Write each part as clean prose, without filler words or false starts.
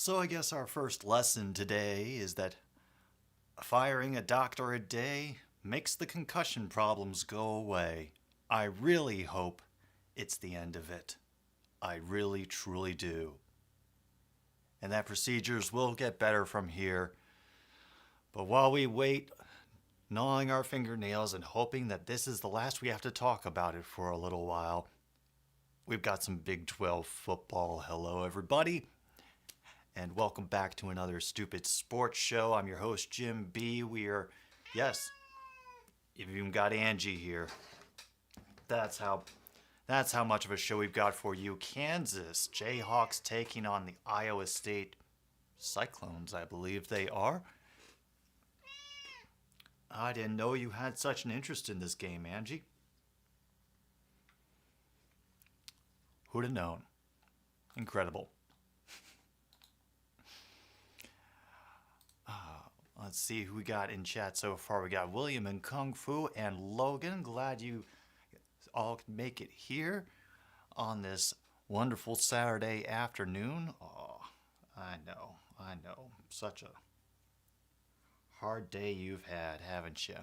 So I guess our first lesson today is that firing a doctor a day makes the concussion problems go away. I really hope it's the end of it. I really, truly do. And that procedures will get better from here. But while we wait, gnawing our fingernails and hoping that this is the last we have to talk about it for a little while, we've got some Big 12 football. Hello, everybody. And welcome back to another Stupid Sports Show. I'm your host, Jim B. Yes, you've even got Angie here. That's how much of a show we've got for you. Kansas Jayhawks taking on the Iowa State Cyclones, I believe they are. I didn't know you had such an interest in this game, Angie. Who'd have known? Incredible. Let's see who we got in chat so far. We got William and Kung Fu and Logan. Glad you all can make it here on this wonderful Saturday afternoon. Oh, I know. Such a hard day you've had, haven't you?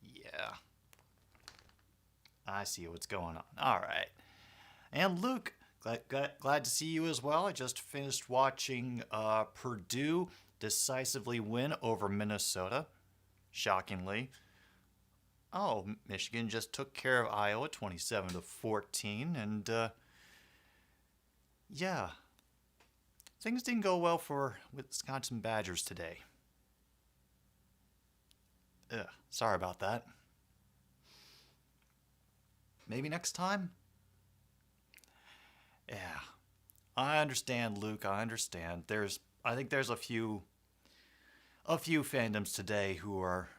Yeah. I see what's going on. All right. And Luke, glad to see you as well. I just finished watching Purdue decisively win over Minnesota, shockingly. Oh, Michigan just took care of Iowa 27-14, and yeah, things didn't go well for Wisconsin Badgers today. Sorry about that. Maybe next time? Yeah, I understand, Luke. I understand. I think there's a few fandoms today who are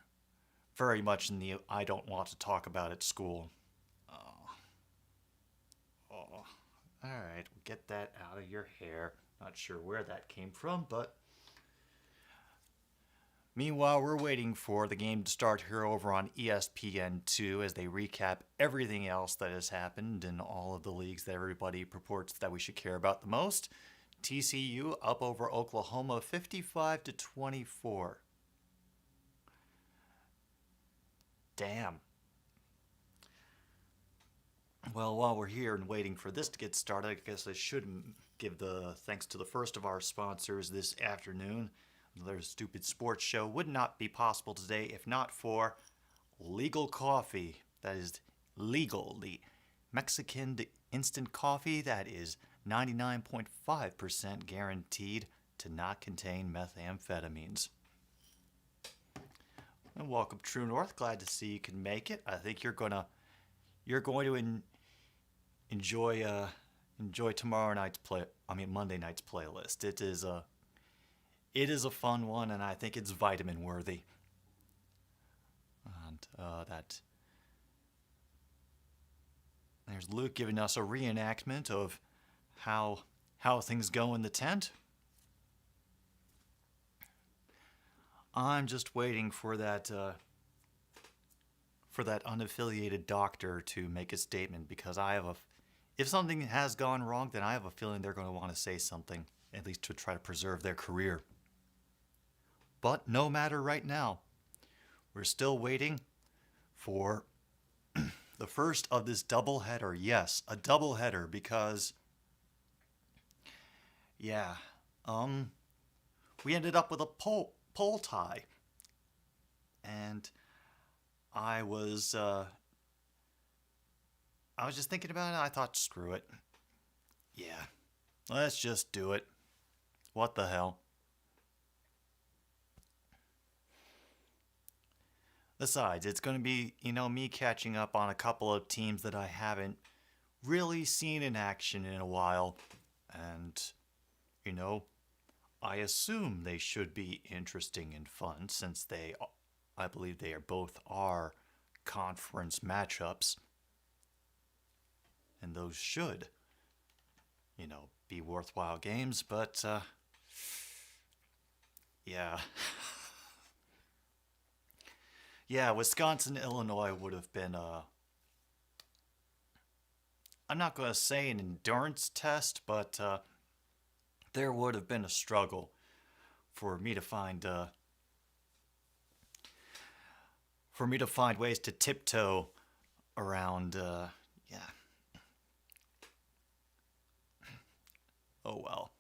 very much in the I don't want to talk about it school. All right, we'll get that out of your hair. Not sure where that came from, but meanwhile, we're waiting for the game to start here over on ESPN2 as they recap everything else that has happened in all of the leagues that everybody purports that we should care about the most. TCU up over Oklahoma 55-24. Damn. Well, while we're here and waiting for this to get started, I guess I should give the thanks to the first of our sponsors this afternoon. Another Stupid Sports Show would not be possible today if not for Legal Coffee. That is legal, the Mexican instant coffee that is 99.5% guaranteed to not contain methamphetamines. And welcome, True North. Glad to see you can make it. I think you're going to enjoy tomorrow night's Monday night's playlist. It is a fun one, and I think it's vitamin worthy. And there's Luke giving us a reenactment of how things go in the tent. I'm just waiting for that unaffiliated doctor to make a statement, because if something has gone wrong, then I have a feeling they're going to want to say something, at least to try to preserve their career. But no matter right now, we're still waiting for the first of this doubleheader. Yes, a doubleheader, because we ended up with a poll tie, and I was just thinking about it. I thought, screw it. Yeah, let's just do it. What the hell? Besides, it's going to be, me catching up on a couple of teams that I haven't really seen in action in a while. And, I assume they should be interesting and fun, since I believe they are both our conference matchups. And those should, be worthwhile games, but, yeah. Yeah, Wisconsin, Illinois would have been I'm not going to say an endurance test, but there would have been a struggle for me to find ways to tiptoe around. Yeah. Oh well.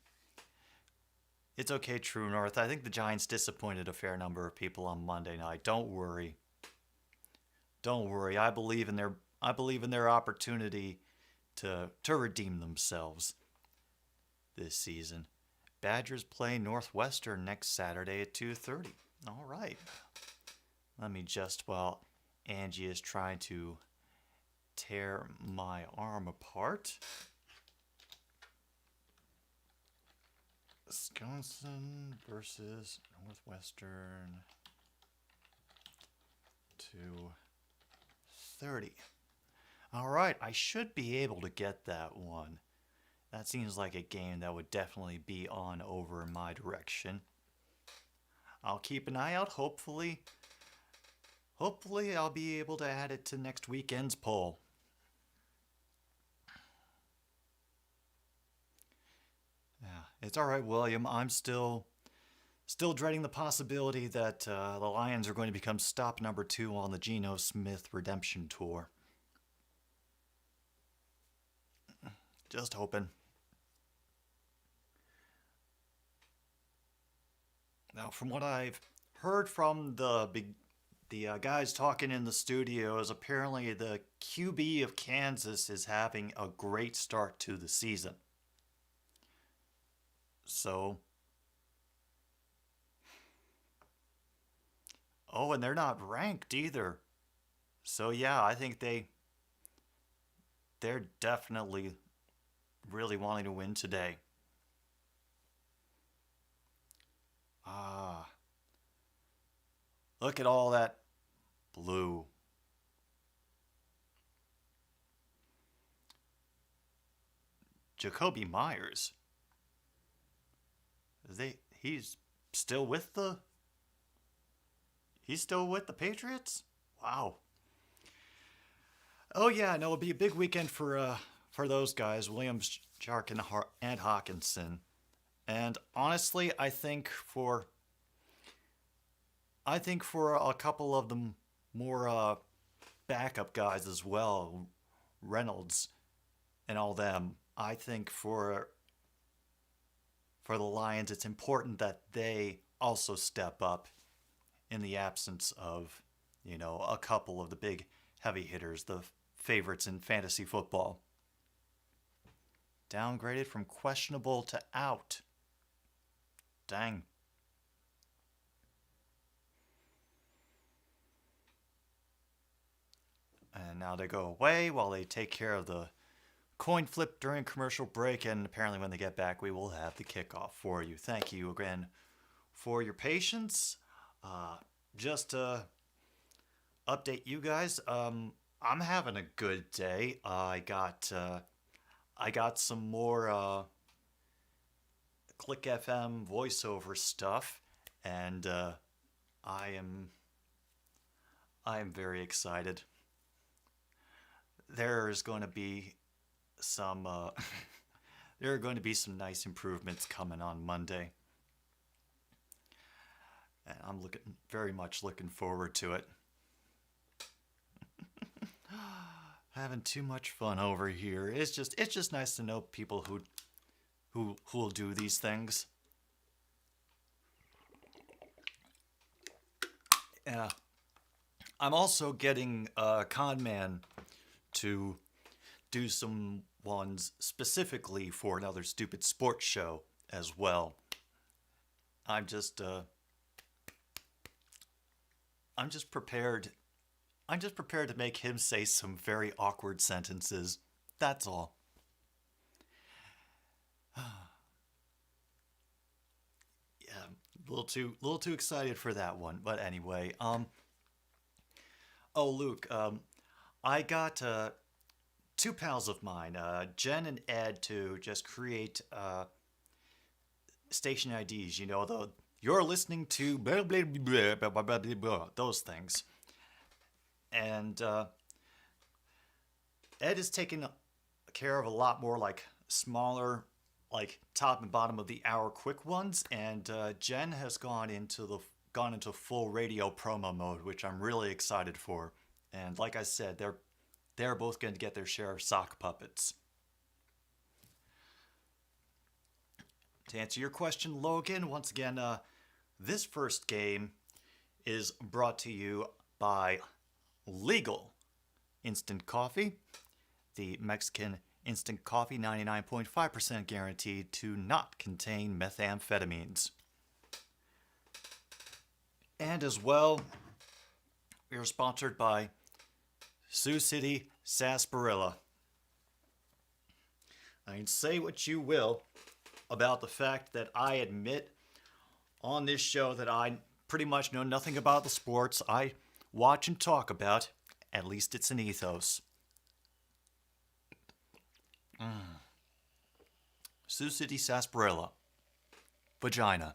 It's okay, True North. I think the Giants disappointed a fair number of people on Monday night. Don't worry. Don't worry. I believe in their opportunity to redeem themselves this season. Badgers play Northwestern next Saturday at 2:30. All right. Let me just, while Angie is trying to tear my arm apart. Wisconsin versus Northwestern 2:30. All right, I should be able to get that one. That seems like a game that would definitely be on over in my direction. I'll keep an eye out. Hopefully I'll be able to add it to next weekend's poll. Yeah, it's all right, William. I'm still dreading the possibility that the Lions are going to become stop number 2 on the Geno Smith redemption tour. Just hoping. Now, from what I've heard from the guys talking in the studios, apparently the QB of Kansas is having a great start to the season. So, oh, and they're not ranked either. So yeah, I think they're definitely really wanting to win today. Ah, look at all that blue. Jacoby Myers. He's still with the Patriots? Wow. Oh yeah, no, it'll be a big weekend for those guys, Williams, Jark, and Hawkinson. And honestly, I think for a couple of the more backup guys as well, Reynolds and all them, I think for the Lions, it's important that they also step up in the absence of, a couple of the big heavy hitters, the favorites in fantasy football. Downgraded from questionable to out. Dang. And now they go away while they take care of the coin flip during commercial break, and apparently when they get back, we will have the kickoff for you. Thank you again for your patience. Just to update you guys, I'm having a good day. I got some more Click FM voiceover stuff, and I am very excited. There's going to be some there are going to be some nice improvements coming on Monday, and I'm very much looking forward to it. Having too much fun over here. It's just nice to know people who'll do these things. Yeah. I'm also getting Conman to do some ones specifically for another stupid sports show as well. I'm just prepared. I'm just prepared to make him say some very awkward sentences. That's all. Yeah, a little too excited for that one. But anyway, oh Luke, I got two pals of mine, Jen and Ed, to just create station IDs. You're listening to blah, blah, blah, blah, blah, blah, blah, those things. And Ed is taking care of a lot more like smaller like top and bottom of the hour quick ones, and Jen has gone into full radio promo mode, which I'm really excited for. And like I said, they're both going to get their share of sock puppets. To answer your question, Logan, once again, this first game is brought to you by Legal Instant Coffee, the Mexican instant coffee, 99.5% guaranteed to not contain methamphetamines. And as well, we are sponsored by Sioux City Sarsaparilla. I can say what you will about the fact that I admit on this show that I pretty much know nothing about the sports I watch and talk about. At least it's an ethos. Sioux City Sarsaparilla. Vagina.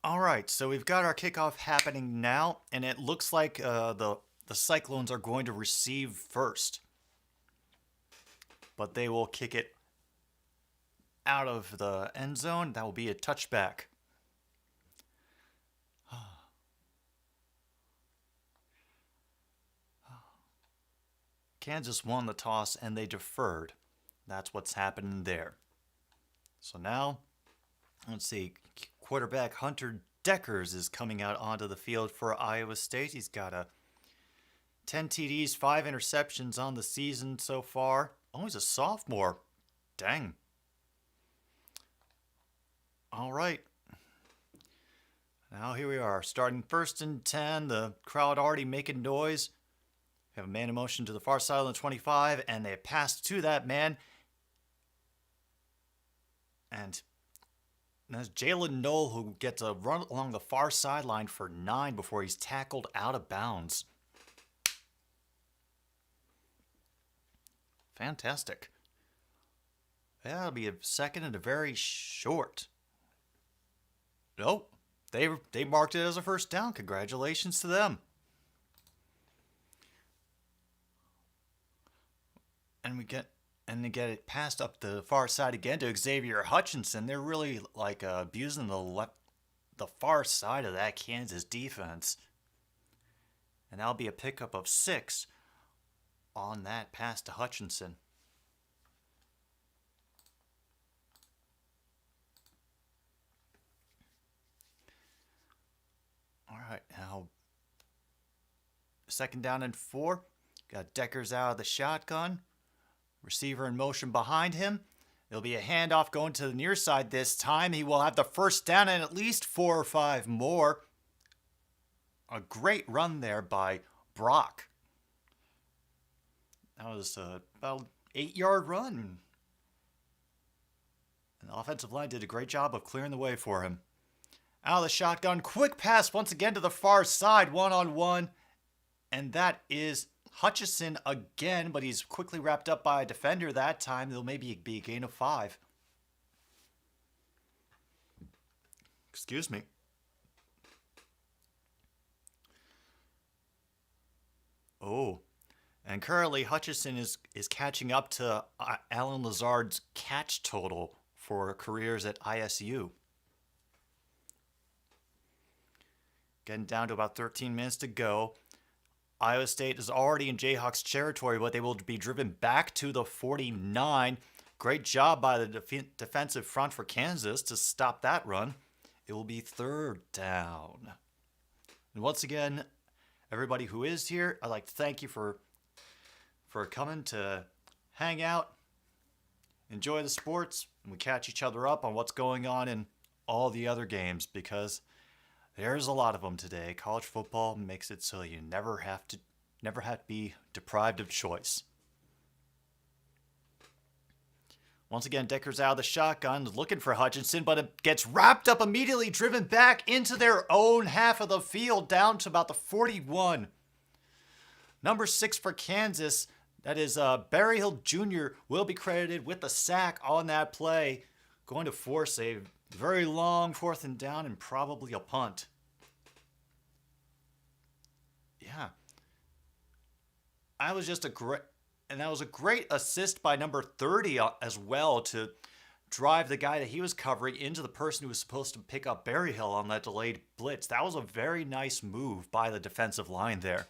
All right, so we've got our kickoff happening now, and it looks like the Cyclones are going to receive first. But they will kick it out of the end zone. That will be a touchback. Kansas won the toss and they deferred. That's what's happening there. So now, let's see, quarterback Hunter Deckers is coming out onto the field for Iowa State. He's got 10 TDs, 5 interceptions on the season so far. Oh, he's a sophomore. Dang. All right. Now here we are, starting 1st and 10. The crowd already making noise. We have a man in motion to the far side on the 25, and they pass to that man. And that's Jalen Knoll, who gets a run along the far sideline for 9 before he's tackled out of bounds. Fantastic. That'll be a second and a very short. Nope. They marked it as a first down. Congratulations to them. And they get it passed up the far side again to Xavier Hutchinson. They're really like abusing the far side of that Kansas defense. And that'll be a pickup of 6 on that pass to Hutchinson. All right, now 2nd down and 4. Got Deckers out of the shotgun. Receiver in motion behind him. There'll be a handoff going to the near side this time. He will have the first down and at least 4 or 5 more. A great run there by Brock. That was about an 8-yard run. And the offensive line did a great job of clearing the way for him. Out of the shotgun, quick pass once again to the far side, 1-on-1. And that is Hutchinson again, but he's quickly wrapped up by a defender that time. There'll maybe be a gain of 5. Excuse me. Oh, and currently Hutchinson is catching up to Alan Lazard's catch total for careers at ISU. Getting down to about 13 minutes to go. Iowa State is already in Jayhawks territory, but they will be driven back to the 49. Great job by the defensive front for Kansas to stop that run. It will be 3rd down. And once again, everybody who is here, I'd like to thank you for coming to hang out, enjoy the sports, and we catch each other up on what's going on in all the other games, because there's a lot of them today. College football makes it so you never have to be deprived of choice. Once again, Decker's out of the shotgun, looking for Hutchinson, but it gets wrapped up immediately, driven back into their own half of the field, down to about the 41. Number 6 for Kansas, that is Berryhill Jr., will be credited with the sack on that play, going to force a very long 4th and down and probably a punt. Yeah. I was just a great, and that was a great assist by number 30 as well to drive the guy that he was covering into the person who was supposed to pick up Berryhill on that delayed blitz. That was a very nice move by the defensive line there.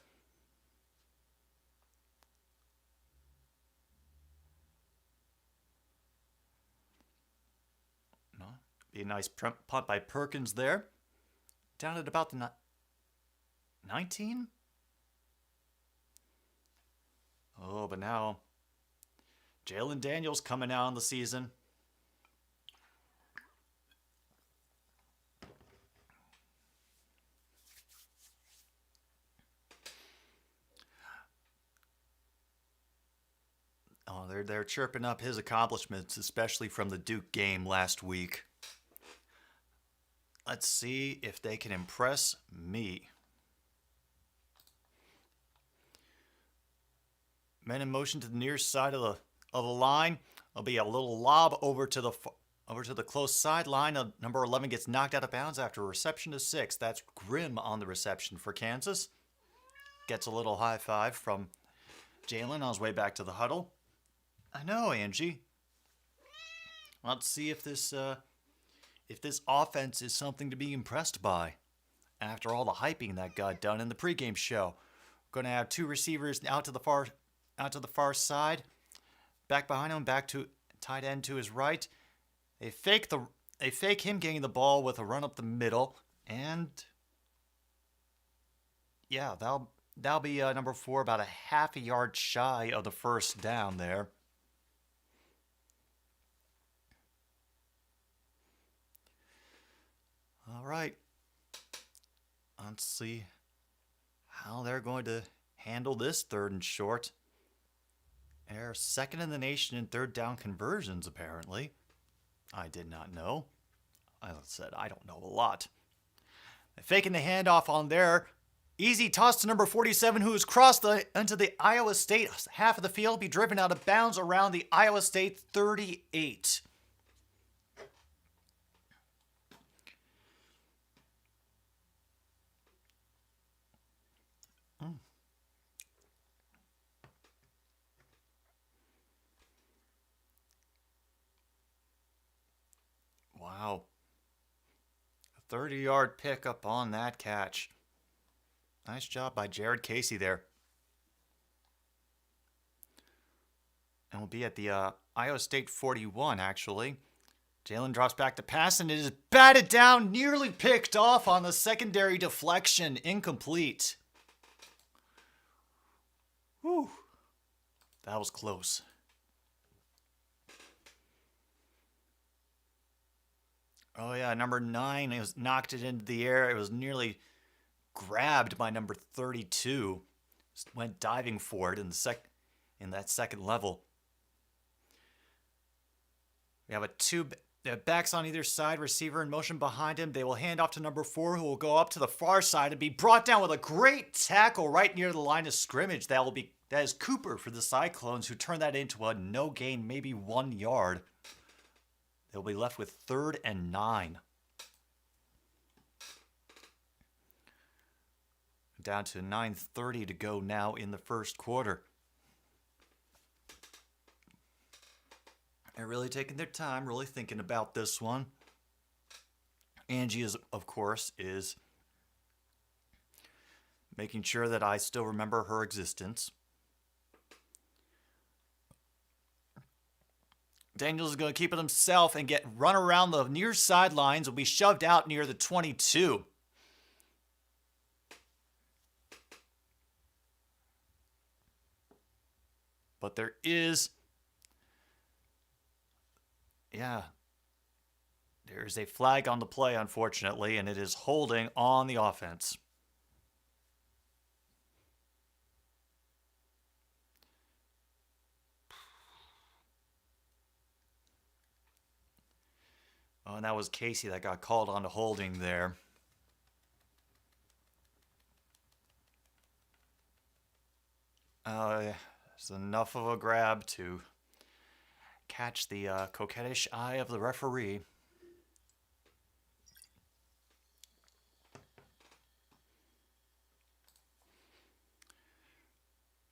Be a nice punt by Perkins there. Down at about the 19? Oh, but now Jalen Daniels coming out on the season. Oh, they're chirping up his accomplishments, especially from the Duke game last week. Let's see if they can impress me. Men in motion to the near side of the line. There'll be a little lob over to the close sideline. Number 11 gets knocked out of bounds after a reception to 6. That's Grimm on the reception for Kansas. Gets a little high five from Jalen on his way back to the huddle. I know, Angie. Let's see if this offense is something to be impressed by. After all the hyping that got done in the pregame show, we're going to have two receivers out to the far side, back behind him, back to tight end to his right. They fake him getting the ball with a run up the middle, and yeah, that'll be number 4, about a half a yard shy of the first down there. All right, let's see how they're going to handle this 3rd and short. They're 2nd in the nation in 3rd down conversions, apparently. I did not know. As I said, I don't know a lot. They're faking the handoff on there. Easy toss to number 47, who has crossed into the Iowa State half of the field, be driven out of bounds around the Iowa State 38. Wow. A 30-yard pickup on that catch. Nice job by Jared Casey there. And we'll be at the Iowa State 41, actually. Jalen drops back to pass, and it is batted down, nearly picked off on the secondary deflection. Incomplete. Whew. That was close. Oh, yeah, number 9, it was knocked it into the air. It was nearly grabbed by number 32. Just went diving for it in that second level. We have two backs on either side, receiver in motion behind him. They will hand off to number 4, who will go up to the far side and be brought down with a great tackle right near the line of scrimmage. That is Cooper for the Cyclones, who turned that into a no gain, maybe 1 yard. They'll be left with 3rd and 9. Down to 9:30 to go now in the first quarter. They're really taking their time, really thinking about this one. Angie, of course, is making sure that I still remember her existence. Daniels is going to keep it himself and run around the near sidelines. Will be shoved out near the 22. But there is, there's a flag on the play, unfortunately, and it is holding on the offense. Oh, and that was Casey that got called on to holding there. It's enough of a grab to catch the coquettish eye of the referee.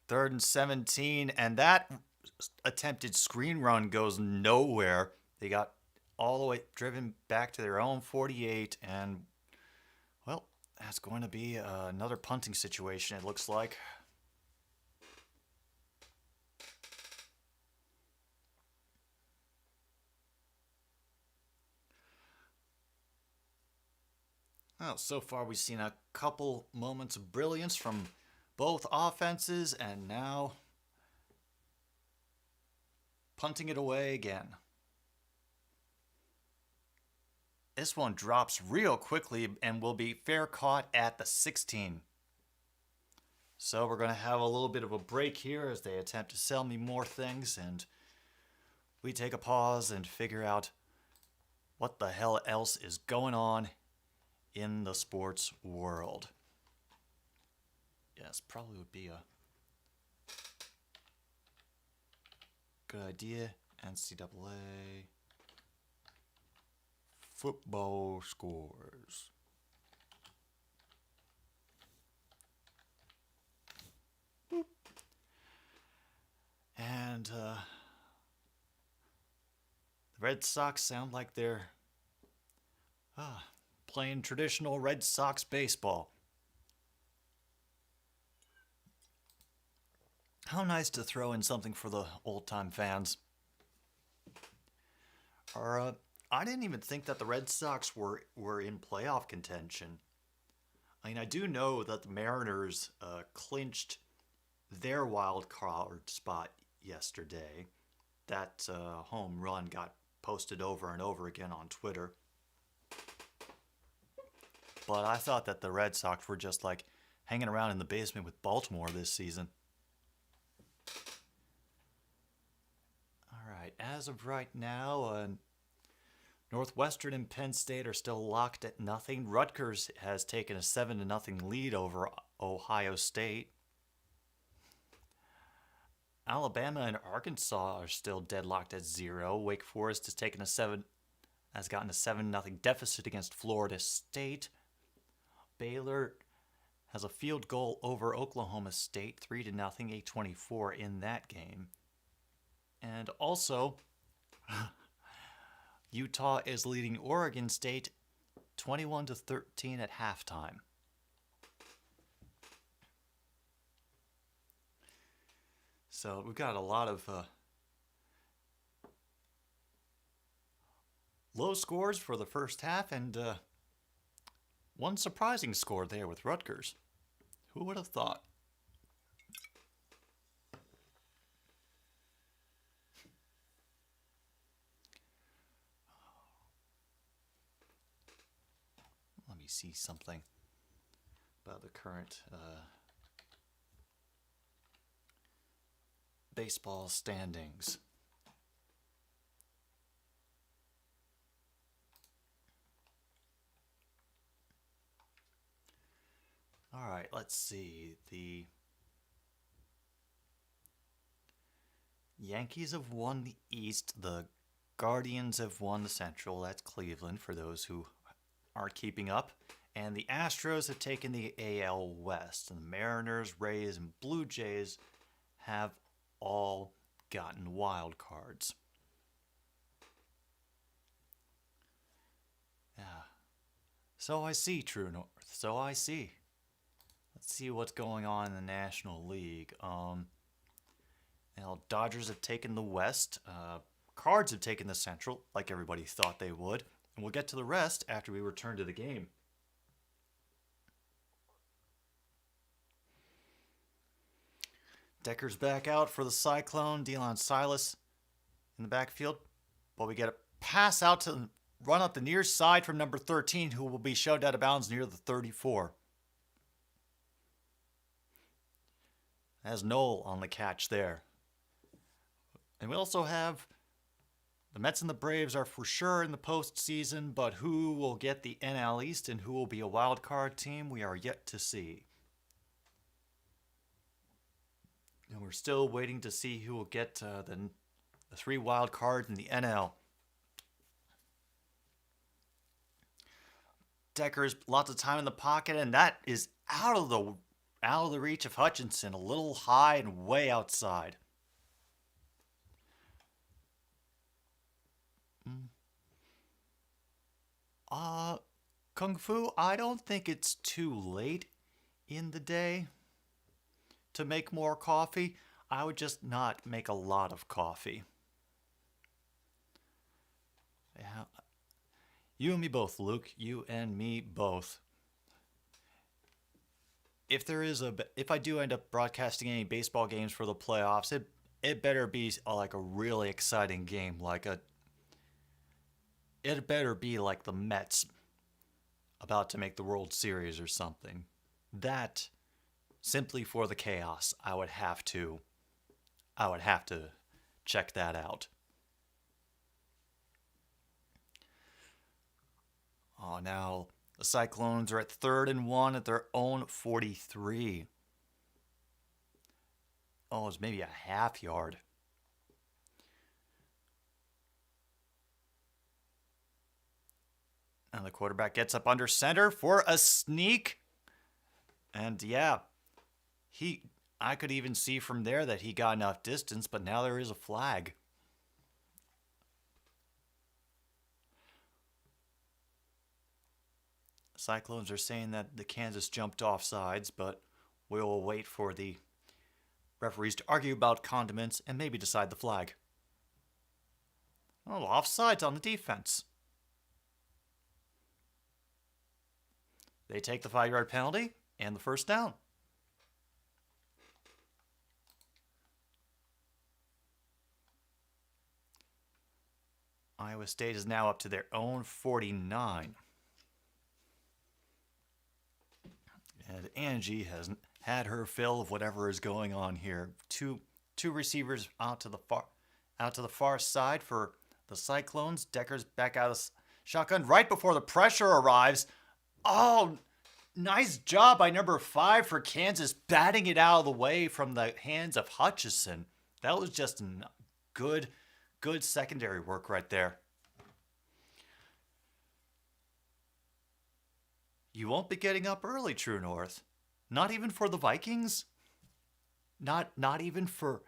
Third and 17, and that attempted screen run goes nowhere. They got all the way driven back to their own 48, and, well, that's going to be another punting situation, it looks like. Well, so far we've seen a couple moments of brilliance from both offenses, and now punting it away again. This one drops real quickly and will be fair caught at the 16. So we're going to have a little bit of a break here as they attempt to sell me more things, and we take a pause and figure out what the hell else is going on in the sports world. Yes, probably would be a good idea. NCAA football scores. Boop. And the Red Sox sound like they're playing traditional Red Sox baseball. How nice to throw in something for the old-time fans. I didn't even think that the Red Sox were in playoff contention. I mean, I do know that the Mariners clinched their wild card spot yesterday. That home run got posted over and over again on Twitter. But I thought that the Red Sox were just like hanging around in the basement with Baltimore this season. All right, as of right now, Northwestern and Penn State are still locked at nothing. Rutgers has taken a 7-0 lead over Ohio State. Alabama and Arkansas are still deadlocked at 0. Wake Forest has gotten a 7-0 deficit against Florida State. Baylor has a field goal over Oklahoma State, 3-0, 8:24 in that game. And also, Utah is leading Oregon State 21-13 at halftime. So we've got a lot of low scores for the first half, and one surprising score there with Rutgers. Who would have thought? Let me see something about the current baseball standings. All right, let's see. The Yankees have won the East. The Guardians have won the Central. That's Cleveland for those who aren't keeping up. And the Astros have taken the AL West. And the Mariners, Rays, and Blue Jays have all gotten wild cards. Yeah. So I see, True North. So I see. Let's see what's going on in the National League. Dodgers have taken the West. Cards have taken the Central, like everybody thought they would. And we'll get to the rest after we return to the game. Decker's back out for the Cyclone. Delon Silas in the backfield. But we get a pass out to run up the near side from number 13, who will be shoved out of bounds near the 34. Has Noel on the catch there. And we also have the Mets and the Braves are for sure in the postseason, but who will get the NL East and who will be a wild card team, we are yet to see. And we're still waiting to see who will get the 3 wild cards in the NL. Decker's lots of time in the pocket, and that is out of the out of the reach of Hutchinson, a little high and way outside. Kung Fu, I don't think it's too late in the day to make more coffee. I would just not make a lot of coffee. Yeah. You and me both, Luke. You and me both. If I do end up broadcasting any baseball games for the playoffs, it better be like a really exciting game, it better be like the Mets about to make the World Series or something. That, simply for the chaos, I would have to check that out. Oh, now the Cyclones are at 3rd and 1 at their own 43. Oh, it's maybe a half yard. And the quarterback gets up under center for a sneak. And yeah, I could even see from there that he got enough distance, but now there is a flag. Cyclones are saying that the Kansas jumped off sides, but we will wait for the referees to argue about condiments and maybe decide the flag. Oh, offsides on the defense. They take the 5-yard penalty and the first down. Iowa State is now up to their own 49. And Angie has had her fill of whatever is going on here. Two receivers out to the far side for the Cyclones. Decker's back out of shotgun right before the pressure arrives. Oh, nice job by number 5 for Kansas, batting it out of the way from the hands of Hutchison. That was just good secondary work right there. You won't be getting up early, True North. Not even for the Vikings? Not even for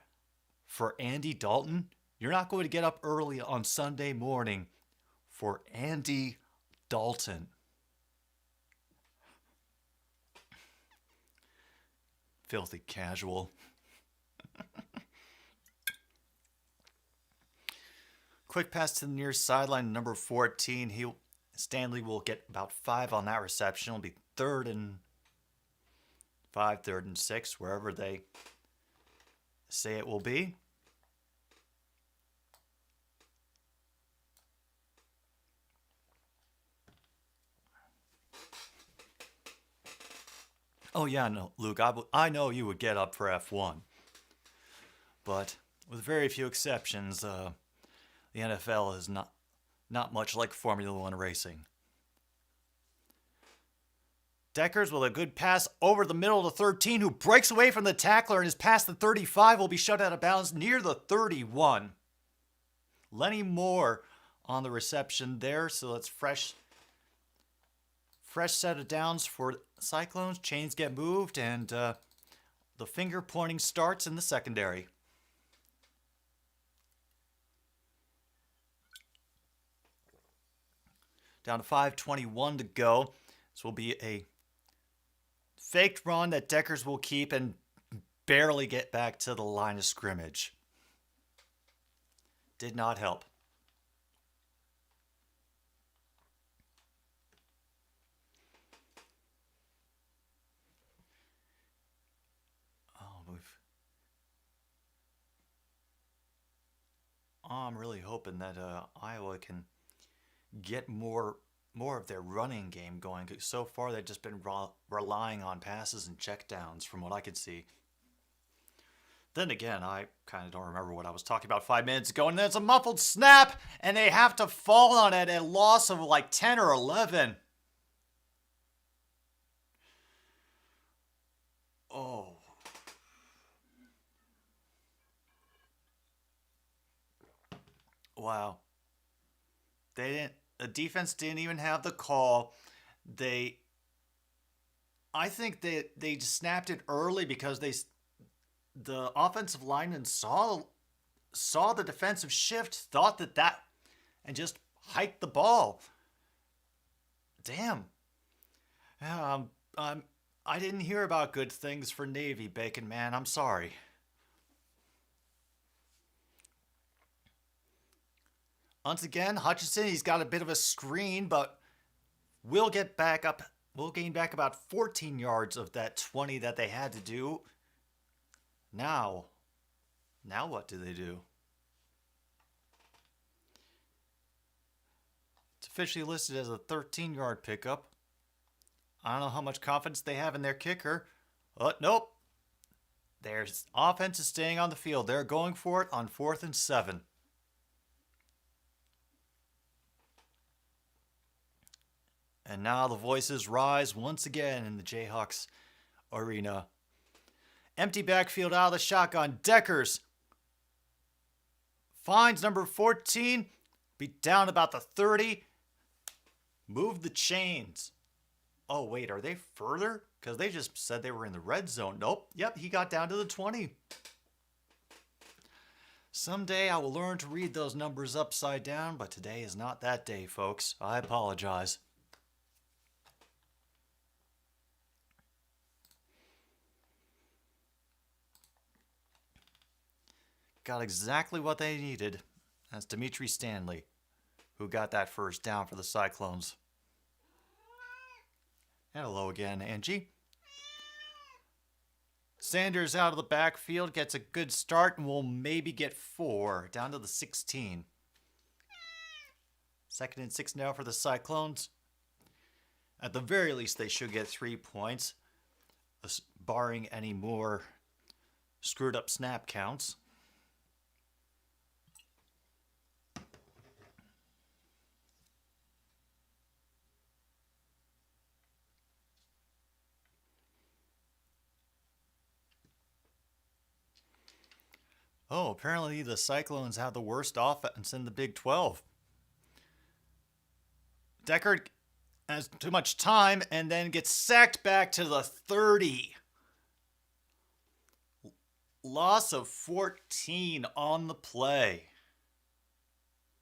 Andy Dalton? You're not going to get up early on Sunday morning for Andy Dalton. Filthy casual. Quick pass to the near sideline, number 14. Stanley will get about 5 on that reception. It'll be 3rd and 5, 3rd and 6, wherever they say it will be. Oh yeah, no, Luke, I know you would get up for F1. But with very few exceptions, the NFL is not much like Formula One racing. Deckers with a good pass over the middle of the 13, who breaks away from the tackler and is past the 35, will be shut out of bounds near the 31. Lenny Moore on the reception there, so it's fresh set of downs for Cyclones. Chains get moved, and the finger pointing starts in the secondary. Down to 5:21 to go. This will be a faked run that Deckers will keep and barely get back to the line of scrimmage. Did not help. I'm really hoping that Iowa can get more of their running game going. So far, they've just been relying on passes and checkdowns, from what I could see. Then again, I kind of don't remember what I was talking about 5 minutes ago, and there's a muffled snap, and they have to fall on it at a loss of like 10 or 11. Oh. Wow. The defense didn't even have the call. They I think they snapped it early because the offensive lineman saw the defensive shift, thought that and just hiked the ball. Damn. I didn't hear about good things for Navy, Bacon Man. I'm sorry. Once again, Hutchinson, he's got a bit of a screen, but we'll get back up. We'll gain back about 14 yards of that 20 that they had to do. Now what do they do? It's officially listed as a 13-yard pickup. I don't know how much confidence they have in their kicker. Nope. Their offense is staying on the field. They're going for it on 4th and 7. And now the voices rise once again in the Jayhawks arena. Empty backfield out of the shotgun. Deckers finds number 14. Be down about the 30. Move the chains. Oh, wait, are they further? Because they just said they were in the red zone. Nope. Yep, he got down to the 20. Someday I will learn to read those numbers upside down, but today is not that day, folks. I apologize. Got exactly what they needed. That's Dimitri Stanley, who got that first down for the Cyclones. And hello again, Angie. Sanders out of the backfield gets a good start and will maybe get 4 down to the 16. 2nd and 6 now for the Cyclones. At the very least, they should get 3 points, barring any more screwed up snap counts. Oh, apparently the Cyclones have the worst offense in the Big 12. Deckard has too much time and then gets sacked back to the 30. Loss of 14 on the play.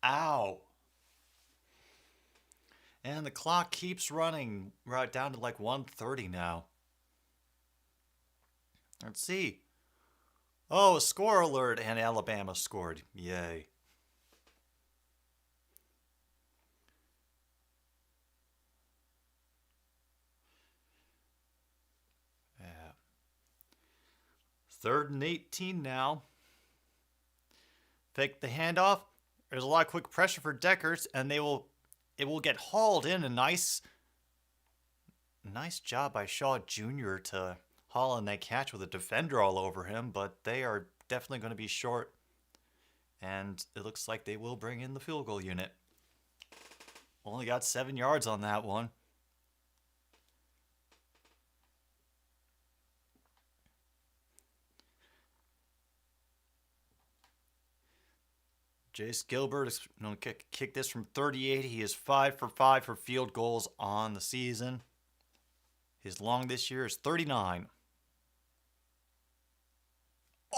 Ow. And the clock keeps running right down to like 1:30 now. Let's see. Oh, score alert, and Alabama scored. Yay. Yeah. 3rd and 18 now. Fake the handoff. There's a lot of quick pressure for Deckers, and it will get hauled in. A nice job by Shaw Jr. to haul in that catch with a defender all over him, but they are definitely going to be short. And it looks like they will bring in the field goal unit. Only got 7 yards on that one. Jace Gilbert is going to kick this from 38. He is 5 for 5 for field goals on the season. His long this year is 39.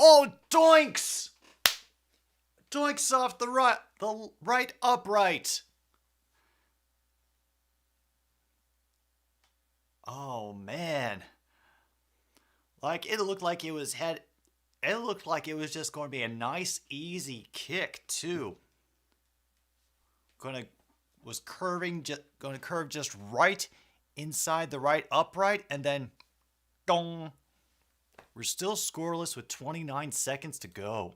Oh, doinks! Doinks off the right upright. Oh, man. Like, it looked like it was just going to be a nice, easy kick, too. Going to curve just right inside the right upright, and then, dong. We're still scoreless with 29 seconds to go.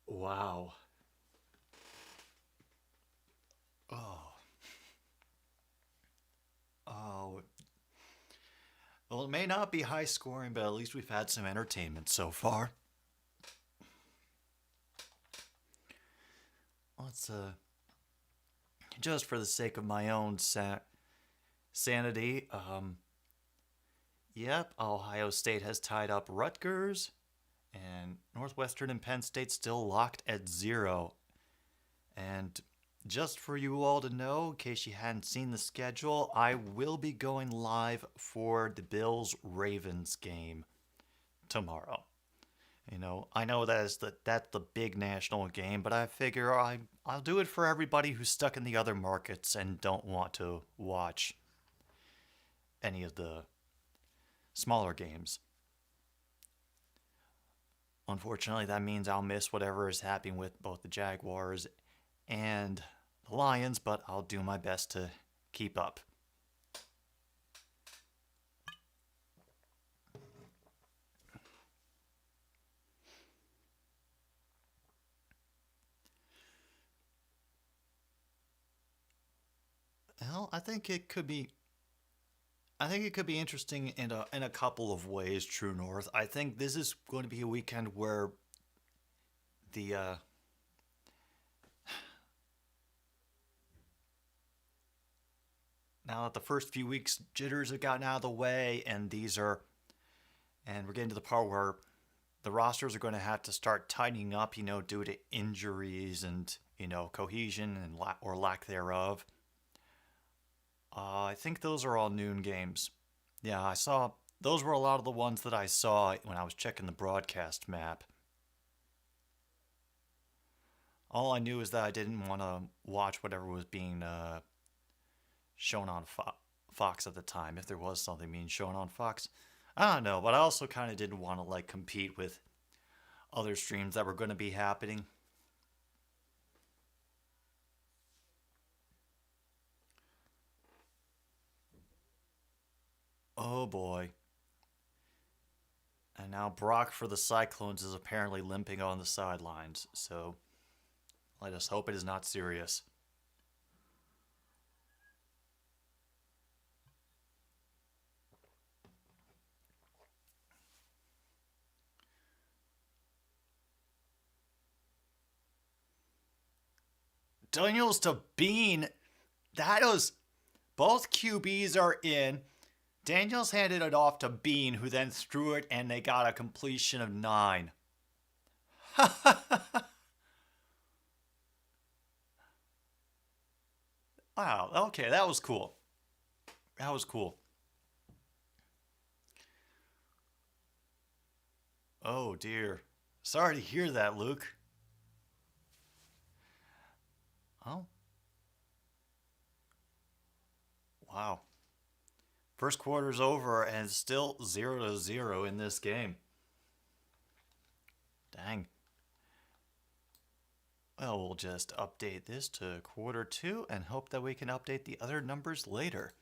Wow. Oh. Well, it may not be high scoring, but at least we've had some entertainment so far. Let's, just for the sake of my own sanity, yep, Ohio State has tied up Rutgers, and Northwestern and Penn State still locked at 0. And just for you all to know, in case you hadn't seen the schedule, I will be going live for the Bills-Ravens game tomorrow. I know that's the big national game, but I figure I'll do it for everybody who's stuck in the other markets and don't want to watch any of the smaller games. Unfortunately, that means I'll miss whatever is happening with both the Jaguars and the Lions, but I'll do my best to keep up. Well, I think it could be interesting in a couple of ways, True North. I think this is going to be a weekend where the now that the first few weeks jitters have gotten out of the way, and we're getting to the part where the rosters are going to have to start tightening up, due to injuries and cohesion and or lack thereof. I think those are all noon games. Yeah, I saw those were a lot of the ones that I saw when I was checking the broadcast map. All I knew is that I didn't want to watch whatever was being shown on Fox at the time, if there was something being shown on Fox. I don't know, but I also kind of didn't want to compete with other streams that were going to be happening. Oh boy. And now Brock for the Cyclones is apparently limping on the sidelines, so let us hope it is not serious. Daniels to Bean. That was... Both QBs are in. Daniels handed it off to Bean, who then threw it, and they got a completion of 9. Wow, okay, that was cool. That was cool. Oh, dear. Sorry to hear that, Luke. Oh. Wow. First quarter's over and still 0-0 in this game. Dang. Well, we'll just update this to quarter 2 and hope that we can update the other numbers later.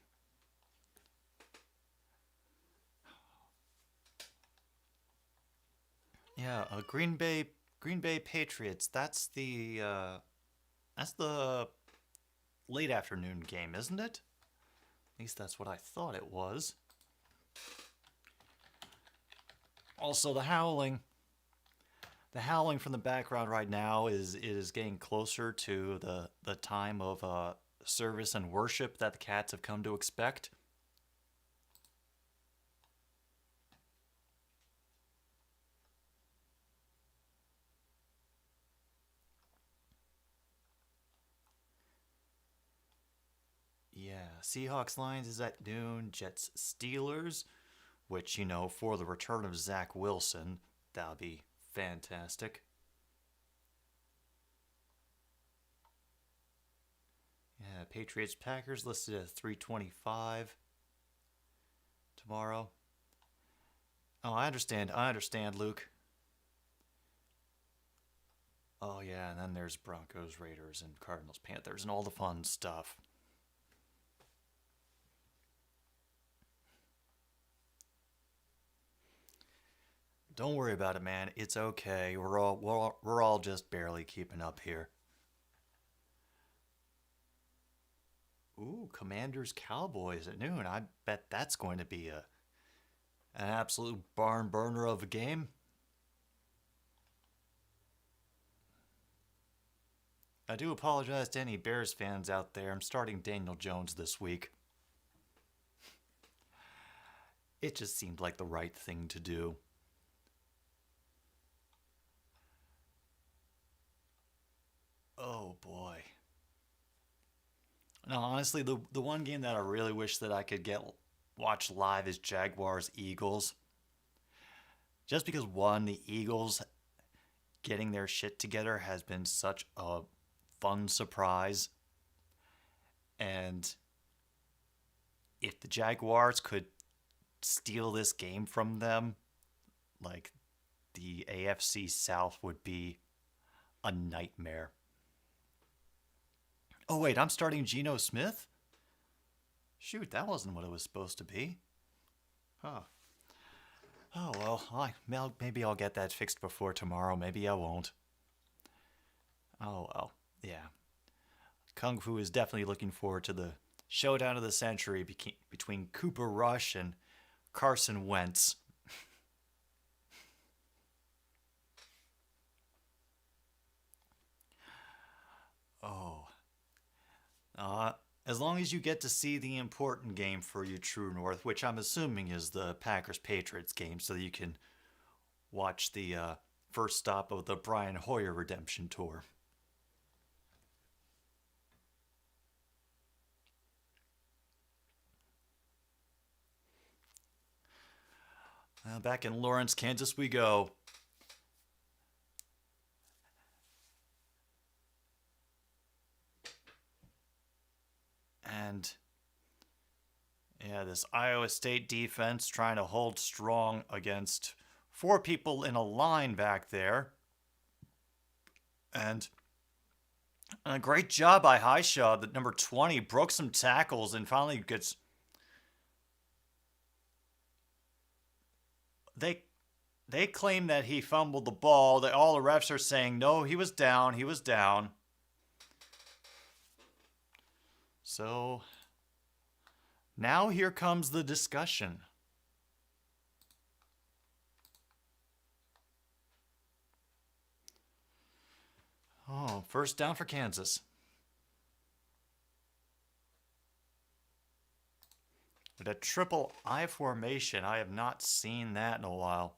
Yeah, Green Bay Patriots. That's the late afternoon game, isn't it? At least that's what I thought it was. Also, the howling from the background right now is getting closer to the time of service and worship that the cats have come to expect. Yeah, Seahawks Lions is at noon. Jets Steelers, which, for the return of Zach Wilson, that'll be fantastic. Yeah, Patriots Packers listed at 3:25 tomorrow. Oh, I understand, Luke. Oh yeah, and then there's Broncos, Raiders, and Cardinals, Panthers, and all the fun stuff. Don't worry about it, man. It's okay. We're all just barely keeping up here. Ooh, Commanders Cowboys at noon. I bet that's going to be an absolute barn burner of a game. I do apologize to any Bears fans out there. I'm starting Daniel Jones this week. It just seemed like the right thing to do. Oh boy. No, honestly, the one game that I really wish that I could get watch live is Jaguars Eagles. Just because one, the Eagles getting their shit together has been such a fun surprise. And if the Jaguars could steal this game from them, like the AFC South would be a nightmare. Oh, wait, I'm starting Geno Smith? Shoot, that wasn't what it was supposed to be. Huh. Oh, well, maybe I'll get that fixed before tomorrow. Maybe I won't. Oh, well, yeah. Kung Fu is definitely looking forward to the showdown of the century between Cooper Rush and Carson Wentz. Oh. As long as you get to see the important game for you, True North, which I'm assuming is the Packers-Patriots game, so that you can watch the first stop of the Brian Hoyer redemption tour. Back in Lawrence, Kansas we go. And yeah, this Iowa State defense trying to hold strong against four people in a line back there. And a great job by Highshaw, that number 20 broke some tackles and finally gets... They claim that he fumbled the ball. All the refs are saying, no, he was down, he was down. So now here comes the discussion. Oh, first down for Kansas. With a triple I formation, I have not seen that in a while.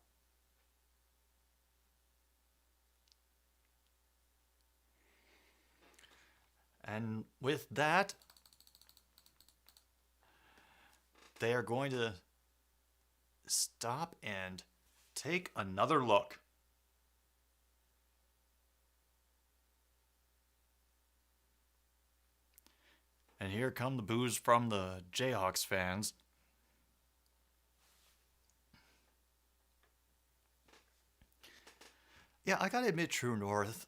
And with that, they are going to stop and take another look. And here come the boos from the Jayhawks fans. Yeah, I gotta admit, True North,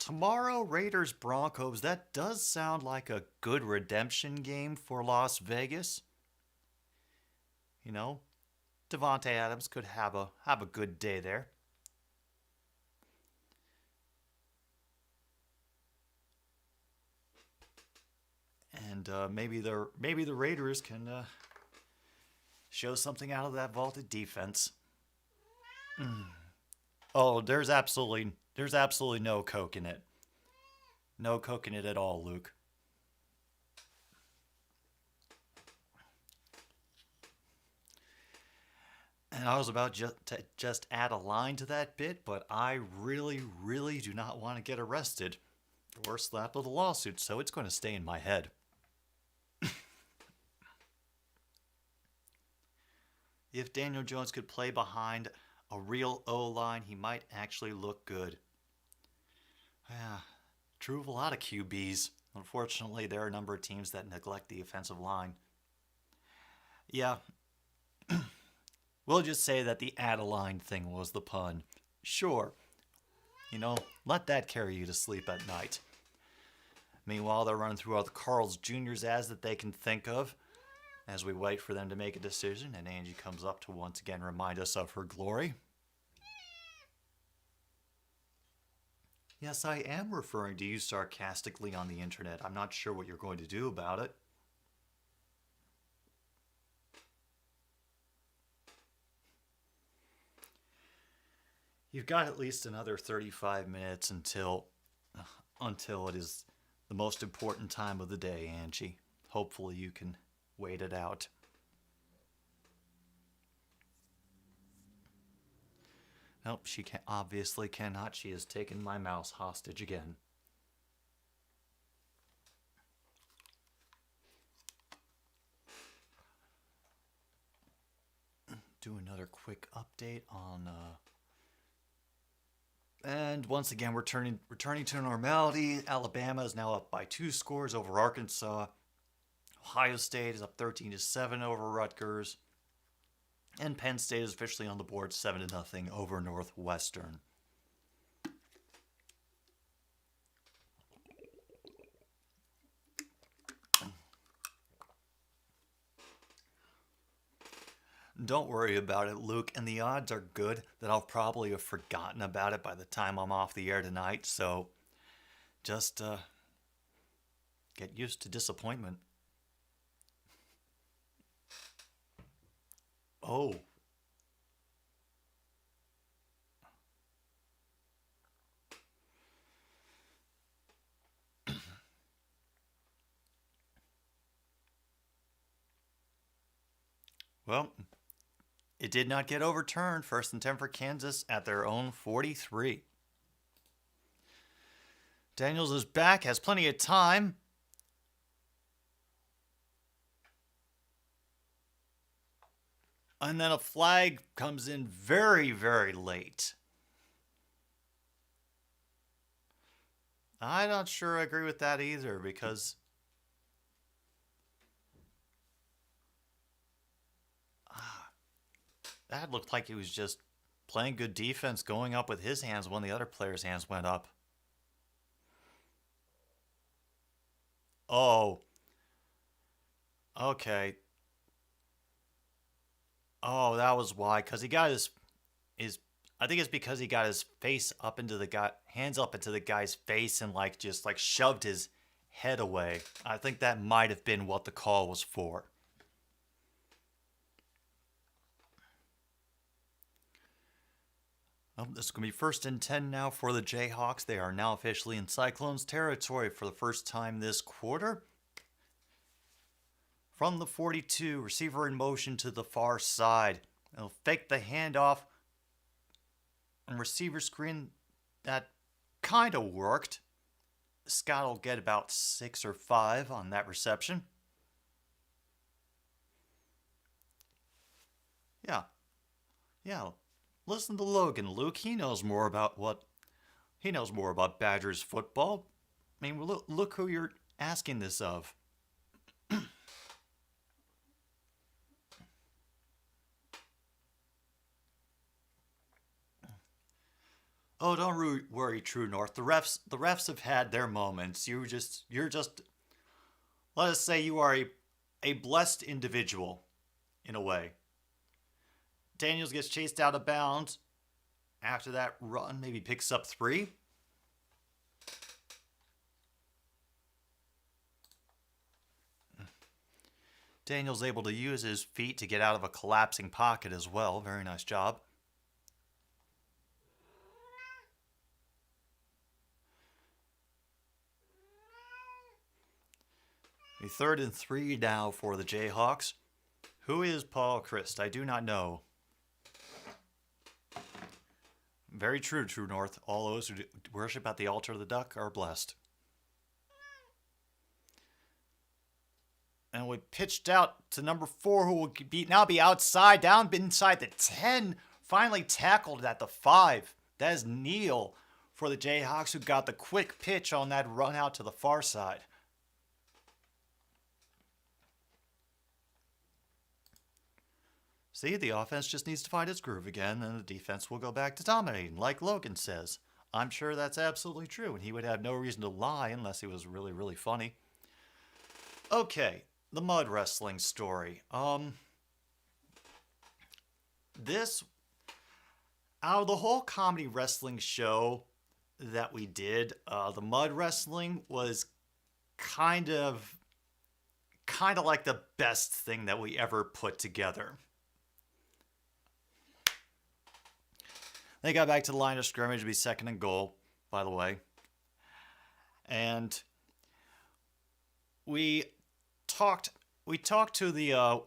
tomorrow, Raiders Broncos, that does sound like a good redemption game for Las Vegas. You know, Devontae Adams could have a good day there. And maybe the Raiders can show something out of that vaulted defense. Oh, there's absolutely no coke in it. No coke in it at all, Luke. And I was about to just add a line to that bit, but I really, really do not want to get arrested or slapped with a lawsuit, so it's going to stay in my head. If Daniel Jones could play behind a real O-line, he might actually look good. Yeah, true of a lot of QBs. Unfortunately, there are a number of teams that neglect the offensive line. Yeah, we'll just say that the Adeline thing was the pun. Sure, let that carry you to sleep at night. Meanwhile, they're running through all the Carl's Jr.'s ads that they can think of as we wait for them to make a decision, and Angie comes up to once again remind us of her glory. Yes, I am referring to you sarcastically on the internet. I'm not sure what you're going to do about it. You've got at least another 35 minutes until it is the most important time of the day, Angie. Hopefully you can wait it out. Nope, she obviously cannot. She has taken my mouse hostage again. do another quick update on and once again we're returning to normality. Alabama is now up by 2 scores over Arkansas. Ohio State is up 13-7 over Rutgers. And Penn State is officially on the board 7-0 over Northwestern. Don't worry about it, Luke, and the odds are good that I'll probably have forgotten about it by the time I'm off the air tonight, so just get used to disappointment. Oh. Well, it did not get overturned. 1st and 10 for Kansas at their own 43. Daniels is back, has plenty of time. And then a flag comes in very, very late. I'm not sure I agree with that either, because that looked like he was just playing good defense, going up with his hands when the other player's hands went up. Oh. Okay. Oh, that was why. Because he got his... I think it's because he got his face up into the guy... hands up into the guy's face and just shoved his head away. I think that might have been what the call was for. This is going to be 1st and 10 now for the Jayhawks. They are now officially in Cyclones territory for the first time this quarter. From the 42, receiver in motion to the far side. They'll fake the handoff. And receiver screen, that kind of worked. Scott will get about 6 or 5 on that reception. Yeah. Listen to Logan, Luke. He knows more about Badgers football. I mean, look who you're asking this of. Oh, don't worry, True North. The refs have had their moments. You're just. Let us say you are a blessed individual, in a way. Daniels gets chased out of bounds. After that run, maybe picks up 3. Daniels able to use his feet to get out of a collapsing pocket as well. Very nice job. A 3rd and 3 now for the Jayhawks. Who is Paul Christ? I do not know. Very true, True North. All those who worship at the altar of the duck are blessed. And we pitched out to number 4, who will now be outside, down inside the 10. Finally tackled at the 5. That is Neal for the Jayhawks, who got the quick pitch on that run out to the far side. See, the offense just needs to find its groove again, and the defense will go back to dominating, like Logan says. I'm sure that's absolutely true, and he would have no reason to lie unless he was really, really funny. Okay, the mud wrestling story. This, out of the whole comedy wrestling show that we did, the mud wrestling was kind of like the best thing that we ever put together. They got back to the line of scrimmage to be 2nd and goal, by the way. And we talked to the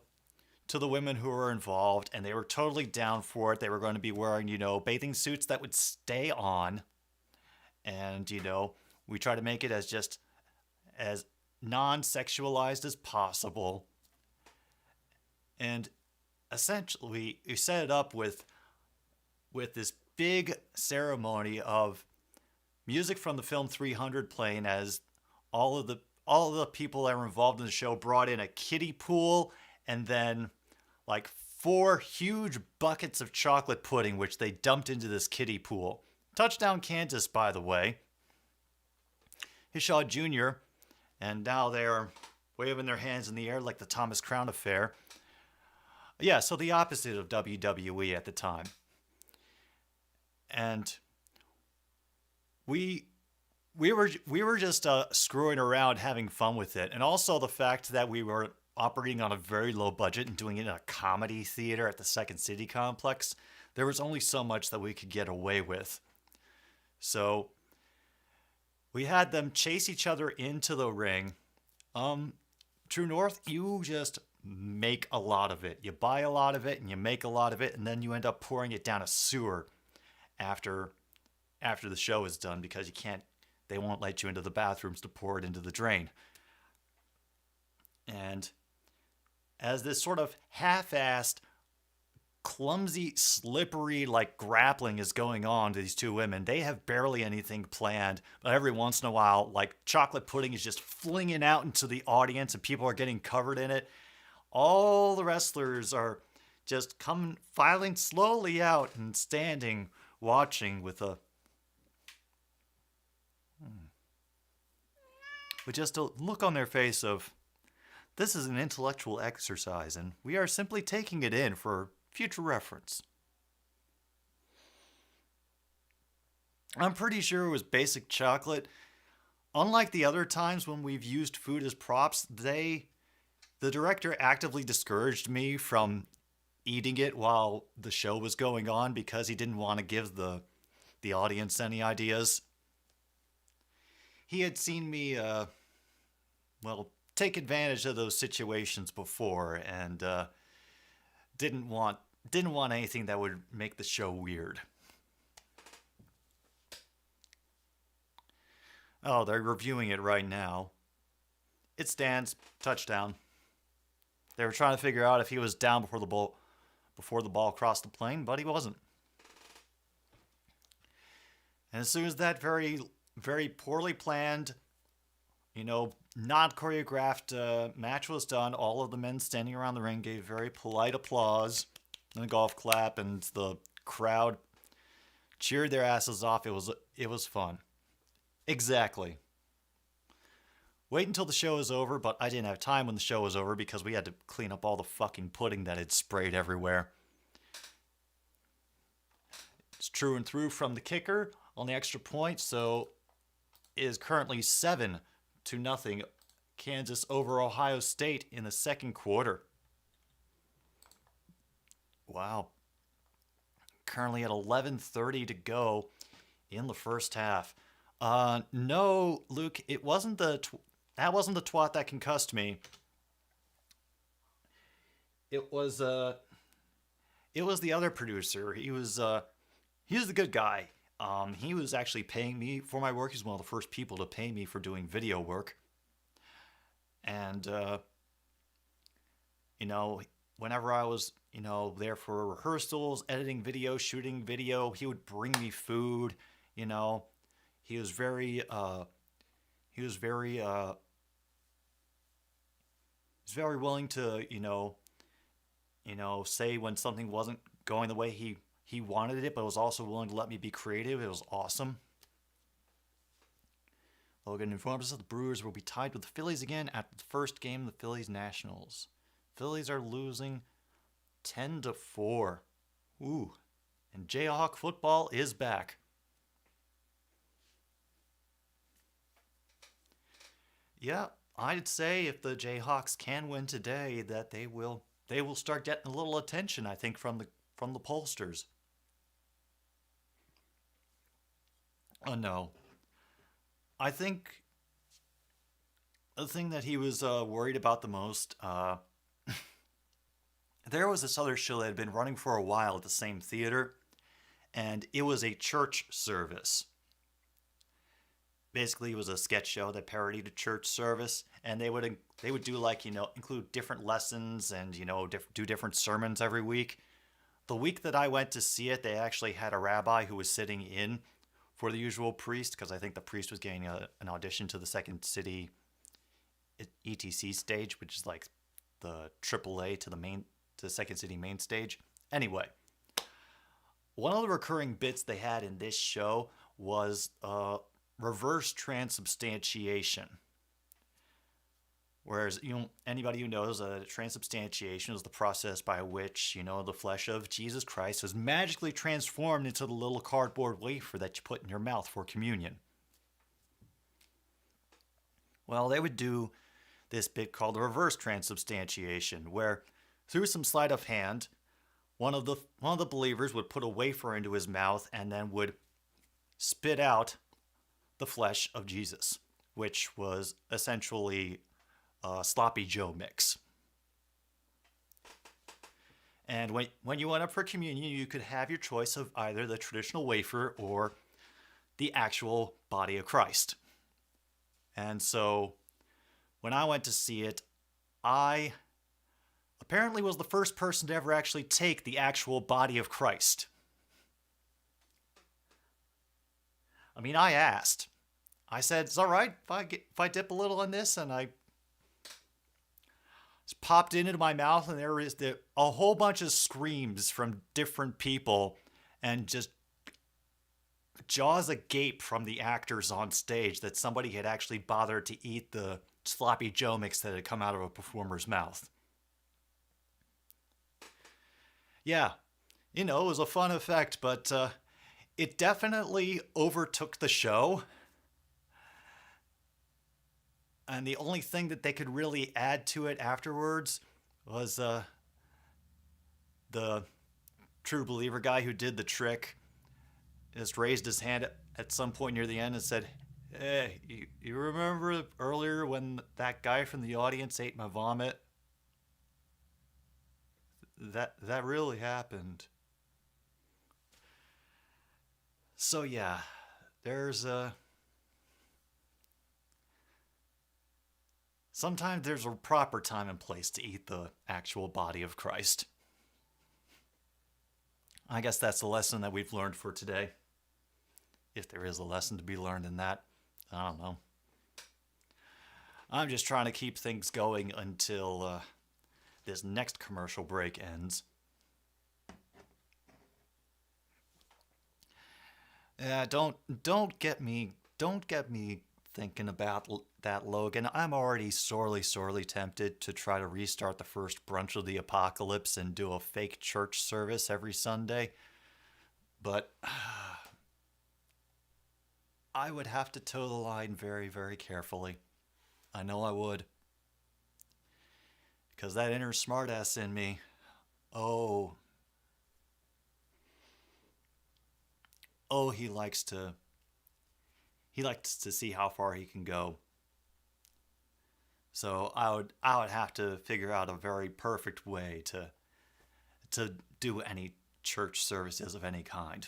women who were involved, and they were totally down for it. They were going to be wearing, bathing suits that would stay on. And, we try to make it as non-sexualized as possible. And essentially we set it up with this big ceremony of music from the film 300 playing as all of the people that were involved in the show brought in a kiddie pool and then like 4 huge buckets of chocolate pudding which they dumped into this kiddie pool. Touchdown Kansas, by the way. Hishaw Jr. And now they're waving their hands in the air like the Thomas Crown Affair. Yeah, so the opposite of WWE at the time. And we were just screwing around, having fun with it, and also the fact that we were operating on a very low budget and doing it in a comedy theater at the Second City complex. There was only so much that we could get away with. So we had them chase each other into the ring. True North, you just make a lot of it. You buy a lot of it and you make a lot of it, and then you end up pouring it down a sewer after the show is done because they won't let you into the bathrooms to pour it into the drain. And as this sort of half-assed, clumsy, slippery, like grappling is going on to these two women, they have barely anything planned, but every once in a while, like chocolate pudding is just flinging out into the audience and people are getting covered in it. All the wrestlers are just filing slowly out and standing, watching with just a look on their face of, this is an intellectual exercise and we are simply taking it in for future reference. I'm pretty sure it was basic chocolate. Unlike the other times when we've used food as props, the director actively discouraged me from eating it while the show was going on because he didn't want to give the audience any ideas. He had seen me, take advantage of those situations before and didn't want anything that would make the show weird. Oh, they're reviewing it right now. It stands. Touchdown. They were trying to figure out if he was down before the ball crossed the plane, but he wasn't. And as soon as that very, very poorly planned, not choreographed match was done, all of the men standing around the ring gave very polite applause and a golf clap, and the crowd cheered their asses off. It was fun. Exactly. Wait until the show is over, but I didn't have time when the show was over because we had to clean up all the fucking pudding that had sprayed everywhere. It's true and through from the kicker on the extra point, so it is currently 7-0 Kansas over Ohio State in the second quarter. Wow. Currently at 11:30 to go in the first half. No, Luke, that wasn't the twat that concussed me. It was the other producer. He was the good guy. He was actually paying me for my work. He's one of the first people to pay me for doing video work. And whenever I was there for rehearsals, editing video, shooting video, he would bring me food. He was very willing to say when something wasn't going the way he wanted it, but was also willing to let me be creative. It was awesome. Logan informs us that the Brewers will be tied with the Phillies again after the first game of the Phillies Nationals. Phillies are losing 10-4. Ooh. And Jayhawk football is back. Yeah, I'd say if the Jayhawks can win today, that they will start getting a little attention, I think, from the pollsters. Oh no. I think the thing that he was worried about the most, there was this other show that had been running for a while at the same theater, and it was a church service. Basically, it was a sketch show that parodied a church service, and they would do like include different lessons and do different sermons every week. The week that I went to see it, they actually had a rabbi who was sitting in for the usual priest because I think the priest was getting an audition to the Second City ETC stage, which is like the AAA to the Second City main stage. Anyway, one of the recurring bits they had in this show was reverse transubstantiation. Whereas, anybody who knows transubstantiation is the process by which, the flesh of Jesus Christ was magically transformed into the little cardboard wafer that you put in your mouth for communion. Well, they would do this bit called the reverse transubstantiation, where through some sleight of hand, one of the believers would put a wafer into his mouth and then would spit out the flesh of Jesus, which was essentially a sloppy Joe mix. And when you went up for communion, you could have your choice of either the traditional wafer or the actual body of Christ. And so when I went to see it, I apparently was the first person to ever actually take the actual body of Christ. I mean, I asked. I said, "It's all right if I dip a little in this," and I just popped it into my mouth, and there is a whole bunch of screams from different people, and just jaws agape from the actors on stage that somebody had actually bothered to eat the sloppy Joe mix that had come out of a performer's mouth. Yeah, it was a fun effect, but it definitely overtook the show. And the only thing that they could really add to it afterwards was the true believer guy who did the trick just raised his hand at some point near the end and said, "Hey, you remember earlier when that guy from the audience ate my vomit? That really happened." So yeah, sometimes there's a proper time and place to eat the actual body of Christ. I guess that's the lesson that we've learned for today. If there is a lesson to be learned in that, I don't know. I'm just trying to keep things going until this next commercial break ends. Yeah, don't get me thinking about that, Logan. I'm already sorely tempted to try to restart the first brunch of the apocalypse and do a fake church service every Sunday. But I would have to toe the line very, very carefully. I know I would. Because that inner smartass in me, he likes to see how far he can go. So I would have to figure out a very perfect way to do any church services of any kind.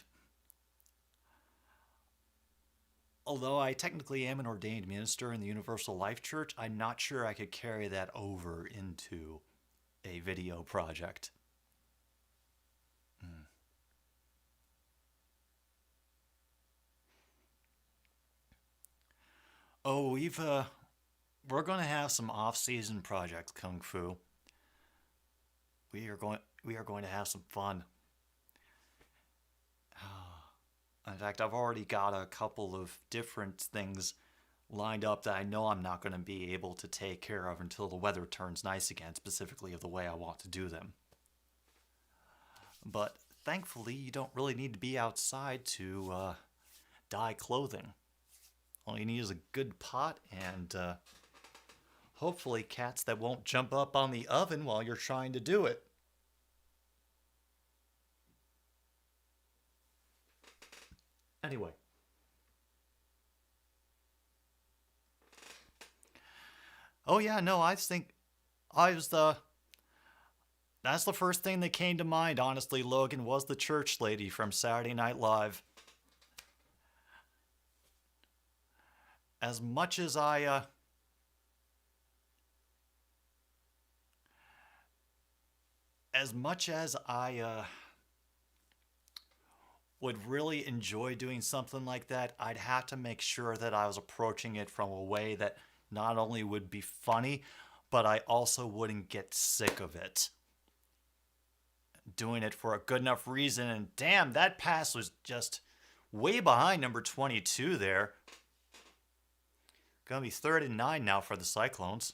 Although I technically am an ordained minister in the Universal Life Church, I'm not sure I could carry that over into a video project. Oh, we're going to have some off-season projects, Kung Fu. We are going to have some fun. In fact, I've already got a couple of different things lined up that I know I'm not going to be able to take care of until the weather turns nice again, specifically of the way I want to do them. But thankfully, you don't really need to be outside to dye clothing. All you need is a good pot and hopefully cats that won't jump up on the oven while you're trying to do it. Anyway. Oh yeah, no, that's the first thing that came to mind, honestly, Logan, was the church lady from Saturday Night Live. as much as I would really enjoy doing something like that, I'd have to make sure that I was approaching it from a way that not only would be funny, but I also wouldn't get sick of it. Doing it for a good enough reason, and damn, that pass was just way behind number 22 there. Gonna be 3rd and 9 now for the Cyclones.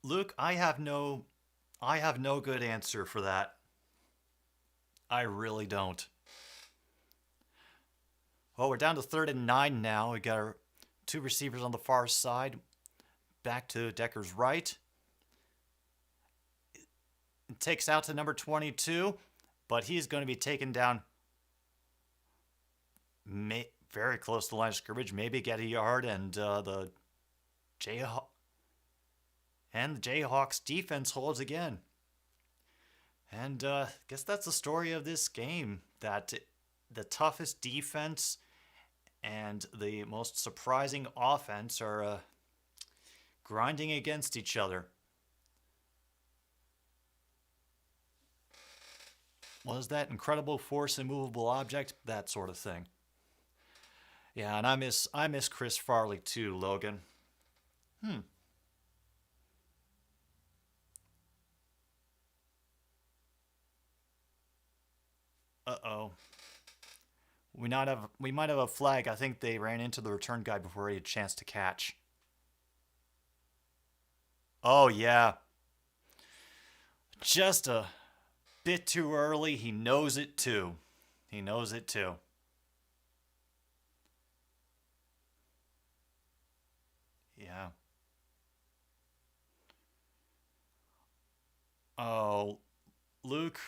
Luke, I have no good answer for that. I really don't. Well, we're down to 3rd and 9 now. We got our 2 receivers on the far side. Back to Decker's right. It takes out to number 22, but he's going to be taken down very close to the line of scrimmage. Maybe get a yard, and the Jayhawks defense holds again. And I guess that's the story of this game, that the toughest defense and the most surprising offense are grinding against each other. Was that incredible force, immovable object? That sort of thing. Yeah, and I miss Chris Farley too, Logan. Uh-oh. We might have a flag. I think they ran into the return guy before he had a chance to catch. Oh, yeah. Just a bit too early. He knows it, too. He knows it, too. Yeah. Oh, Luke.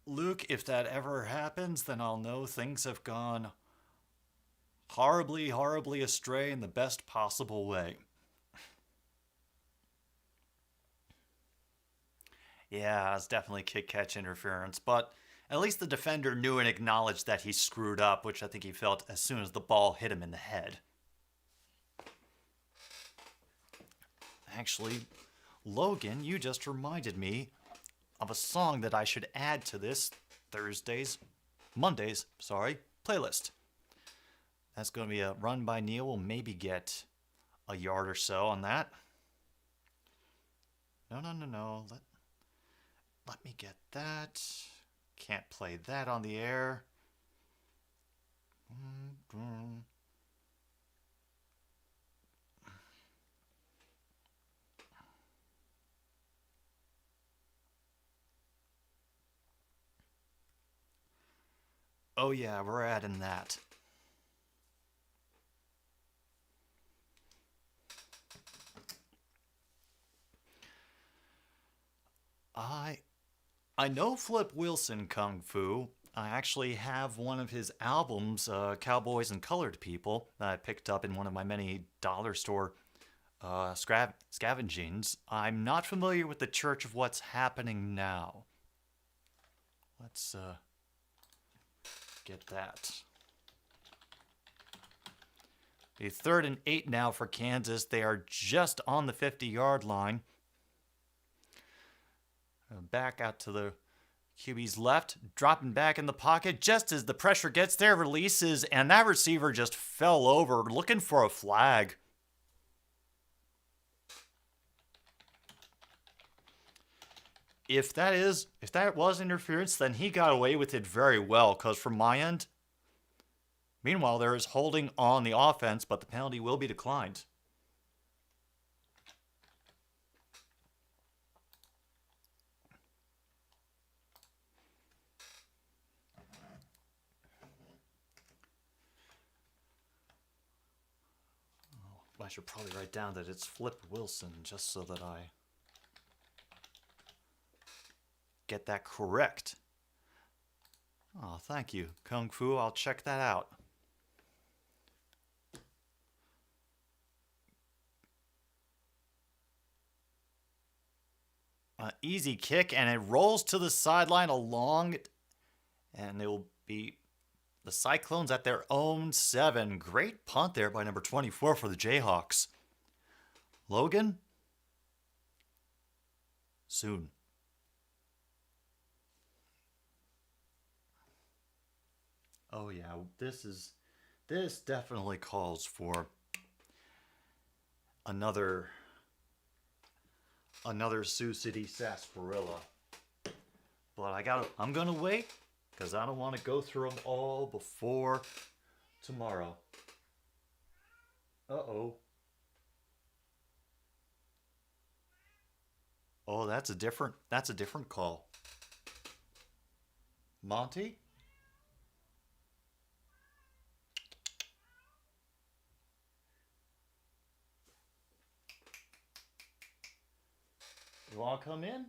Luke, if that ever happens, then I'll know things have gone horribly, horribly astray in the best possible way. Yeah, it's definitely kick-catch interference, but at least the defender knew and acknowledged that he screwed up, which I think he felt as soon as the ball hit him in the head. Actually, Logan, you just reminded me of a song that I should add to this Monday's playlist. That's going to be a run by Neil. We'll maybe get a yard or so on that. No. Let me get that. Can't play that on the air. Oh yeah, we're adding that. I know Flip Wilson Kung Fu. I actually have one of his albums, Cowboys and Colored People, that I picked up in one of my many dollar store scavengings. I'm not familiar with the Church of What's Happening Now. Let's get that. A 3rd and 8 now for Kansas. They are just on the 50-yard line. Back out to the QB's left, dropping back in the pocket just as the pressure gets there, releases, and that receiver just fell over looking for a flag. If that was interference, then he got away with it very well, because from my end, meanwhile, there is holding on the offense, but the penalty will be declined. I should probably write down that it's Flip Wilson, just so that I get that correct. Oh, thank you, Kung Fu. I'll check that out. Easy kick, and it rolls to the sideline along, and it will be the Cyclones at their own 7. Great punt there by number 24 for the Jayhawks. Logan? Soon. Oh yeah, this definitely calls for another Sioux City sarsaparilla. But I'm gonna wait because I don't want to go through them all before tomorrow. Uh-oh. Oh, that's a different call. Monty? You want to come in?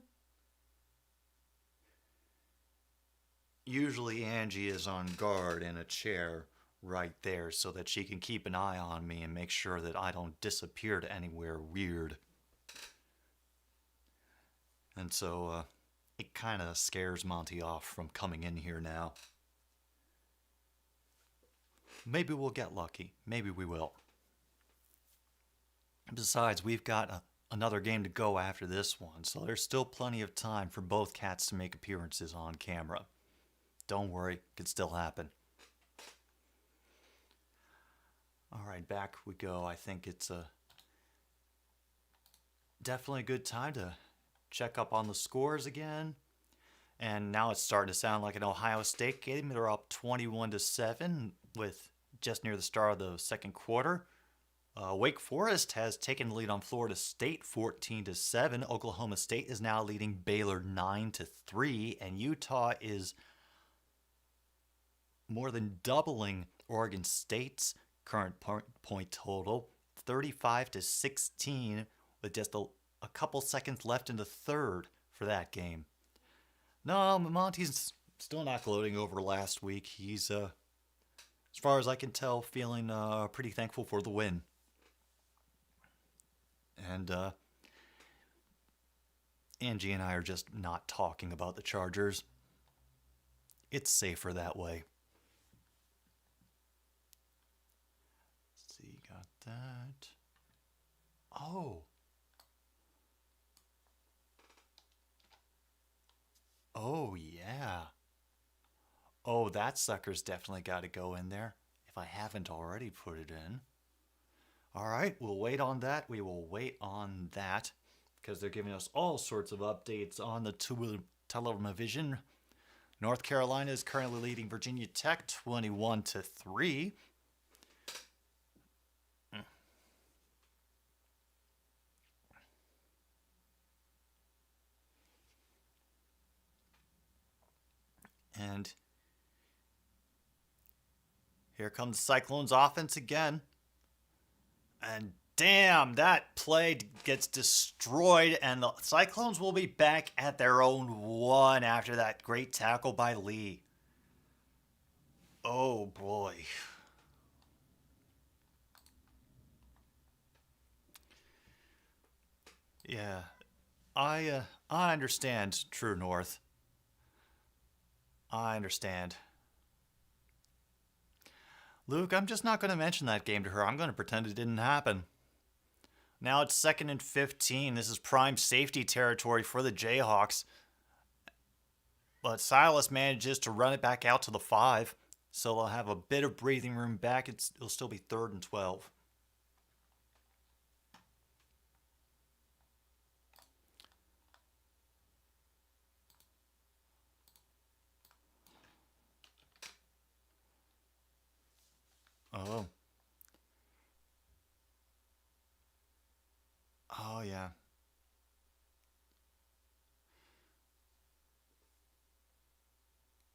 Usually Angie is on guard in a chair right there so that she can keep an eye on me and make sure that I don't disappear to anywhere weird. And so it kind of scares Monty off from coming in here now. Maybe we'll get lucky. Maybe we will. Besides, we've got another game to go after this one, so there's still plenty of time for both cats to make appearances on camera. Don't worry, it could still happen. All right, back we go. I think it's definitely a good time to check up on the scores again. And now it's starting to sound like an Ohio State game. They're up 21-7 with just near the start of the second quarter. Wake Forest has taken the lead on Florida State 14-7. Oklahoma State is now leading Baylor 9-3, and Utah is more than doubling Oregon State's current point total, 35-16, with just a couple seconds left in the third for that game. No, Monty's still not gloating over last week. He's, as far as I can tell, feeling pretty thankful for the win. And Angie and I are just not talking about the Chargers. It's safer that way. Let's see, got that. Oh. Oh, yeah. Oh, that sucker's definitely got to go in there, if I haven't already put it in. All right, we'll wait on that. We will wait on that because they're giving us all sorts of updates on the television. North Carolina is currently leading Virginia Tech 21-3. And here comes the Cyclones offense again. And damn, that play gets destroyed, and the Cyclones will be back at their own 1 after that great tackle by Lee. Oh boy. Yeah, I understand, True North. I understand. Luke, I'm just not going to mention that game to her. I'm going to pretend it didn't happen. Now it's 2nd and 15. This is prime safety territory for the Jayhawks. But Silas manages to run it back out to the 5. So they'll have a bit of breathing room back. It'll still be 3rd and 12. Oh. Oh, yeah.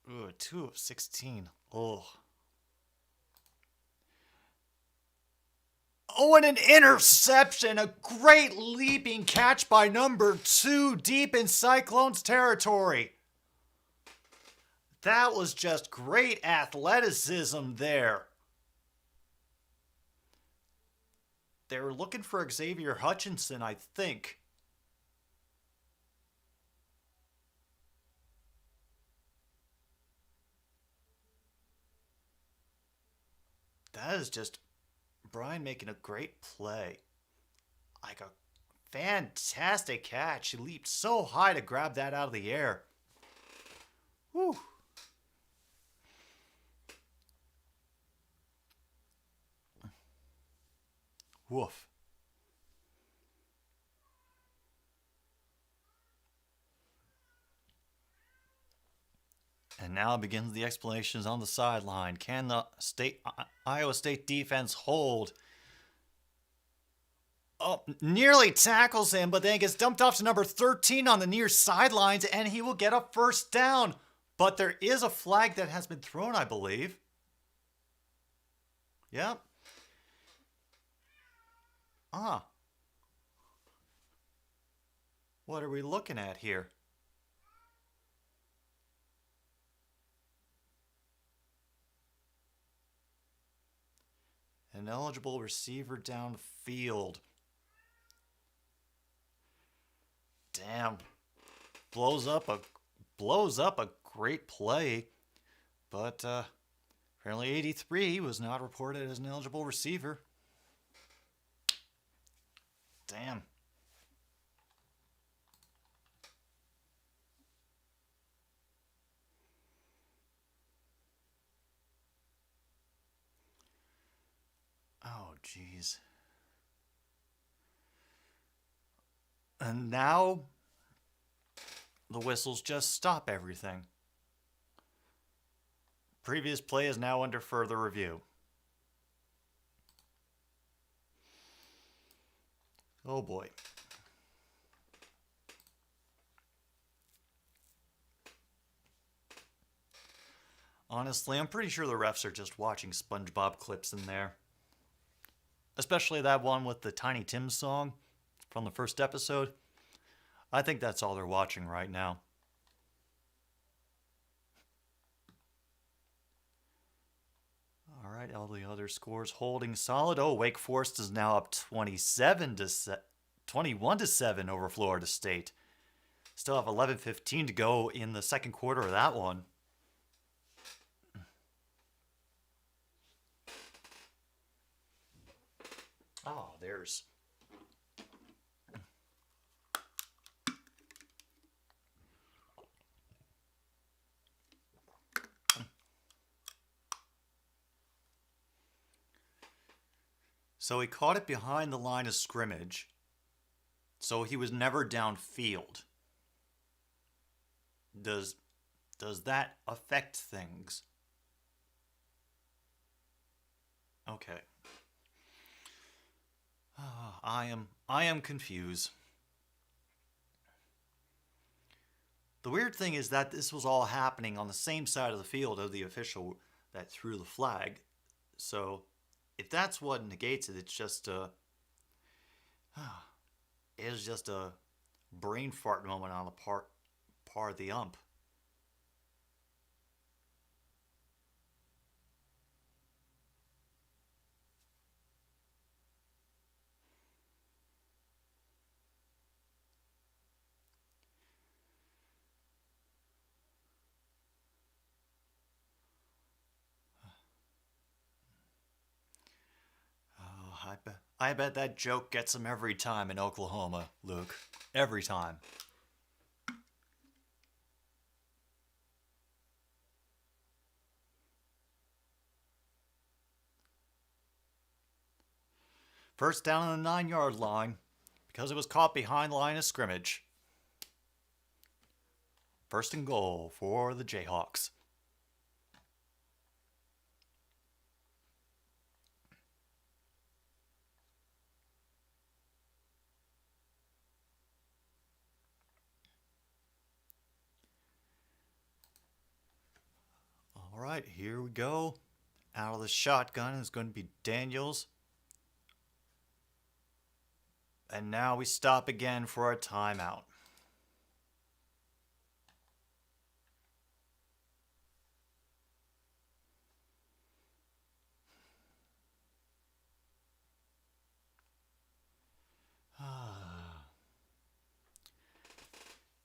Ooh, 2 of 16. Oh. Oh, and an interception. A great leaping catch by number 2 deep in Cyclones territory. That was just great athleticism there. They were looking for Xavier Hutchinson, I think. That is just Brian making a great play. Like a fantastic catch. He leaped so high to grab that out of the air. Whew. Woof. And now begins the explanations on the sideline. Can the Iowa State defense hold? Oh, nearly tackles him, but then gets dumped off to number 13 on the near sidelines, and he will get a first down. But there is a flag that has been thrown, I believe. Yep. What are we looking at here? An eligible receiver downfield. Damn. Blows up a great play. But apparently 83 was not reported as an eligible receiver. Damn. Oh, jeez. And now the whistles just stop everything. Previous play is now under further review. Oh boy. Honestly, I'm pretty sure the refs are just watching SpongeBob clips in there. Especially that one with the Tiny Tim song from the first episode. I think that's all they're watching right now. All right, all the other scores holding solid. Oh, Wake Forest is now up 21 to 7 over Florida State. Still have 11:15 to go in the second quarter of that one. Oh, there's... So he caught it behind the line of scrimmage. So he was never downfield. Does that affect things? Okay. I am confused. The weird thing is that this was all happening on the same side of the field of the official that threw the flag. So if that's what negates it, it's just a brain fart moment on the part of the ump. I bet that joke gets him every time in Oklahoma, Luke. Every time. First down on the 9-yard line because it was caught behind the line of scrimmage. First and goal for the Jayhawks. All right, here we go. Out of the shotgun is going to be Daniels. And now we stop again for a timeout.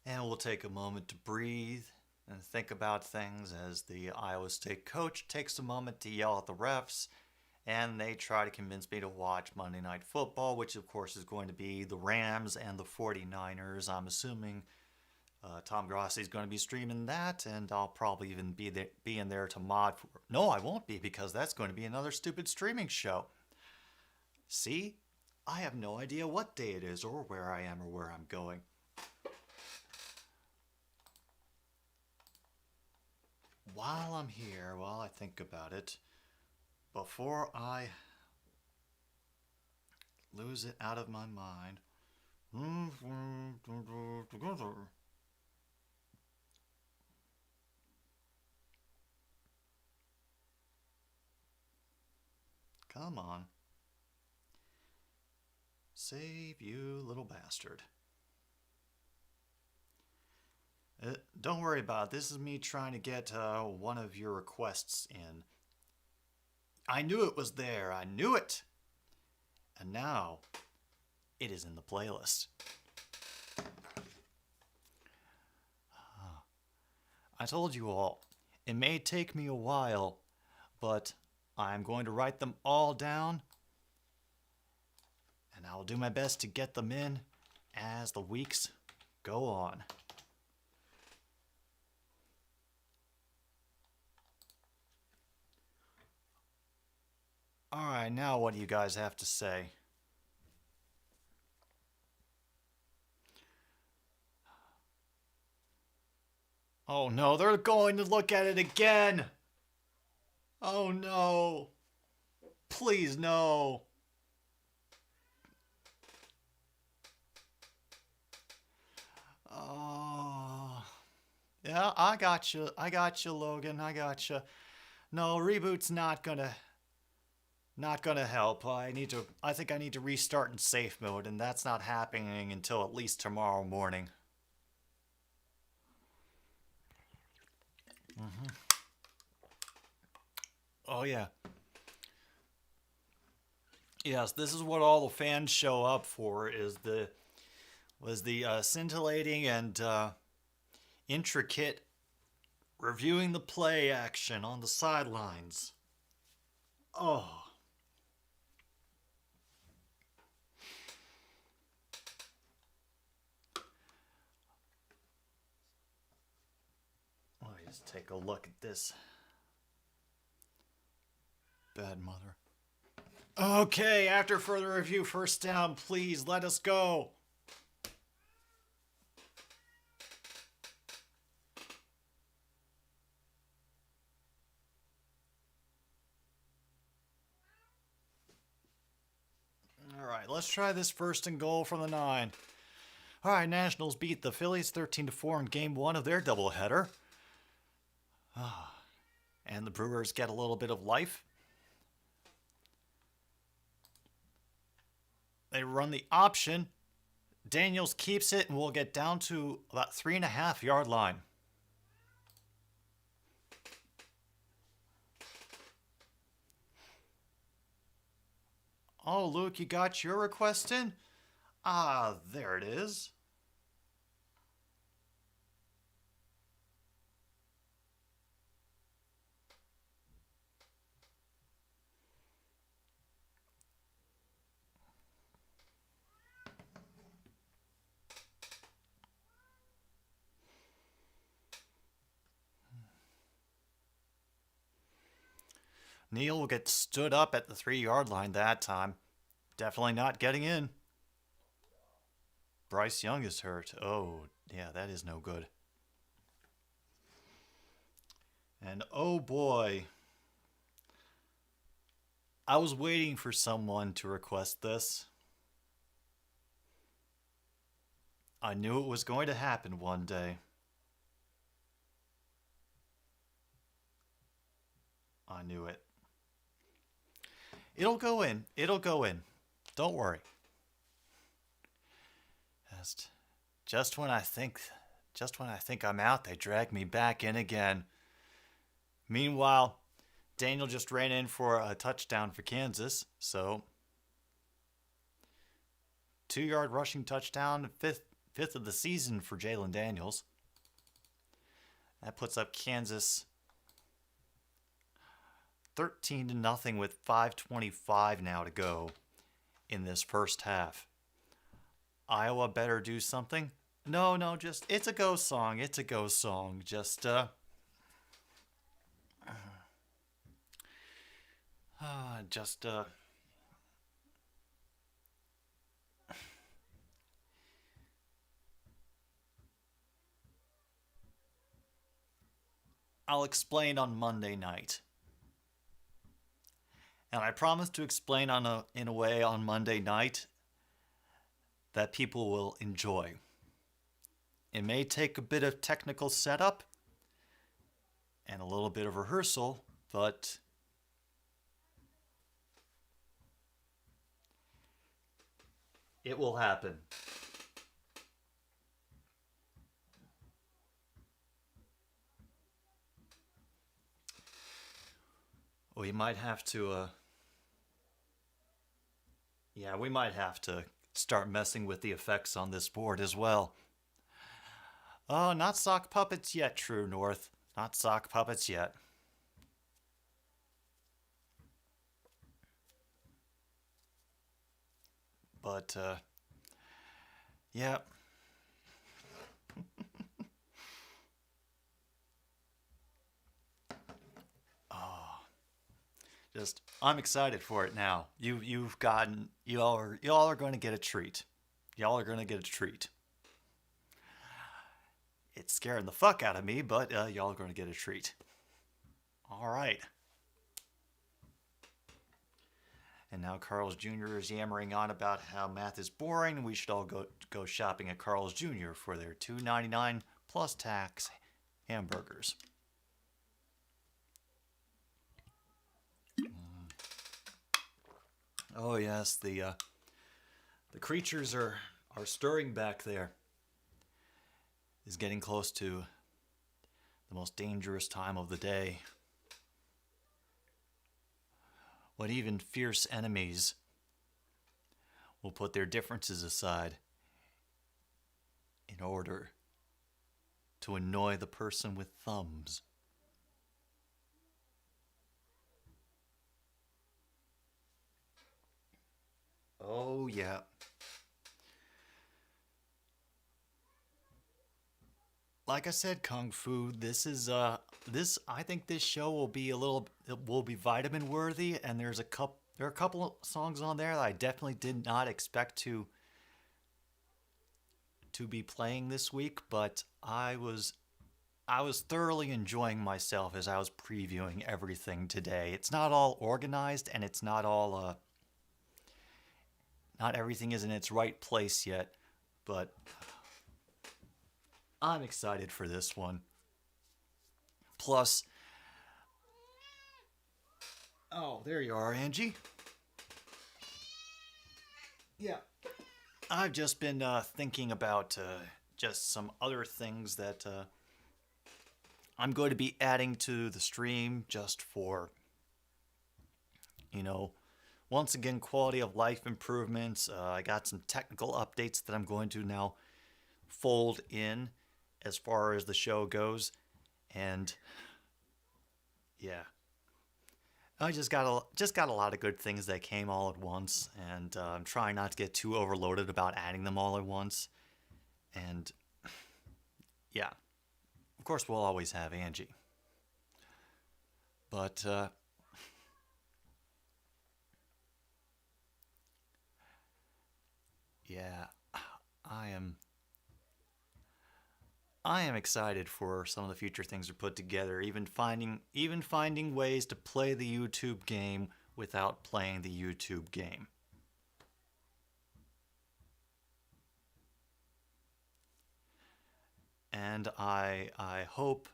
And we'll take a moment to breathe and think about things as the Iowa State coach takes a moment to yell at the refs and they try to convince me to watch Monday Night Football, which of course is going to be the Rams and the 49ers. I'm assuming Tom Grossi is going to be streaming that, and I'll probably even be in there to mod for. No, I won't be, because that's going to be another stupid streaming show. See? I have no idea what day it is, or where I am, or where I'm going. While I'm here, while I think about it, before I lose it out of my mind. Come on. Save, you little bastard. Don't worry about it. This is me trying to get one of your requests in. I knew it was there. I knew it. And now it is in the playlist. I told you all, it may take me a while, but I'm going to write them all down, and I'll do my best to get them in as the weeks go on. Alright, now what do you guys have to say? Oh no, they're going to look at it again! Oh no! Please no! Oh... Yeah, I got you, Logan, I got you. No, reboot's not gonna help. I think I need to restart in safe mode, and that's not happening until at least tomorrow morning. Oh yeah. Yes, this is what all the fans show up for, was the scintillating and intricate reviewing the play action on the sidelines. Oh. Let me just take a look at this. Bad mother. Okay, after further review, first down, please let us go. All right, let's try this first and goal from the 9. All right, Nationals beat the Phillies 13-4 in Game 1 of their doubleheader. And the Brewers get a little bit of life. They run the option. Daniels keeps it, and we'll get down to about 3.5 yard line. Oh, Luke, you got your request in? Ah, there it is. Neal will get stood up at the 3 yard line that time. Definitely not getting in. Bryce Young is hurt. Oh, yeah, that is no good. And oh boy. I was waiting for someone to request this. I knew it was going to happen one day. I knew it. It'll go in. It'll go in. Don't worry. Just when I think I'm out, they drag me back in again. Meanwhile, Daniel just ran in for a touchdown for Kansas, so 2-yard rushing touchdown, fifth of the season for Jalen Daniels. That puts up Kansas 13-0 with 5:25 now to go in this first half. Iowa better do something. No, just it's a go song. It's a go song. Just I'll explain on Monday night. And I promise to explain in a way on Monday night that people will enjoy. It may take a bit of technical setup and a little bit of rehearsal, but it will happen. We might have to, we might have to start messing with the effects on this board as well. Oh, not sock puppets yet, True North. Not sock puppets yet. But, yeah. I'm excited for it now. Y'all are going to get a treat. Y'all are going to get a treat. It's scaring the fuck out of me, but y'all are going to get a treat. All right. And now Carl's Jr. is yammering on about how math is boring and we should all go shopping at Carl's Jr. for their $2.99 plus tax hamburgers. Oh yes, the creatures are stirring back there. It's getting close to the most dangerous time of the day, when even fierce enemies will put their differences aside in order to annoy the person with thumbs. Oh yeah. Like I said, Kung Fu, I think this show will be vitamin worthy, and there are a couple of songs on there that I definitely did not expect to be playing this week, but I was thoroughly enjoying myself as I was previewing everything today. It's not all organized, and it's not all not everything is in its right place yet, but I'm excited for this one. Plus, oh, there you are, Angie. Yeah. I've just been thinking about just some other things that I'm going to be adding to the stream just for, once again, quality of life improvements. I got some technical updates that I'm going to now fold in as far as the show goes. And yeah, I just got a lot of good things that came all at once, and I'm trying not to get too overloaded about adding them all at once. And yeah, of course we'll always have Angie, but yeah, I am excited for some of the future things we put together, even finding ways to play the YouTube game without playing the YouTube game. And I hope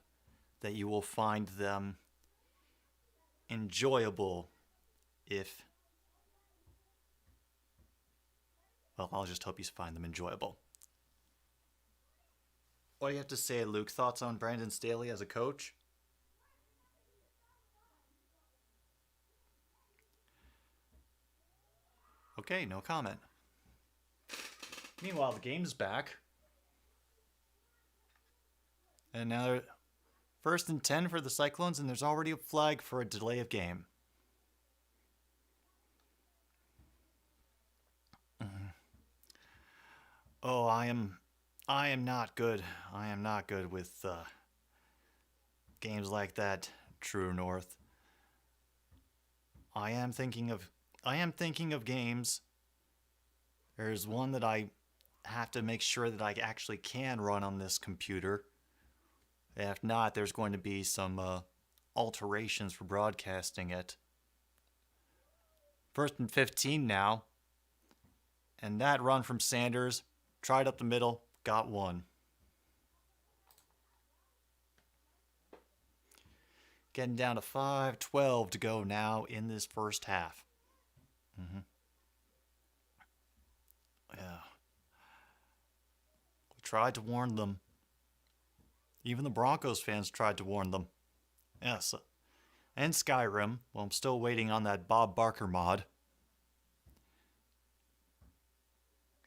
that you will find them enjoyable I'll just hope you find them enjoyable. What do you have to say, Luke? Thoughts on Brandon Staley as a coach? Okay, no comment. Meanwhile, the game's back. And now they're 1st and 10 for the Cyclones, and there's already a flag for a delay of game. Oh, I am not good. I am not good with games like that, True North. I am thinking of games. There's one that I have to make sure that I actually can run on this computer. If not, there's going to be some alterations for broadcasting it. 1st and 15 now. And that run from Sanders, tried up the middle, got one. Getting down to 5:12 to go now in this first half. Yeah. We tried to warn them. Even the Broncos fans tried to warn them. Yes. And Skyrim. Well, I'm still waiting on that Bob Barker mod.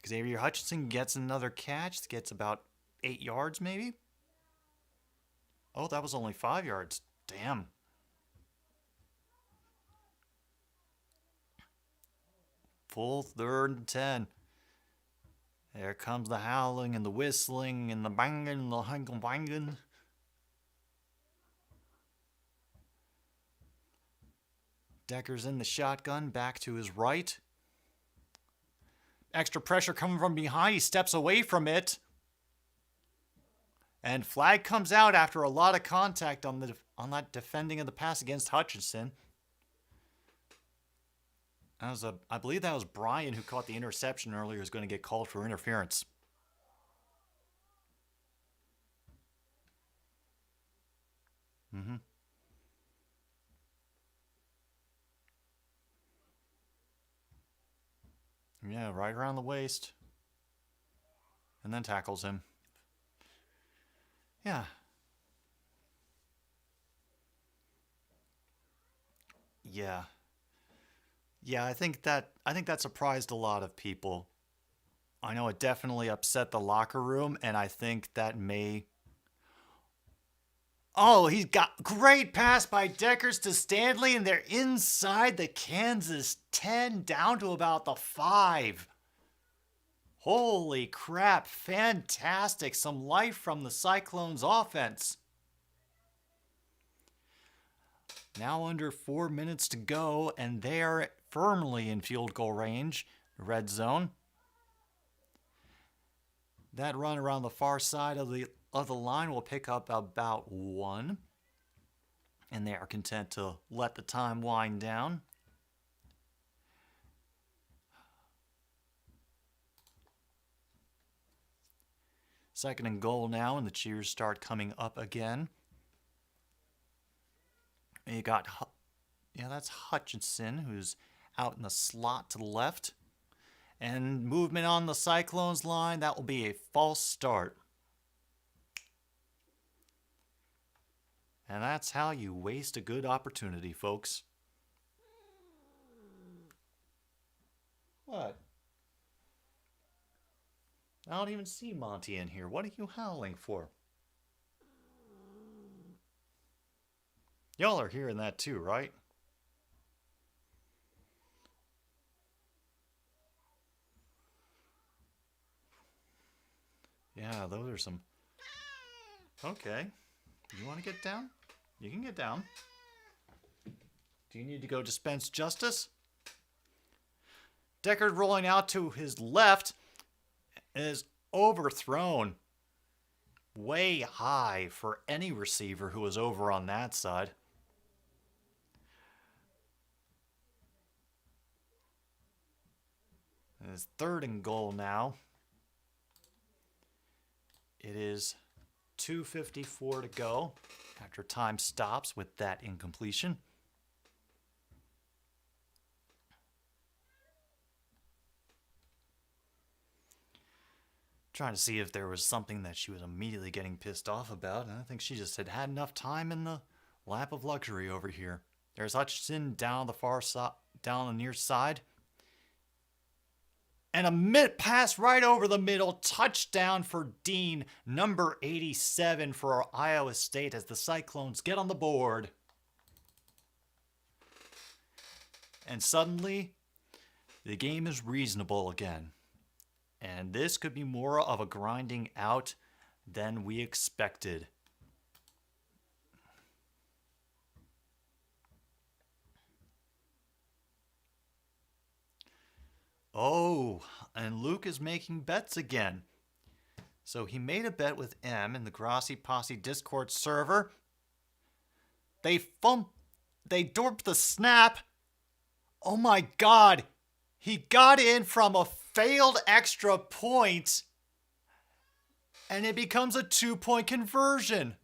Xavier Hutchinson gets another catch. Gets about 8 yards, maybe? Oh, that was only 5 yards. Damn. Full 3rd and 10. There comes the howling and the whistling and the banging and the banging. Decker's in the shotgun, back to his right. Extra pressure coming from behind. He steps away from it. And flag comes out after a lot of contact on that defending of the pass against Hutchinson. I believe that was Brian who caught the interception earlier, who's going to get called for interference. Yeah, right around the waist. And then tackles him. Yeah. Yeah. Yeah, I think that surprised a lot of people. I know it definitely upset the locker room, and I think that may... Oh, he's got great pass by Deckers to Stanley, and they're inside the Kansas 10, down to about the 5. Holy crap, fantastic. Some life from the Cyclones offense. Now under 4 minutes to go, and they're firmly in field goal range, red zone. That run around the far side of the line will pick up about 1. And they are content to let the time wind down. Second and goal now, and the cheers start coming up again. And you got, that's Hutchinson, who's out in the slot to the left. And movement on the Cyclones line, that will be a false start. And that's how you waste a good opportunity, folks. What? I don't even see Monty in here. What are you howling for? Y'all are hearing that too, right? Yeah, those are some... Okay. You want to get down? You can get down. Do you need to go dispense justice? Deckard rolling out to his left is overthrown way high for any receiver who was over on that side. It is 3rd and goal now. It is 2:54 to go after time stops with that incompletion. Trying to see if there was something that she was immediately getting pissed off about. And I think she just had enough time in the lap of luxury over here. There's Hutchinson down the far side, down the near side. And a mid pass right over the middle. Touchdown for Dean, number 87 for Iowa State as the Cyclones get on the board. And suddenly, the game is reasonable again. And this could be more of a grinding out than we expected. Oh, and Luke is making bets again. So he made a bet with M in the Grossi Posse Discord server. They dorped the snap. Oh my god. He got in from a failed extra point. And it becomes a 2-point conversion.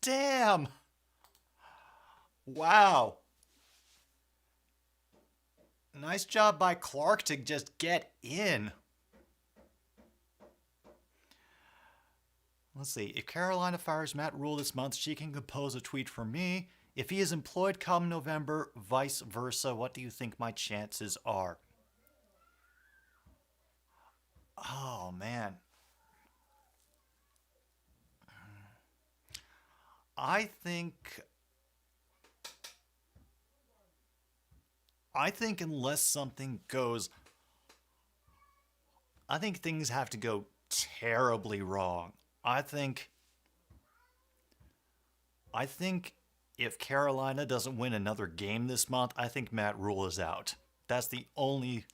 Damn. Wow. Nice job by Clark to just get in. Let's see. If Carolina fires Matt Rule this month, she can compose a tweet for me. If he is employed come November, vice versa, what do you think my chances are? Oh, man. I think unless something goes... I think things have to go terribly wrong. I think if Carolina doesn't win another game this month, I think Matt Rule is out. That's the only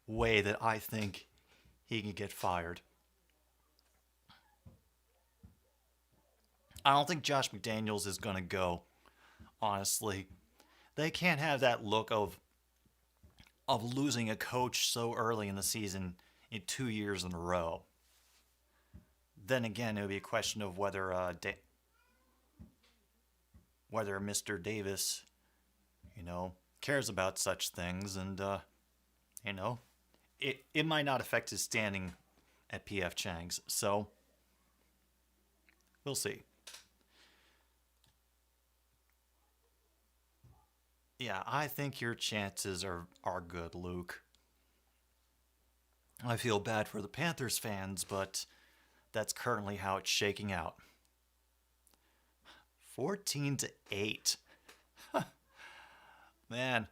way that I think he can get fired. I don't think Josh McDaniels is going to go, honestly. They can't have that look of losing a coach so early in the season in 2 years in a row. Then again, it would be a question of whether Mr. Davis, cares about such things, and it might not affect his standing at PF Chang's. So we'll see. Yeah, I think your chances are good, Luke. I feel bad for the Panthers fans, but that's currently how it's shaking out. 14-8. Man,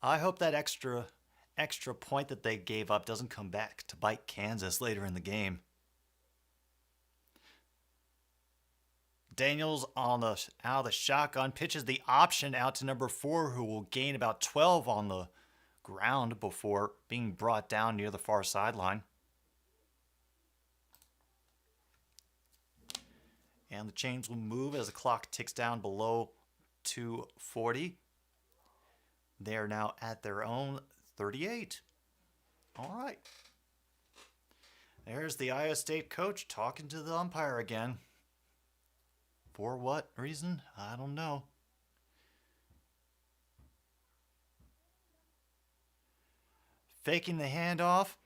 I hope that extra point that they gave up doesn't come back to bite Kansas later in the game. Daniels out of the shotgun pitches the option out to number 4, who will gain about 12 on the ground before being brought down near the far sideline. And the chains will move as the clock ticks down below 2:40. They are now at their own 38. All right. There's the Iowa State coach talking to the umpire again. For what reason? I don't know. Faking the handoff.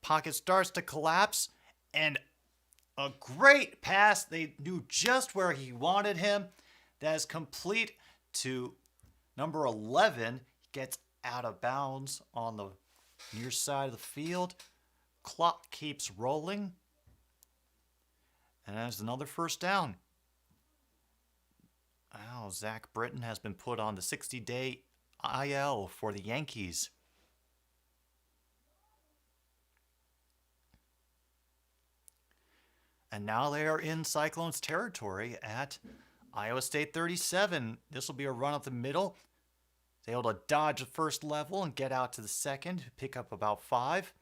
Pocket starts to collapse. And a great pass. They knew just where he wanted him. That is complete to number 11. He gets out of bounds on the near side of the field. Clock keeps rolling. And there's another first down. Oh, Zach Britton has been put on the 60-day IL for the Yankees. And now they are in Cyclones territory at Iowa State 37. This will be a run up the middle. They're able to dodge the first level and get out to the second, pick up about 5.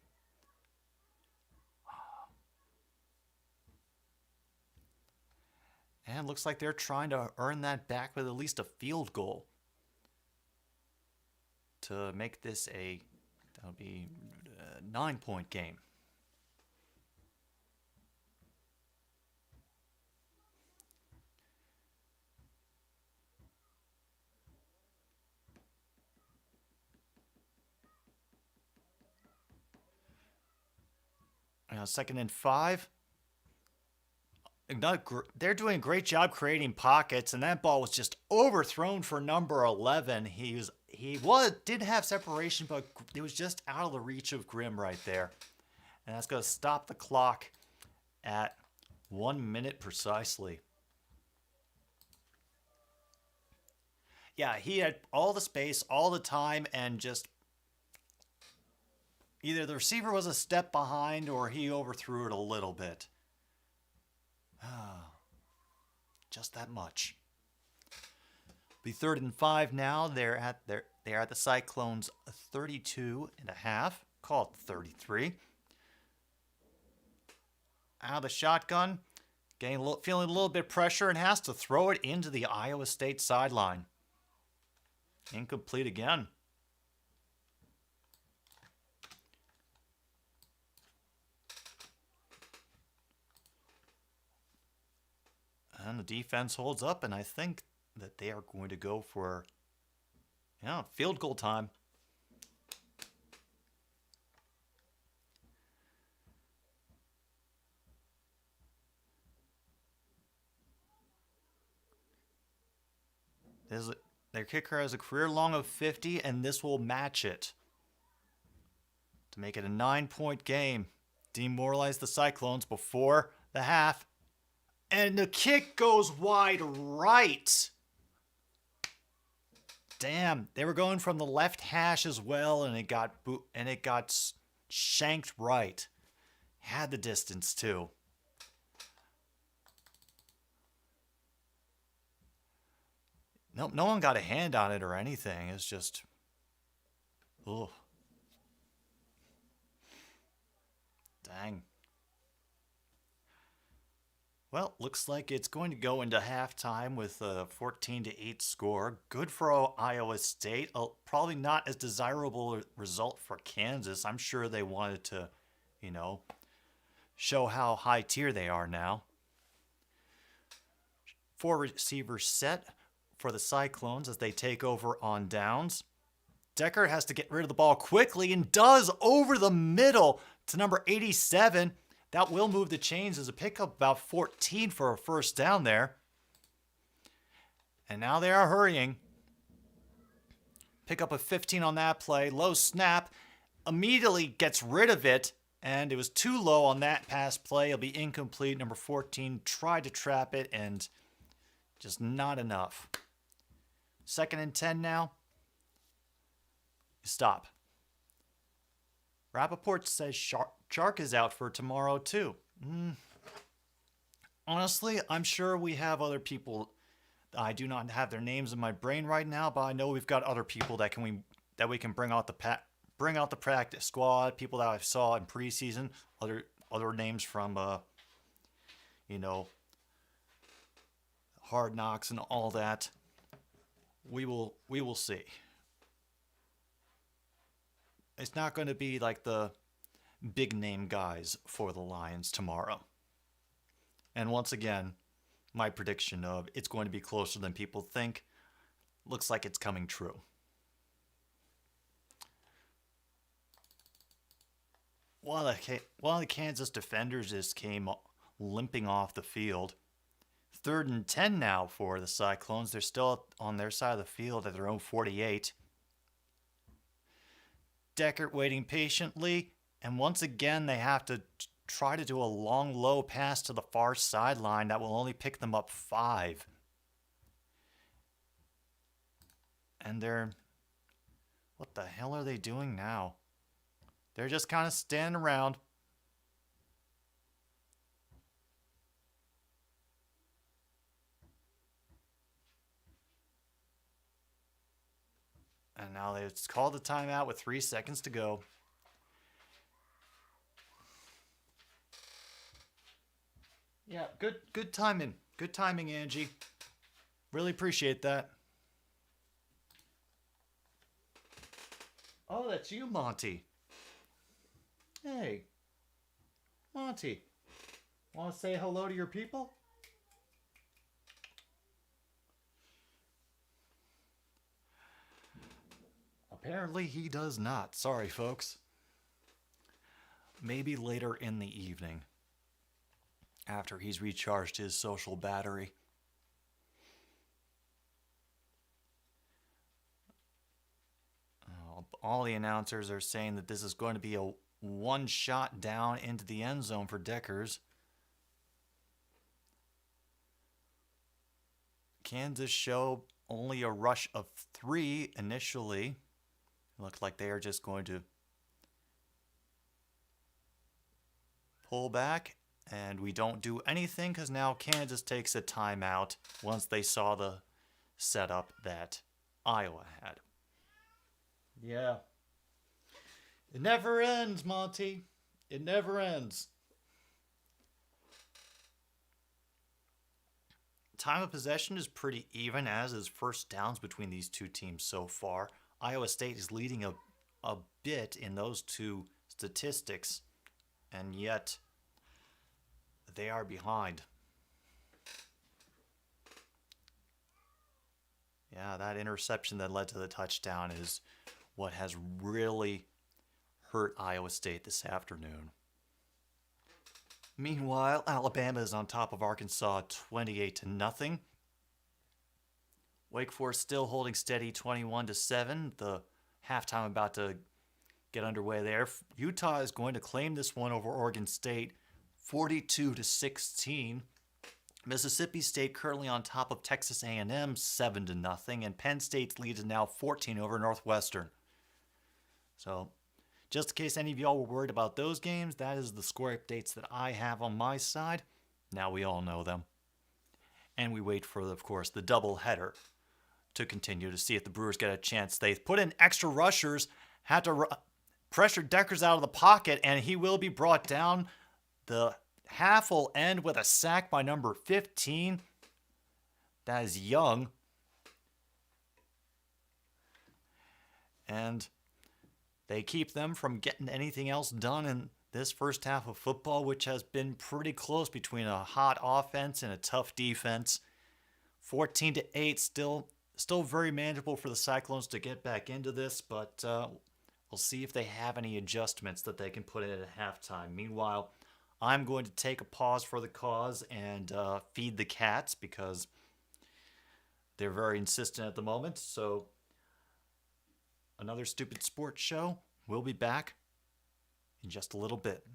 And looks like they're trying to earn that back with at least a field goal to make this a 9-point game. Second and 5. They're doing a great job creating pockets, and that ball was just overthrown for number 11. He did have separation, but it was just out of the reach of Grimm right there. And that's going to stop the clock at 1 minute precisely. Yeah, he had all the space, all the time, and just Either the receiver was a step behind or he overthrew it a little bit. Just that much. Be 3rd and 5 now. They're at the Cyclones 32.5. Call it 33. Out of the shotgun. Feeling a little bit of pressure and has to throw it into the Iowa State sideline. Incomplete again. And the defense holds up, and I think that they are going to go for field goal time. Their kicker has a career long of 50, and this will match it to make it a 9-point game. Demoralize the Cyclones before the half. And the kick goes wide right. Damn, they were going from the left hash as well, and it got shanked right. Had the distance too. Nope, no one got a hand on it or anything. It's just, ugh. Dang. Well, looks like it's going to go into halftime with a 14-8 score. Good for Iowa State. Probably not as desirable a result for Kansas. I'm sure they wanted to, show how high tier they are now. 4 receivers set for the Cyclones as they take over on downs. Decker has to get rid of the ball quickly and does over the middle to number 87. That will move the chains as a pickup about 14 for a first down there. And now they are hurrying. Pick up a 15 on that play. Low snap. Immediately gets rid of it. And it was too low on that pass play. It'll be incomplete. Number 14 tried to trap it and just not enough. 2nd and 10 now. Stop. Rappaport says Shark is out for tomorrow too. Honestly, I'm sure we have other people. I do not have their names in my brain right now, but I know we've got other people that we can bring out the practice squad. People that I saw in preseason. Other names from Hard Knocks and all that. We will see. It's not going to be like the big name guys for the Lions tomorrow. And once again, my prediction of it's going to be closer than people think looks like it's coming true. One of the Kansas defenders just came limping off the field. 3rd and 10 now for the Cyclones. They're still on their side of the field at their own 48. Deckert waiting patiently, and once again they have to try to do a long, low pass to the far sideline that will only pick them up 5. And what the hell are they doing now? They're just kind of standing around. And now they've called a timeout with 3 seconds to go. Yeah, good timing. Good timing, Angie. Really appreciate that. Oh, that's you, Monty. Hey, Monty. Want to say hello to your people? Apparently he does not. Sorry, folks. Maybe later in the evening, after he's recharged his social battery. All the announcers are saying that this is going to be a one shot down into the end zone for Deckers. Kansas show only a rush of 3 initially. It looks like they are just going to pull back, and we don't do anything because now Kansas takes a timeout once they saw the setup that Iowa had. Yeah. It never ends, Monty. It never ends. Time of possession is pretty even, as is first downs between these two teams so far. Iowa State is leading a bit in those two statistics, and yet they are behind. Yeah, that interception that led to the touchdown is what has really hurt Iowa State this afternoon. Meanwhile, Alabama is on top of Arkansas 28-0. Wake Forest still holding steady 21-7. The halftime about to get underway there. Utah is going to claim this one over Oregon State 42-16. Mississippi State currently on top of Texas A&M 7-0, and Penn State's lead is now 14 over Northwestern. So, just in case any of y'all were worried about those games, that is the score updates that I have on my side. Now we all know them. And we wait for, of course, the doubleheader to continue to see if the Brewers get a chance. They've put in extra rushers, had to pressure Deckers out of the pocket, and he will be brought down. The half will end with a sack by number 15. That is Young. And they keep them from getting anything else done in this first half of football, which has been pretty close between a hot offense and a tough defense. 14-8, still very manageable for the Cyclones to get back into this, but we'll see if they have any adjustments that they can put in at halftime. Meanwhile, I'm going to take a pause for the cause and feed the cats because they're very insistent at the moment. So another Stupid Sports Show. We'll be back in just a little bit.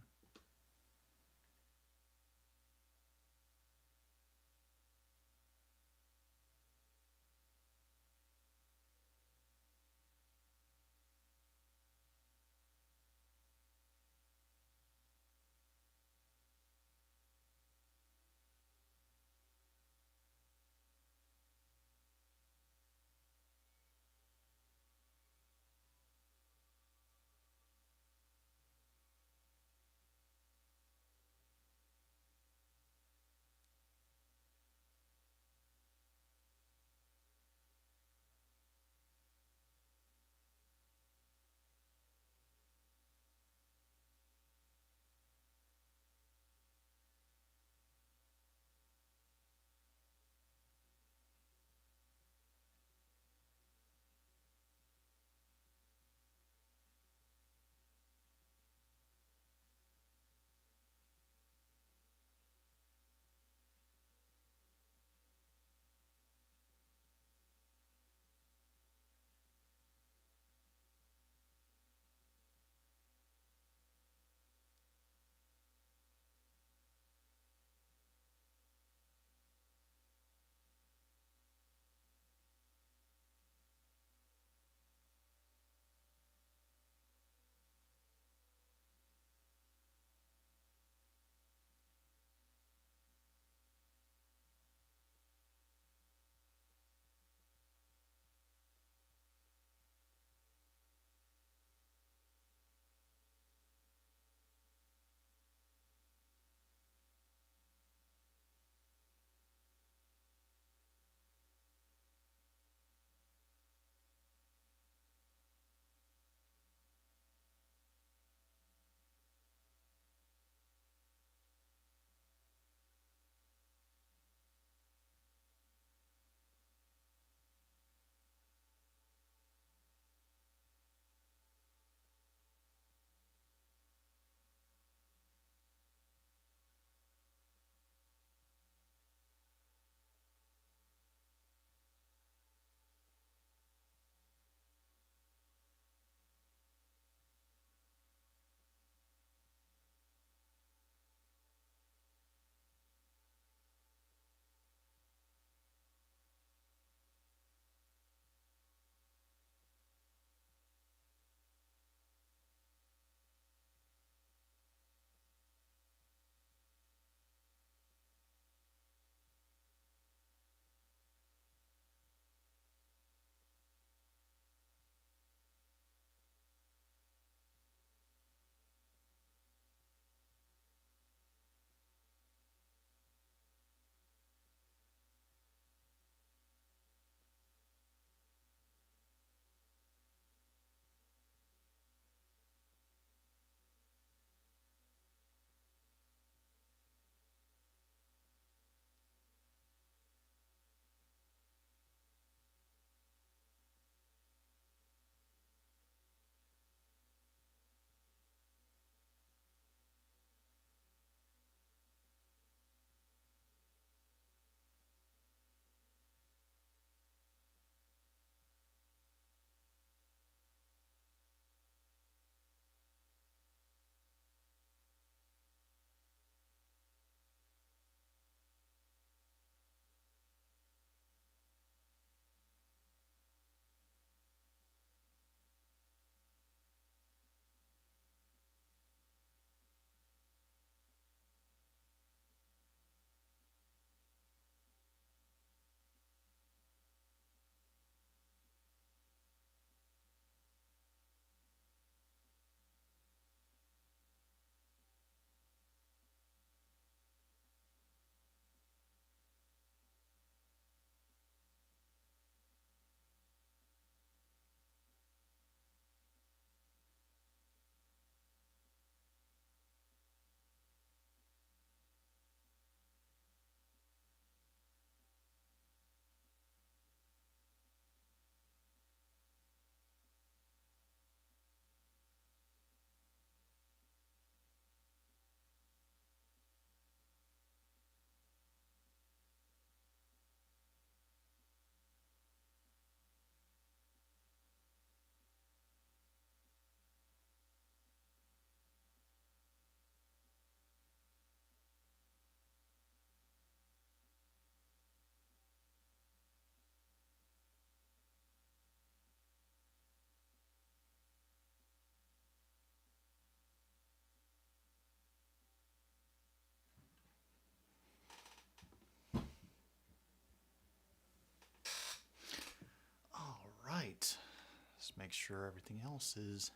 make sure everything else is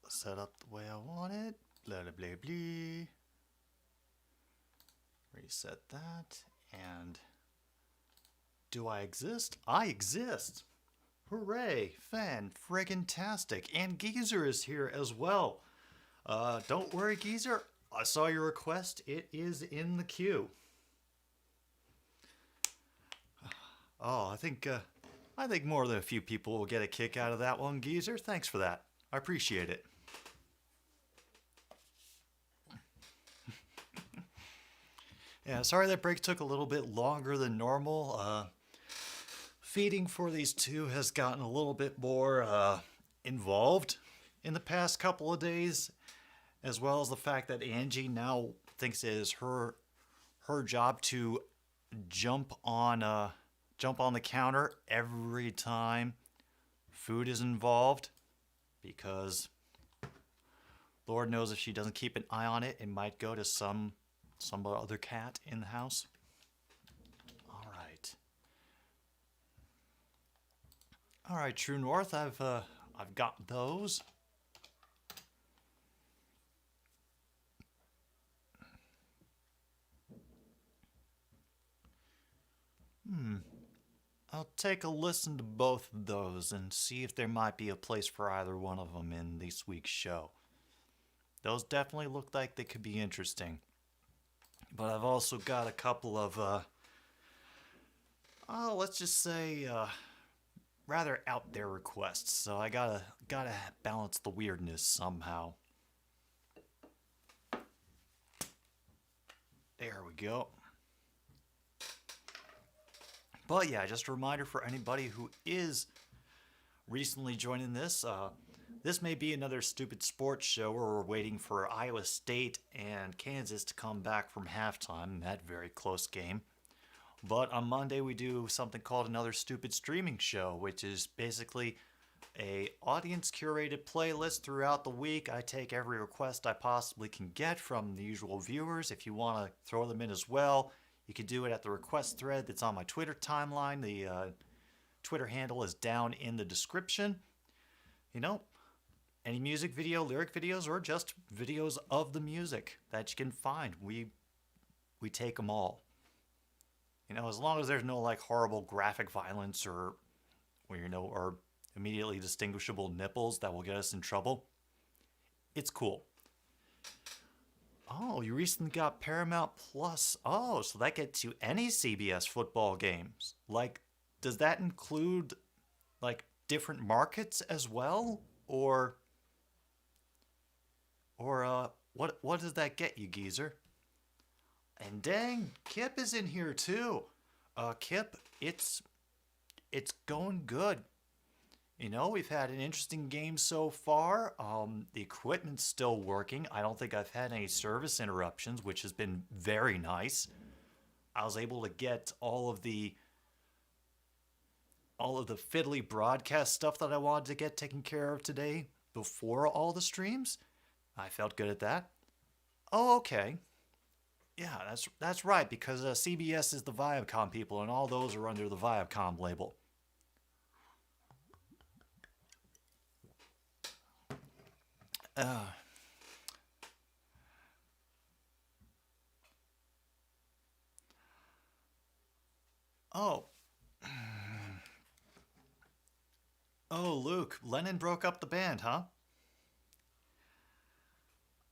set up the way I want it. Blah, blah, blah, blah. Reset that. And do I exist? I exist. Hooray. Fan-friggin-tastic. And Geezer is here as well. Don't worry, Geezer. I saw your request. It is in the queue. Oh, I think more than a few people will get a kick out of that one, Geezer. Thanks for that. I appreciate it. Yeah, sorry that break took a little bit longer than normal. Feeding for these two has gotten a little bit more involved in the past couple of days, as well as the fact that Angie now thinks it is her job to jump on the counter every time food is involved, because Lord knows if she doesn't keep an eye on it, it might go to some other cat in the house. All right, True North. I've got those. I'll take a listen to both of those and see if there might be a place for either one of them in this week's show. Those definitely look like they could be interesting. But I've also got a couple of, let's just say, rather out there requests. So I gotta balance the weirdness somehow. There we go. But yeah, just a reminder for anybody who is recently joining this, this may be another stupid sports show where we're waiting for Iowa State and Kansas to come back from halftime, that very close game. But on Monday we do something called another stupid streaming show, which is basically a audience curated playlist throughout the week. I take every request I possibly can get from the usual viewers. If you want to throw them in as well, you can do it at the request thread that's on my Twitter timeline. The Twitter handle is down in the description. You know, any music video, lyric videos, or just videos of the music that you can find. We take them all. You know, as long as there's no like horrible graphic violence or immediately distinguishable nipples that will get us in trouble, it's cool. Oh, you recently got Paramount Plus. Oh, so that gets you any CBS football games. Like, does that include like different markets as well, or what does that get you, Geezer? And dang, Kip is in here too. Kip, it's going good. You know, we've had an interesting game so far. The equipment's still working. I don't think I've had any service interruptions, which has been very nice. I was able to get all of the fiddly broadcast stuff that I wanted to get taken care of today before all the streams. I felt good at that. Oh, okay. Yeah, that's right, because CBS is the Viacom people, and all those are under the Viacom label. Oh. Oh, Luke, Lennon broke up the band, huh?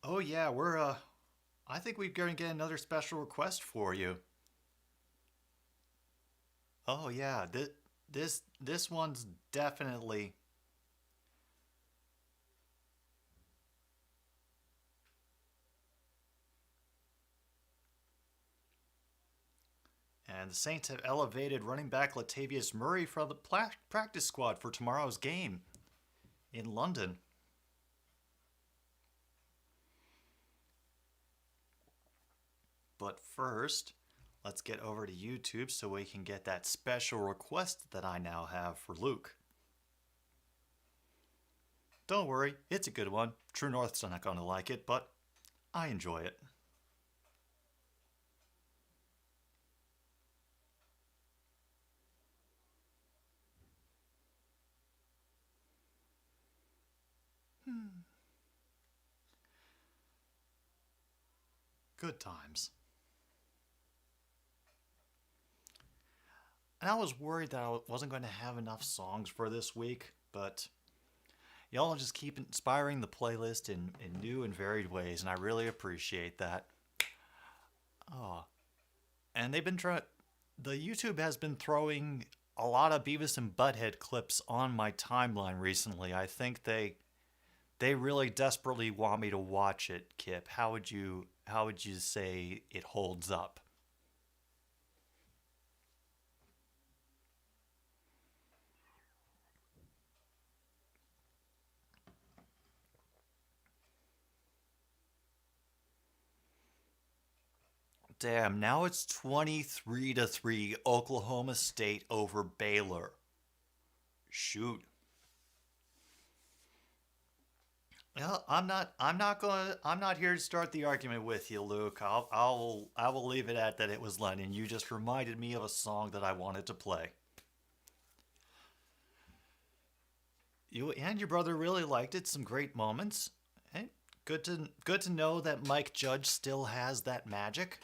Oh yeah, I think we're going to get another special request for you. Oh yeah, this one's definitely. And the Saints have elevated running back Latavius Murray from the practice squad for tomorrow's game in London. But first, let's get over to YouTube so we can get that special request that I now have for Luke. Don't worry, it's a good one. True North's not going to like it, but I enjoy it. Good times. And I was worried that I wasn't going to have enough songs for this week, but y'all just keep inspiring the playlist in new and varied ways, and I really appreciate that. Oh, and they've been trying. The YouTube has been throwing a lot of Beavis and Butthead clips on my timeline recently. I think they really desperately want me to watch it, Kip. How would you say it holds up? Damn, now it's 23-3 Oklahoma State over Baylor. Shoot. Well, I'm not here to start the argument with you, Luke. I will leave it at that. It was Lennon. You just reminded me of a song that I wanted to play. You and your brother really liked it. Some great moments. Hey, good to know that Mike Judge still has that magic.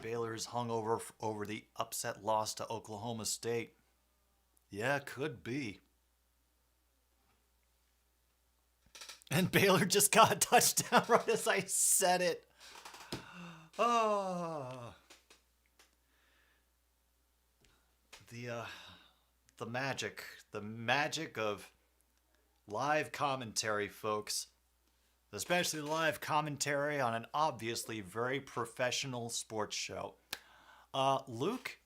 Baylor's hung over the upset loss to Oklahoma State. Yeah, could be. And Baylor just got a touchdown right as I said it. Oh, the uh, the magic of live commentary, folks. Especially live commentary on an obviously very professional sports show. Luke,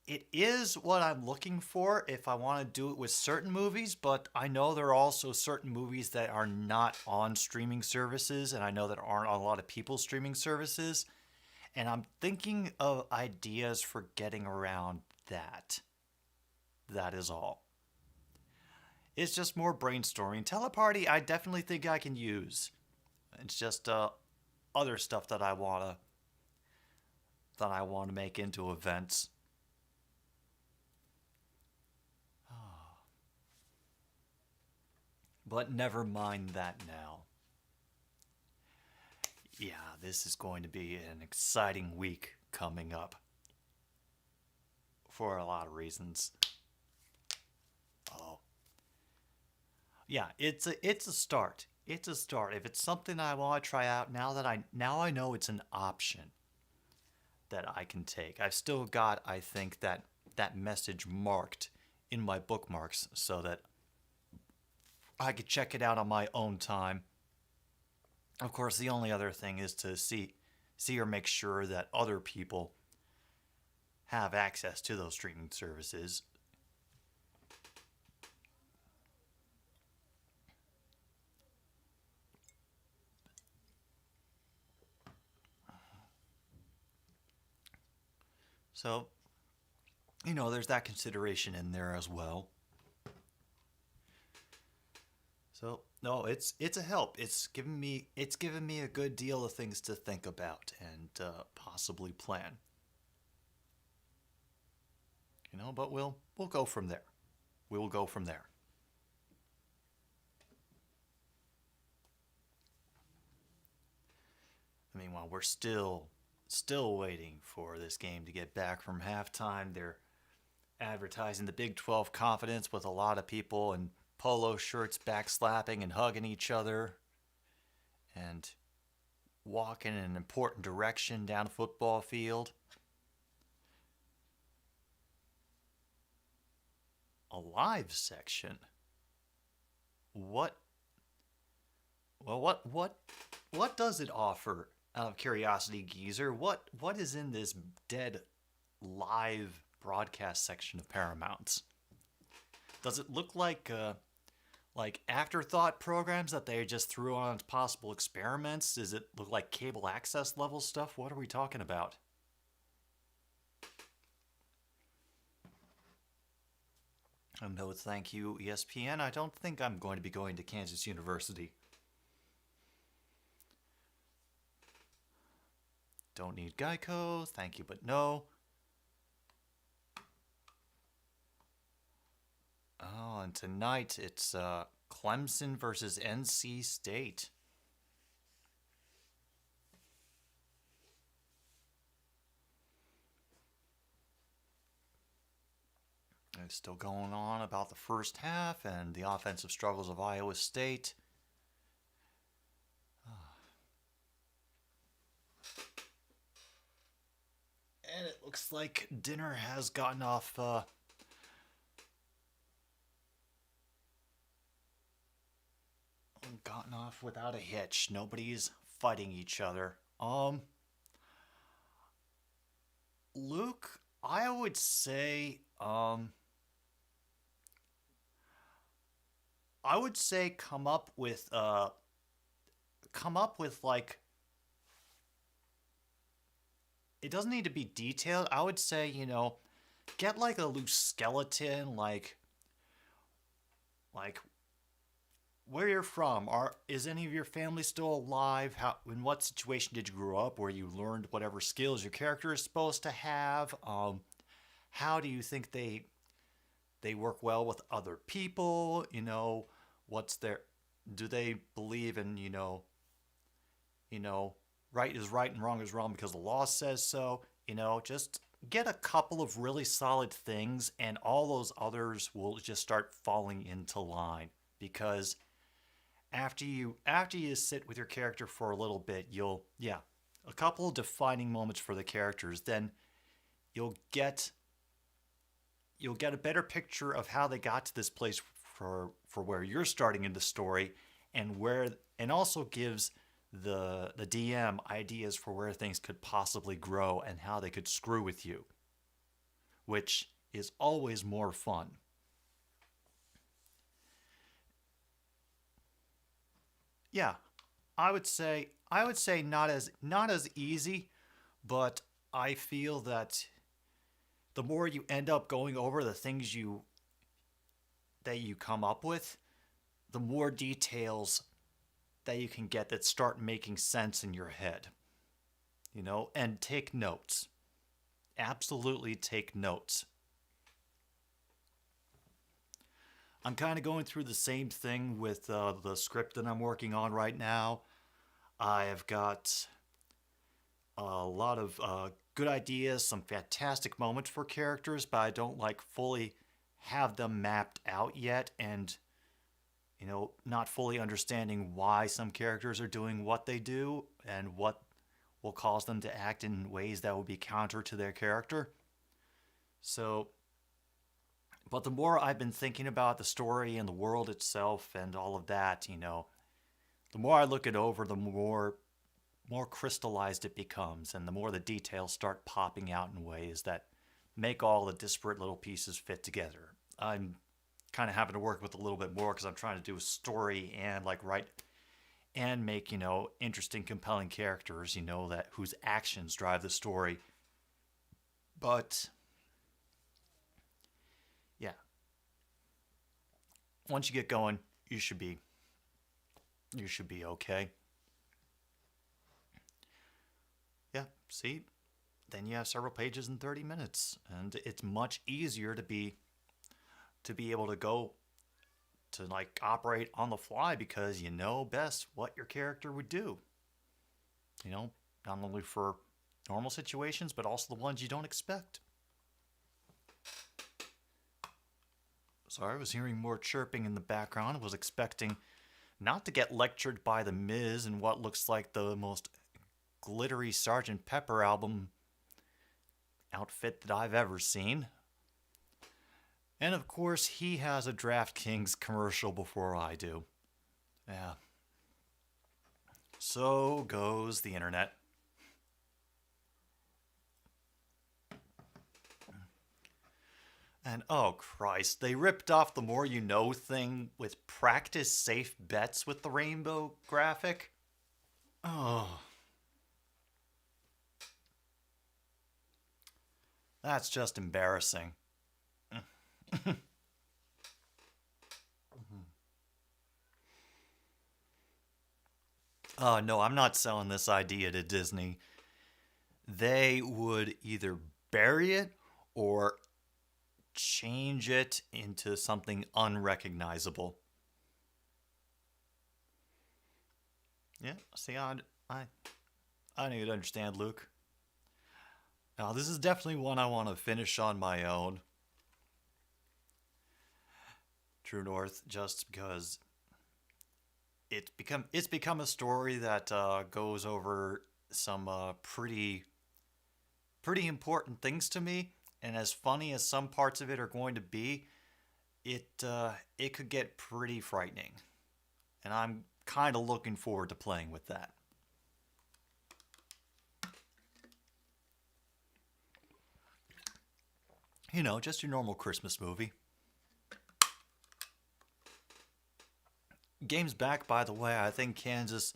it is what I'm looking for if I want to do it with certain movies, but I know there are also certain movies that are not on streaming services, and I know that aren't on a lot of people's streaming services, and I'm thinking of ideas for getting around that. That is all. It's just more brainstorming. Teleparty, I definitely think I can use. It's just other stuff that I wanna make into events. But never mind that now. Yeah, this is going to be an exciting week coming up for a lot of reasons. Oh, yeah, it's a start. It's a start. If it's something I want to try out now I know it's an option that I can take. I've still got, I think, that message marked in my bookmarks so that I could check it out on my own time. Of course, the only other thing is to see or make sure that other people have access to those streaming services. So, there's that consideration in there as well. So, no, it's a help. It's given me a good deal of things to think about and possibly plan. But we'll go from there. We will go from there. Meanwhile, we're still waiting for this game to get back from halftime. They're advertising the Big 12 confidence with a lot of people in polo shirts backslapping and hugging each other and walking in an important direction down a football field. A live section. What? Well, what does it offer? Out of curiosity, Geezer, what is in this dead live broadcast section of Paramount's? Does it look like afterthought programs that they just threw on as possible experiments? Does it look like cable access level stuff? What are we talking about? No, thank you, ESPN. I don't think I'm going to be going to Kansas University. Don't need Geico, thank you, but no. tonight it's Clemson versus NC State. It's still going on about the first half and the offensive struggles of Iowa State. And it looks like dinner has gotten off without a hitch. Nobody's fighting each other. Luke, I would say come up with like, it doesn't need to be detailed. I would say, get like a loose skeleton, like where you're from. Is any of your family still alive? In what situation did you grow up where you learned whatever skills your character is supposed to have? How do you think they work well with other people? Do they believe in, right is right and wrong is wrong because the law says so? Just get a couple of really solid things and all those others will just start falling into line. Because after you sit with your character for a little bit, a couple of defining moments for the characters, then you'll get a better picture of how they got to this place for where you're starting in the story, and also gives the DM ideas for where things could possibly grow and how they could screw with you, which is always more fun. Yeah, I would say not as easy, but I feel that the more you end up going over the things that you come up with, the more details that you can get that start making sense in your head. And take notes. Absolutely take notes. I'm kind of going through the same thing with the script that I'm working on right now. I have got a lot of good ideas, some fantastic moments for characters, but I don't fully have them mapped out yet, and not fully understanding why some characters are doing what they do and what will cause them to act in ways that will be counter to their character. But the more I've been thinking about the story and the world itself and all of that, the more I look it over, the more crystallized it becomes, and the more the details start popping out in ways that make all the disparate little pieces fit together. I'm kind of having to work with a little bit more because I'm trying to do a story and write and make interesting, compelling characters, that whose actions drive the story. But yeah, once you get going, you should be okay. Yeah, see, then you have several pages in 30 minutes, and it's much easier to be able to go to operate on the fly because you know best what your character would do. Not only for normal situations, but also the ones you don't expect. Sorry, I was hearing more chirping in the background. I was expecting not to get lectured by the Miz in what looks like the most glittery Sgt. Pepper album outfit that I've ever seen. And of course, he has a DraftKings commercial before I do. Yeah. So goes the internet. And oh Christ, they ripped off the more you know thing with practice safe bets with the rainbow graphic. Oh. That's just embarrassing. Oh, no, I'm not selling this idea to Disney. They would either bury it or change it into something unrecognizable. Yeah, see, I need to understand, Luke. Now, this is definitely one I want to finish on my own. True North, just because it's become a story that goes over some pretty important things to me, and as funny as some parts of it are going to be, it could get pretty frightening, and I'm kind of looking forward to playing with that. You know, just your normal Christmas movie. Game's back, by the way. I think Kansas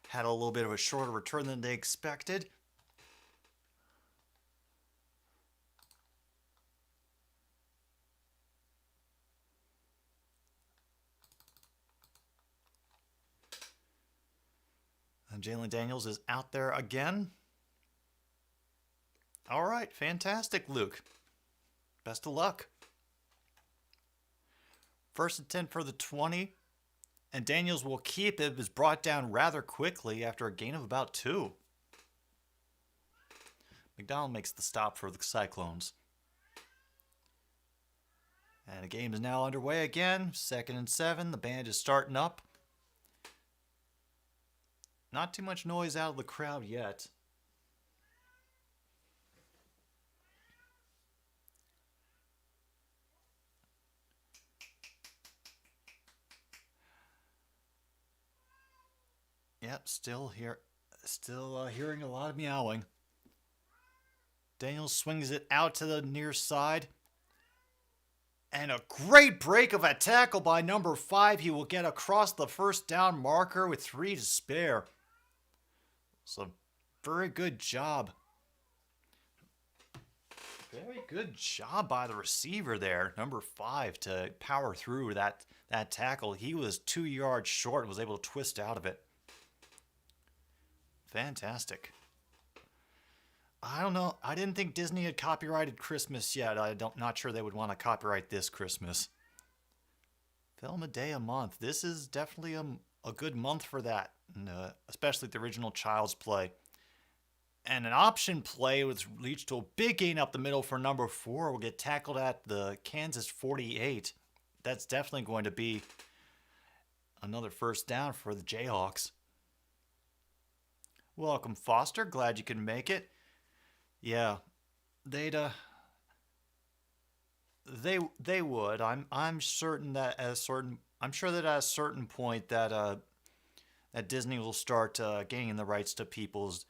had a little bit of a shorter return than they expected. And Jalen Daniels is out there again. All right, fantastic, Luke. Best of luck. First and 10 for the 20. And Daniels will keep it. It was brought down rather quickly after a gain of about 2. McDonald makes the stop for the Cyclones. And the game is now underway again. 2nd and 7. The band is starting up. Not too much noise out of the crowd yet. Yep, still hearing a lot of meowing. Daniels swings it out to the near side. And a great break of a tackle by number 5. He will get across the first down marker with 3 to spare. So, very good job. Very good job by the receiver there, number 5, to power through that tackle. He was 2 yards short and was able to twist out of it. Fantastic. I don't know. I didn't think Disney had copyrighted Christmas yet. Not sure they would want to copyright this Christmas. Film a day a month. This is definitely a good month for that, and, especially the original Child's Play. And an option play was leads to a big gain up the middle for number 4. Will get tackled at the Kansas 48. That's definitely going to be another first down for the Jayhawks. Welcome, Foster. Glad you can make it. Yeah, they would. I'm certain that at a certain point that Disney will start gaining the rights to people's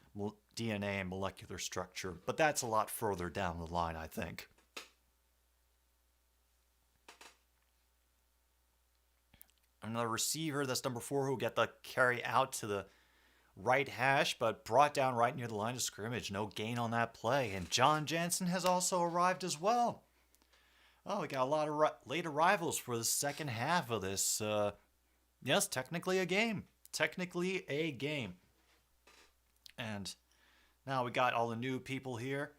DNA and molecular structure, but that's a lot further down the line, I think. Another receiver, that's number 4, who will get the carry out to the right hash, but brought down right near the line of scrimmage. No gain on that play. And John Jansen has also arrived as well. Oh, we got a lot of late arrivals for the second half of this. Yes, technically a game. Technically a game. And now we got all the new people here.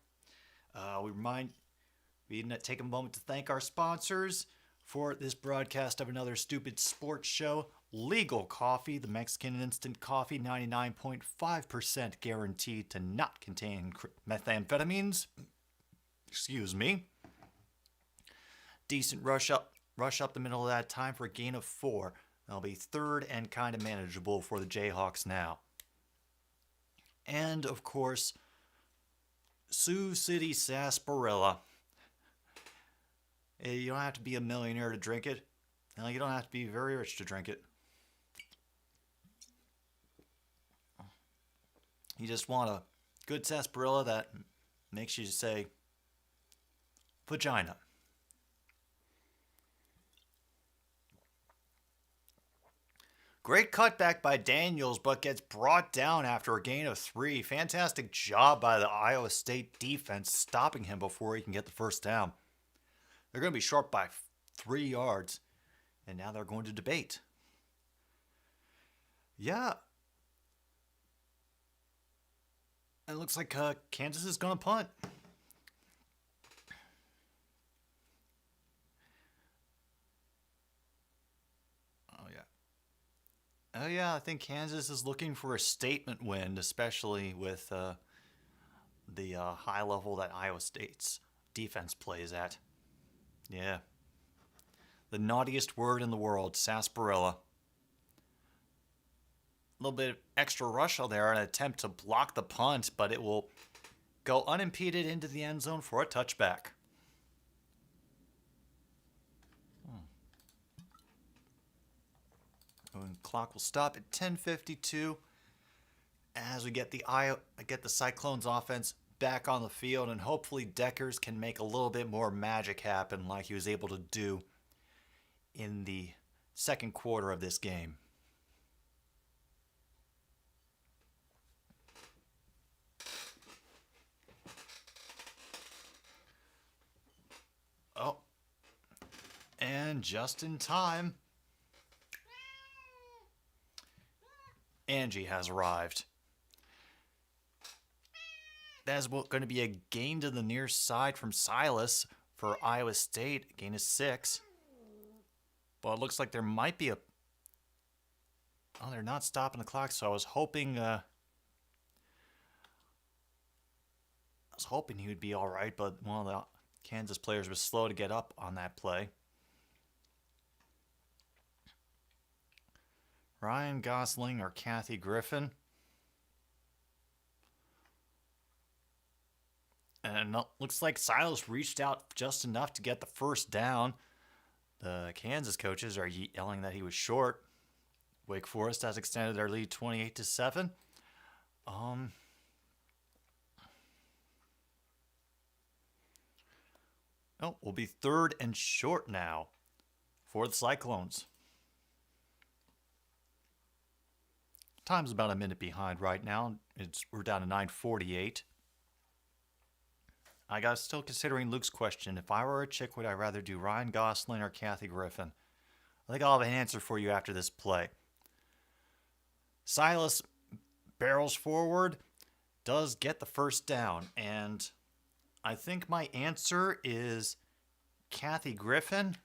We take a moment to thank our sponsors for this broadcast of another stupid sports show. Legal Coffee, the Mexican instant coffee, 99.5% guaranteed to not contain methamphetamines. Excuse me. Decent rush up the middle of that time for a gain of 4. That'll be 3rd and kind of manageable for the Jayhawks now. And, of course, Sioux City Sarsaparilla. You don't have to be a millionaire to drink it. No, you don't have to be very rich to drink it. You just want a good sarsaparilla that makes you say, vagina. Great cutback by Daniels, but gets brought down after a gain of 3. Fantastic job by the Iowa State defense stopping him before he can get the first down. They're going to be short by 3 yards, and now they're going to debate. Yeah. It looks like Kansas is going to punt. Oh yeah, I think Kansas is looking for a statement win, especially with the high level that Iowa State's defense plays at. Yeah. The naughtiest word in the world, sarsaparilla. A little bit of extra rush there, an attempt to block the punt, but it will go unimpeded into the end zone for a touchback. And clock will stop at 10:52 as we get the Cyclones offense back on the field, and hopefully Deckers can make a little bit more magic happen like he was able to do in the second quarter of this game. Oh, and just in time, Angie has arrived. That's going to be a gain to the near side from Silas for Iowa State. Gain of 6. Well, it looks like there might be a... Oh, they're not stopping the clock, so I was hoping... he would be all right, but one of the Kansas players was slow to get up on that play. Ryan Gosling or Kathy Griffin. And it looks like Silas reached out just enough to get the first down. The Kansas coaches are yelling that he was short. Wake Forest has extended their lead 28-7. Oh, will be 3rd and short now for the Cyclones. Time's about a minute behind right now. We're down to 9:48. I got still considering Luke's question. If I were a chick, would I rather do Ryan Gosling or Kathy Griffin? I think I'll have an answer for you after this play. Silas barrels forward, does get the first down, and I think my answer is Kathy Griffin,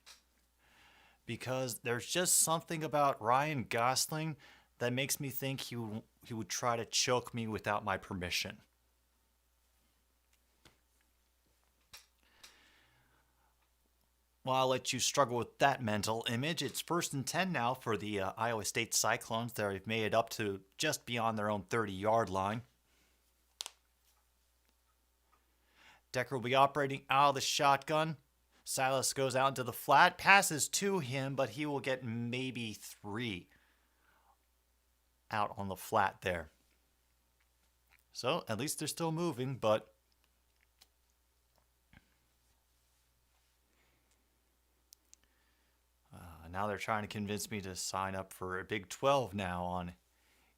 because there's just something about Ryan Gosling that makes me think he would try to choke me without my permission. Well, I'll let you struggle with that mental image. It's 1st and 10 now for the Iowa State Cyclones. They've made it up to just beyond their own 30-yard line. Decker will be operating out of the shotgun. Silas goes out into the flat, passes to him, but he will get maybe 3 out on the flat there. So at least they're still moving, but now they're trying to convince me to sign up for a Big 12 now on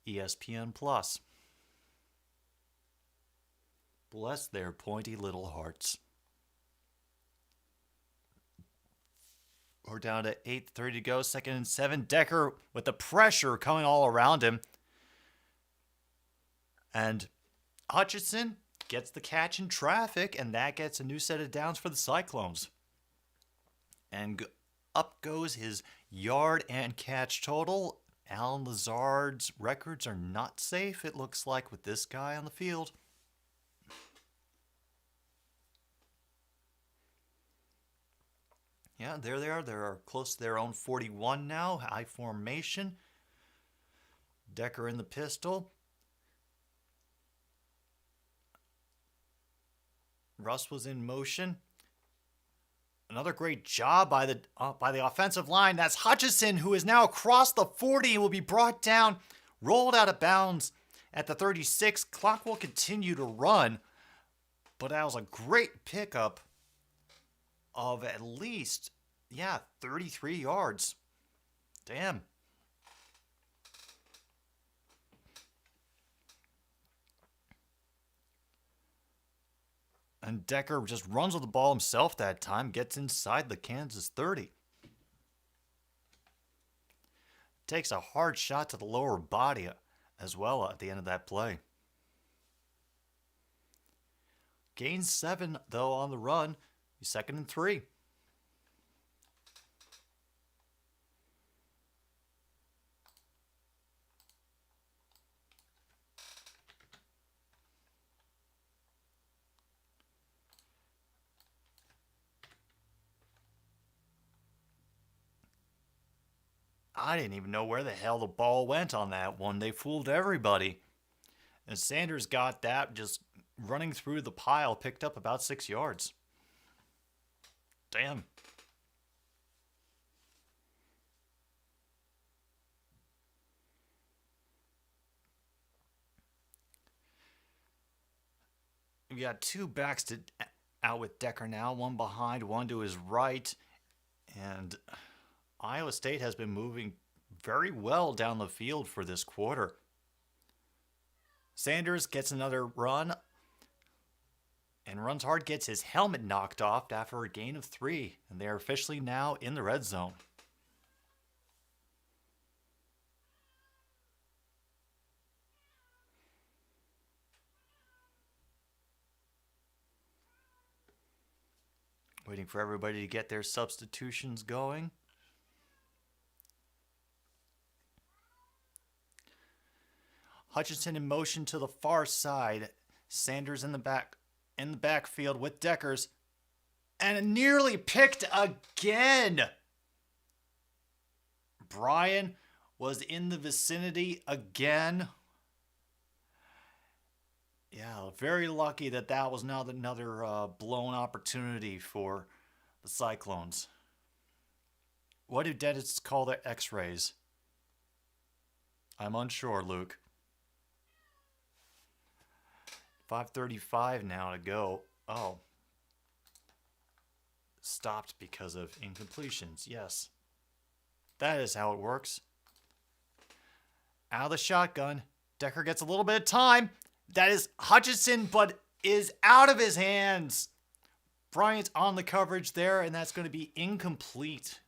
ESPN+. Bless their pointy little hearts. We're down to 8:30 to go, 2nd and 7. Decker with the pressure coming all around him. And Hutchinson gets the catch in traffic, and that gets a new set of downs for the Cyclones. And up goes his yard and catch total. Alan Lazard's records are not safe, it looks like, with this guy on the field. Yeah, there they are. They're close to their own 41 now. High formation. Decker in the pistol. Russ was in motion. Another great job by the offensive line. That's Hutchinson, who is now across the 40 and will be brought down, rolled out of bounds at the 36. Clock will continue to run, but that was a great pickup of at least, 33 yards. Damn. And Decker just runs with the ball himself that time, gets inside the Kansas 30. Takes a hard shot to the lower body as well at the end of that play. Gains 7, though, on the run. 2nd and 3. I didn't even know where the hell the ball went on that one. They fooled everybody. And Sanders got that just running through the pile, picked up about 6 yards. Damn. We got two backs out with Decker now, one behind, one to his right. And Iowa State has been moving very well down the field for this quarter. Sanders gets another run and runs hard, gets his helmet knocked off after a gain of 3. And they are officially now in the red zone. Waiting for everybody to get their substitutions going. Hutchinson in motion to the far side. Sanders in the backfield with Deckers. And nearly picked again. Brian was in the vicinity again. Yeah, very lucky that was not another blown opportunity for the Cyclones. What do dentists call their x-rays? I'm unsure, Luke. 5:35 now to go. Oh. Stopped because of incompletions. Yes. That is how it works. Out of the shotgun. Decker gets a little bit of time. That is Hutchinson, but is out of his hands. Bryant's on the coverage there, and that's going to be incomplete.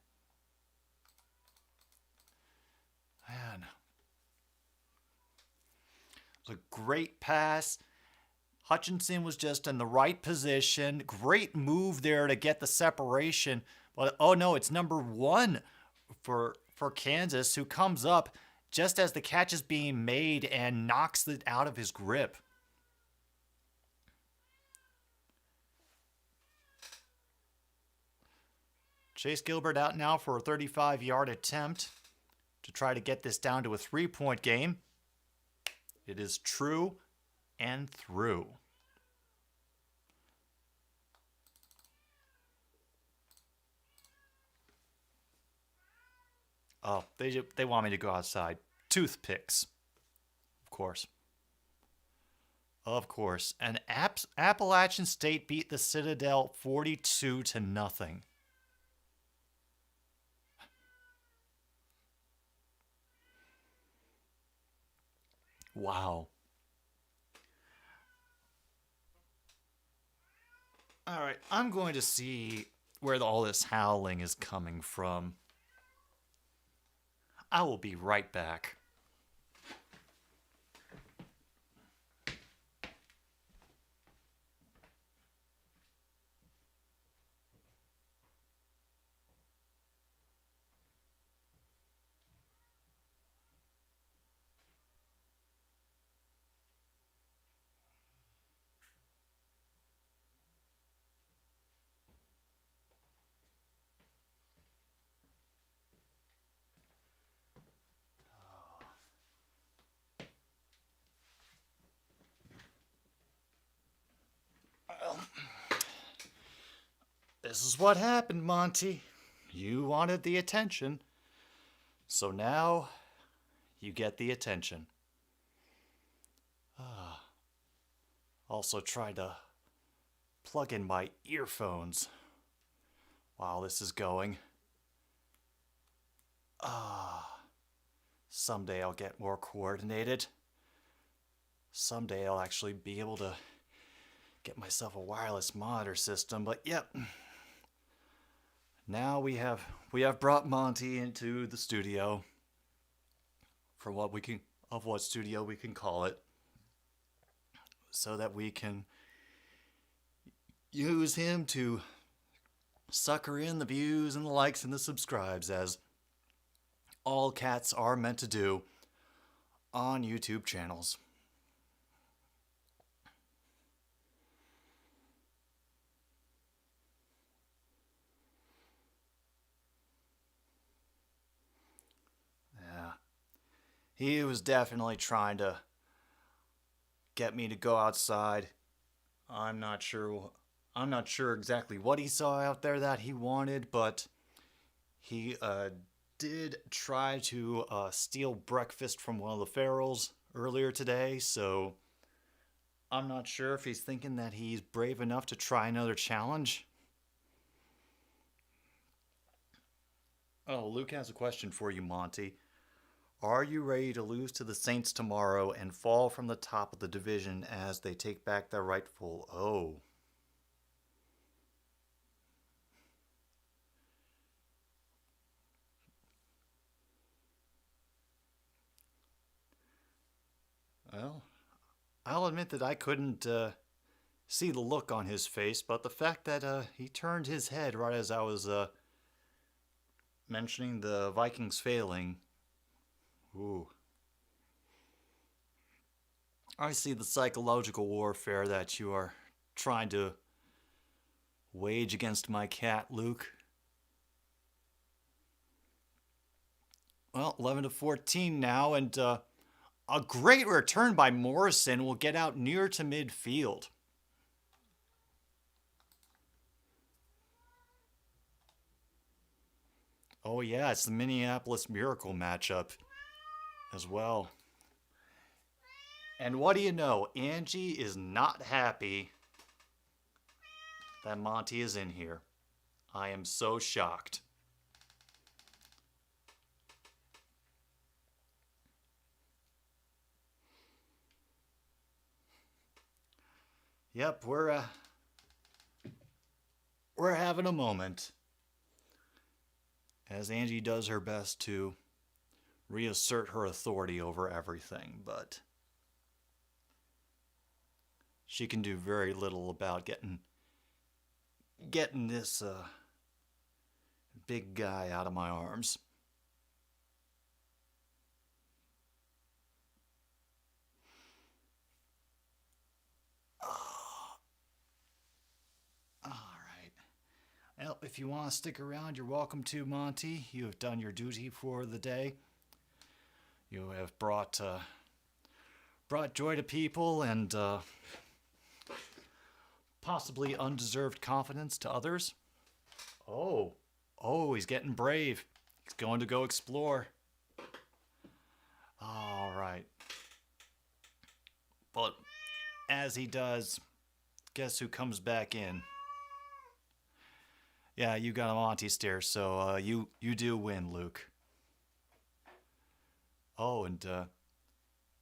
Man. It was a great pass. Hutchinson was just in the right position. Great move there to get the separation. But, oh no, it's number 1 for Kansas, who comes up just as the catch is being made and knocks it out of his grip. Chase Gilbert out now for a 35-yard attempt to try to get this down to a 3-point game. It is true and through. Oh, they want me to go outside. Toothpicks. Of course. Of course. And Appalachian State beat the Citadel 42-0. Wow. All right, I'm going to see where all this howling is coming from. I will be right back. This is what happened, Monty. You wanted the attention. So now you get the attention. Also tried to plug in my earphones while this is going. Someday I'll get more coordinated. Someday I'll actually be able to get myself a wireless monitor system, but yep. Now we have brought Monty into the studio for what studio we can call it, so that we can use him to sucker in the views and the likes and the subscribes, as all cats are meant to do on YouTube channels. He was definitely trying to get me to go outside. I'm not sure exactly what he saw out there that he wanted, but he did try to steal breakfast from one of the ferals earlier today, so I'm not sure if he's thinking that he's brave enough to try another challenge. Oh, Luke has a question for you, Monty. Are you ready to lose to the Saints tomorrow and fall from the top of the division as they take back their rightful O? Well, I'll admit that I couldn't see the look on his face, but the fact that he turned his head right as I was mentioning the Vikings failing. Ooh. I see the psychological warfare that you are trying to wage against my cat, Luke. Well, 11-14 now, and a great return by Morrison will get out near to midfield. Oh yeah, it's the Minneapolis Miracle matchup as well. And what do you know? Angie is not happy that Monty is in here. I am so shocked. Yep, we're having a moment as Angie does her best to reassert her authority over everything, but she can do very little about getting this big guy out of my arms. Well, if you want to stick around, you're welcome to, Monty. You have done your duty for the day. You have brought joy to people and possibly undeserved confidence to others. Oh, he's getting brave. He's going to go explore. All right. But as he does, guess who comes back in? Yeah, you got a Monty stare, so you do win, Luke. Oh, and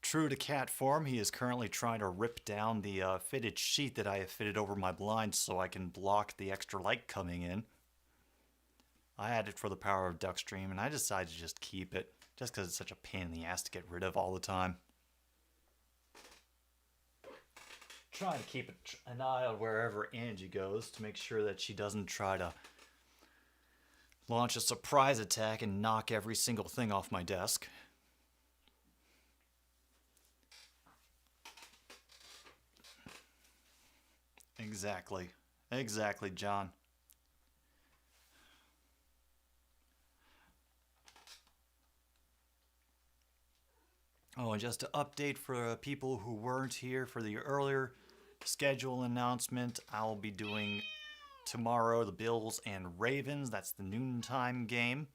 true to cat form, he is currently trying to rip down the fitted sheet that I have fitted over my blinds so I can block the extra light coming in. I had it for the power of Duckstream, and I decided to just keep it, just because it's such a pain in the ass to get rid of all the time. Trying to keep an eye on wherever Angie goes to make sure that she doesn't try to launch a surprise attack and knock every single thing off my desk. Exactly, John. Oh, and just to update for people who weren't here for the earlier schedule announcement, I'll be doing tomorrow the Bills and Ravens. That's the noontime game.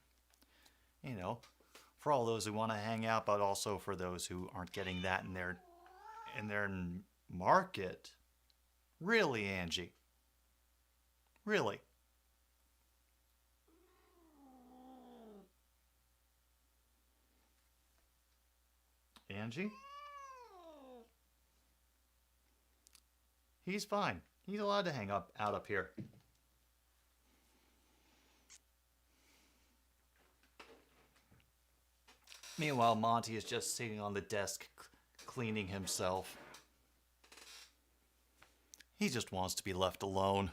You know, for all those who want to hang out, but also for those who aren't getting that in their market. Really, Angie? Really? Angie? He's fine. He's allowed to hang out up here. Meanwhile, Monty is just sitting on the desk cleaning himself. He just wants to be left alone.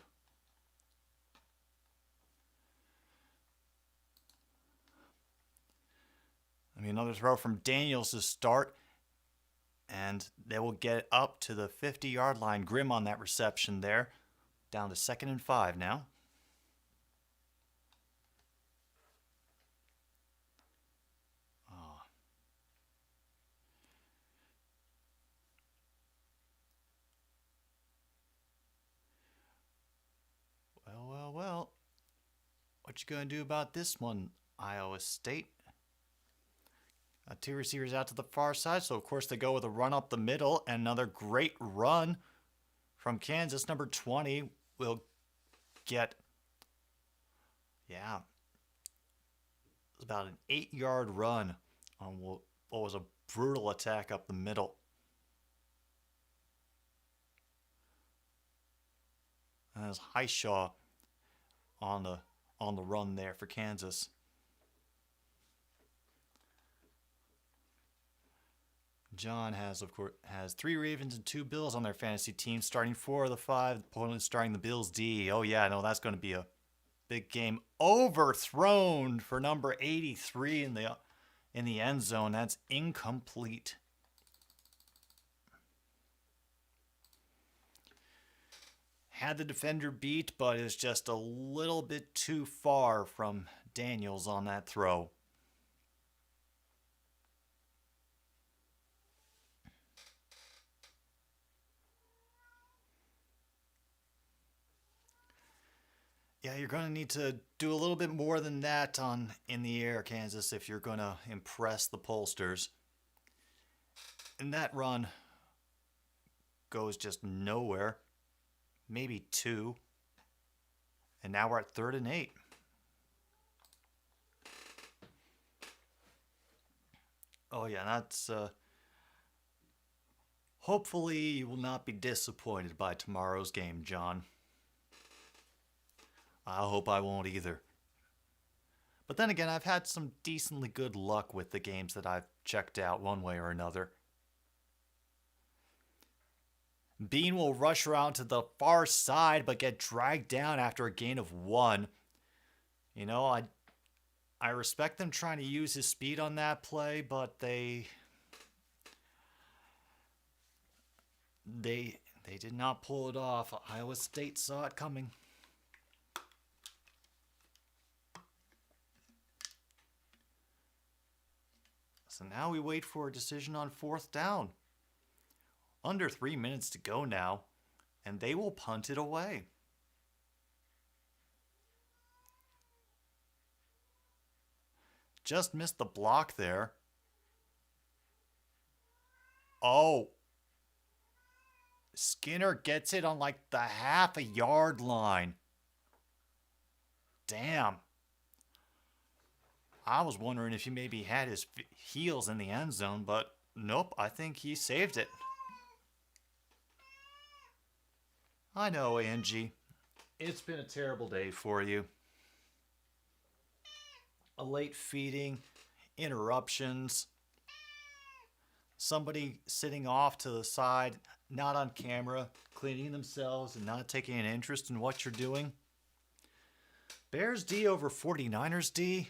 I mean, another throw from Daniels to start. And they will get up to the 50-yard line. Grim on that reception there. Down to 2nd and 5 now. What you gonna do about this one, Iowa State? Two receivers out to the far side, so of course they go with a run up the middle. And another great run from Kansas. Number 20 will get, it's about an 8-yard run on what was a brutal attack up the middle. And there's Highshaw on the run there for Kansas. John has 3 Ravens and 2 Bills on their fantasy team, starting 4 of the 5. Opponent starting the Bills D. Oh yeah, no, that's going to be a big game. Overthrown for number 83 in the end zone. That's incomplete. Had the defender beat, but it was just a little bit too far from Daniels on that throw. Yeah, you're going to need to do a little bit more than that in the air, Kansas, if you're going to impress the pollsters. And that run goes just nowhere. Maybe 2. And now we're at 3rd and 8. Oh yeah, that's... hopefully you will not be disappointed by tomorrow's game, John. I hope I won't either. But then again, I've had some decently good luck with the games that I've checked out one way or another. Bean will rush around to the far side but get dragged down after a gain of 1. You know, I respect them trying to use his speed on that play, but they did not pull it off. Iowa State saw it coming. So now we wait for a decision on 4th down. Under 3 minutes to go now, and they will punt it away. Just missed the block there. Oh. Skinner gets it on like the half-a-yard line. Damn. I was wondering if he maybe had his heels in the end zone, but nope, I think he saved it. I know, Angie. It's been a terrible day for you. A late feeding, interruptions, somebody sitting off to the side, not on camera, cleaning themselves and not taking an interest in what you're doing. Bears D over 49ers D?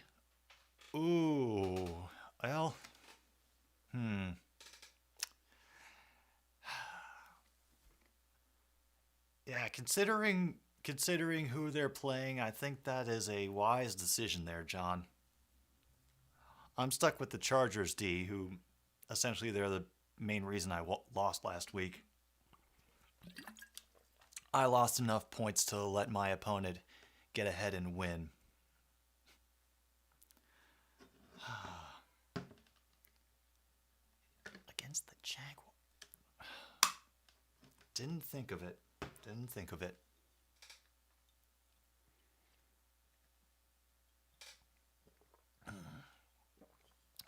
Ooh, well, Yeah, considering who they're playing, I think that is a wise decision there, John. I'm stuck with the Chargers D, who essentially they're the main reason I lost last week. I lost enough points to let my opponent get ahead and win. Against the Jaguars. Didn't think of it.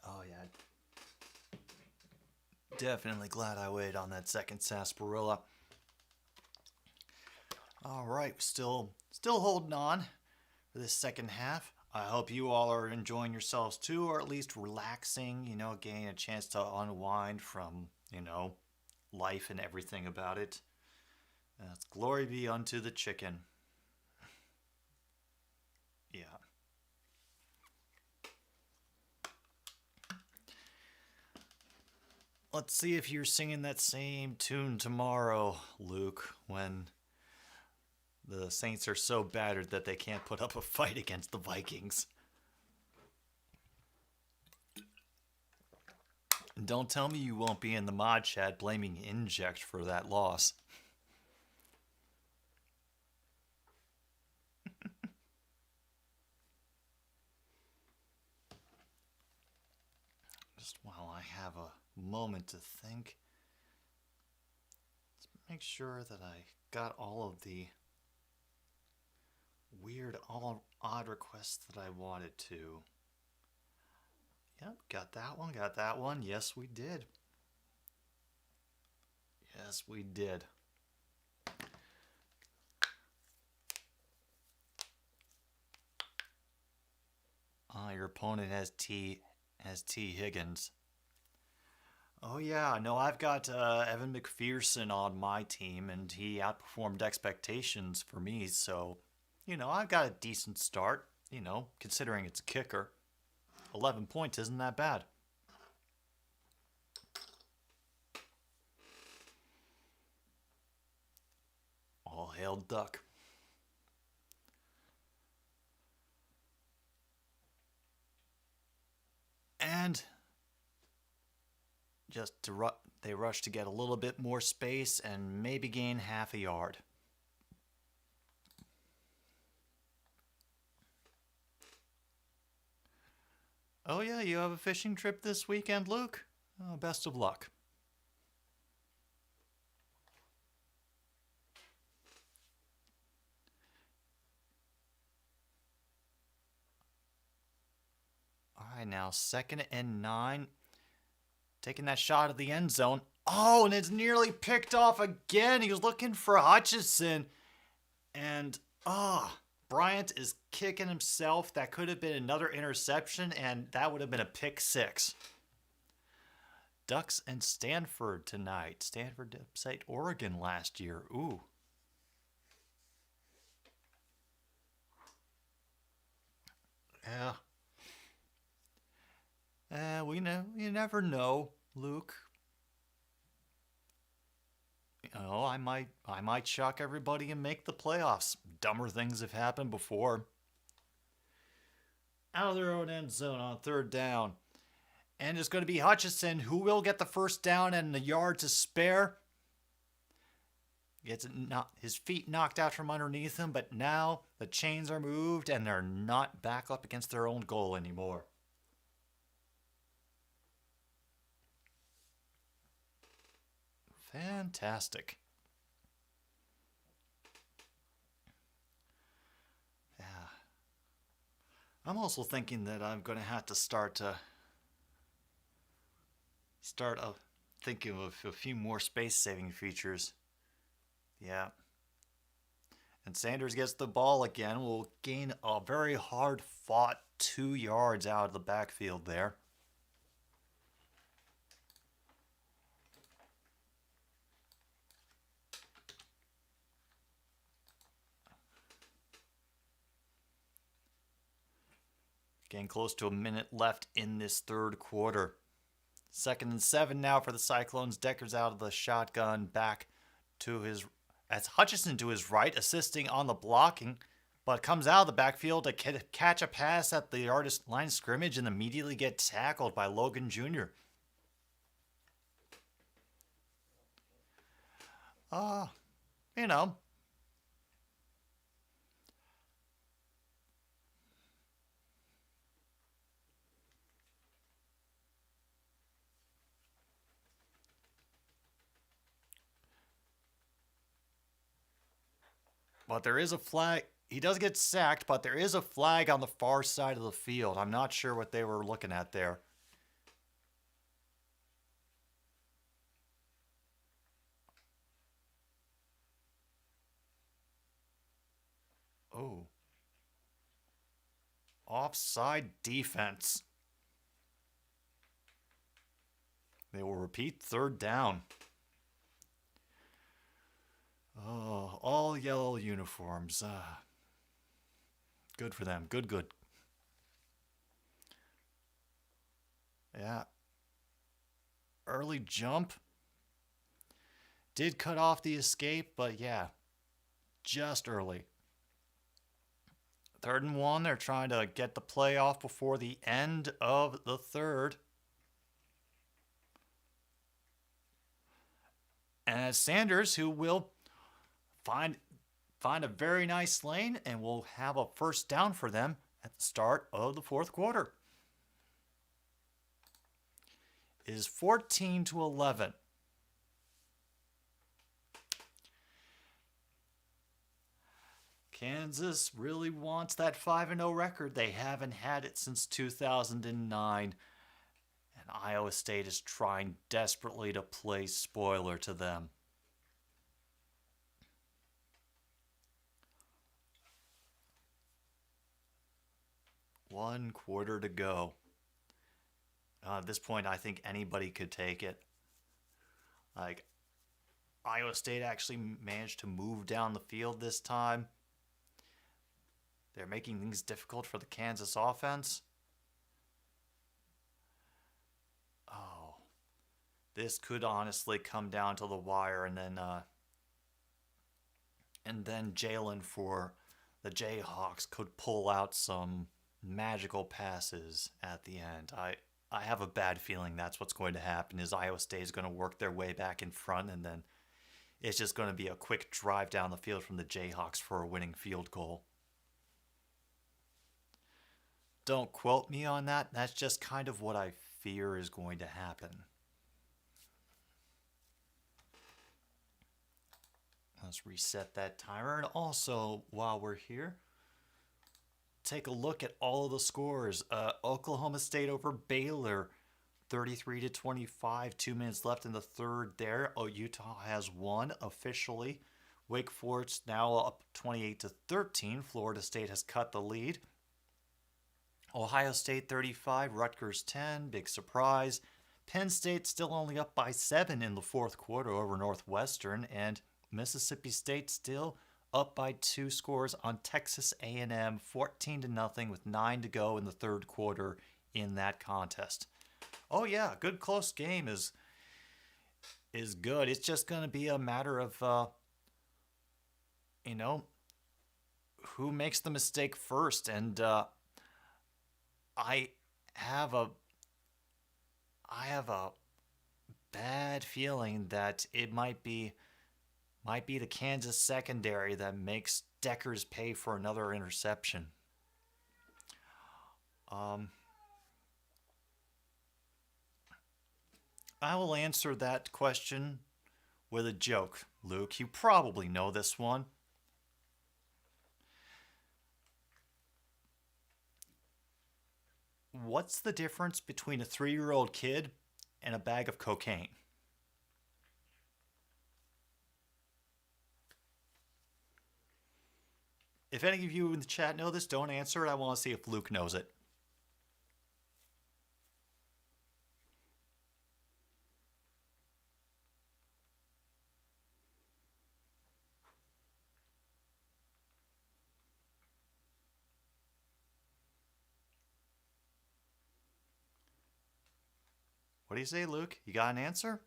Oh yeah. Definitely glad I waited on that second sarsaparilla. All right, still holding on for this second half. I hope you all are enjoying yourselves too, or at least relaxing, getting a chance to unwind from, life and everything about it. It's glory be unto the chicken. Yeah. Let's see if you're singing that same tune tomorrow, Luke, when the Saints are so battered that they can't put up a fight against the Vikings. And don't tell me you won't be in the mod chat blaming Inject for that loss. Just while I have a moment to think, let's make sure that I got all of the weird, odd requests that I wanted to. Yep, got that one. Yes, we did. Yes, we did. Your opponent has T Higgins. Oh yeah, no, I've got Evan McPherson on my team, and he outperformed expectations for me. So, I've got a decent start. Considering it's kicker, 11 points isn't that bad. All hail Duck. And they rush to get a little bit more space and maybe gain half a yard. Oh yeah, you have a fishing trip this weekend, Luke? Oh, best of luck. All right, now 2nd and 9. Taking that shot at the end zone. Oh, and it's nearly picked off again. He was looking for Hutchinson. And, Bryant is kicking himself. That could have been another interception, and that would have been a pick 6. Ducks and Stanford tonight. Stanford upset Oregon last year. Ooh. Yeah. You never know, Luke. I might shock everybody and make the playoffs. Dumber things have happened before. Out of their own end zone on 3rd down. And it's going to be Hutchinson who will get the first down and a yard to spare. Gets his feet knocked out from underneath him, but now the chains are moved and they're not back up against their own goal anymore. Fantastic. Yeah. I'm also thinking that I'm going to have to start thinking of a few more space-saving features. Yeah. And Sanders gets the ball again. Will gain a very hard-fought 2 yards out of the backfield there. Getting close to a minute left in this 3rd quarter. 2nd and 7 now for the Cyclones. Decker's out of the shotgun, back to as Hutchinson to his right, assisting on the blocking, but comes out of the backfield to catch a pass at the artist line of scrimmage and immediately get tackled by Logan Jr. But there is a flag. He does get sacked, but there is a flag on the far side of the field. I'm not sure what they were looking at there. Oh. Offside defense. They will repeat 3rd down. Oh, all yellow uniforms. Good for them. Good. Yeah. Early jump. Did cut off the escape, but yeah. Just early. 3rd and 1. They're trying to get the play off before the end of the 3rd. And it's Sanders who will find a very nice lane and will have a first down for them at the start of the 4th quarter. is 14-11. Kansas really wants that 5-0 record. They haven't had it since 2009. And Iowa State is trying desperately to play spoiler to them. One quarter to go. At this point, I think anybody could take it. Like, Iowa State actually managed to move down the field this time. They're making things difficult for the Kansas offense. Oh, this could honestly come down to the wire, and then Jalen for the Jayhawks could pull out some magical passes at the end. I have a bad feeling that's what's going to happen. Is Iowa State is going to work their way back in front, and then it's just going to be a quick drive down the field from the Jayhawks for a winning field goal. Don't quote me on that. That's just kind of what I fear is going to happen. Let's reset that timer. And also, while we're here, take a look at all of the scores. Oklahoma State over Baylor, 33-25. 2 minutes left in the third there. Oh, Utah has won officially. Wake Forest now up 28-13. Florida State has cut the lead. Ohio State 35, Rutgers 10, big surprise. Penn State still only up by 7 in the fourth quarter over Northwestern, and Mississippi State still up by 2 scores on Texas A&M, 14-0 with 9 to go in the third quarter in that contest. Oh yeah, good close game is good. It's just going to be a matter of who makes the mistake first, and I have a bad feeling that it might be the Kansas secondary that makes Deckers pay for another interception. I will answer that question with a joke, Luke. You probably know this one. What's the difference between a 3-year-old kid and a bag of cocaine? If any of you in the chat know this, don't answer it. I want to see if Luke knows it. What do you say, Luke? You got an answer?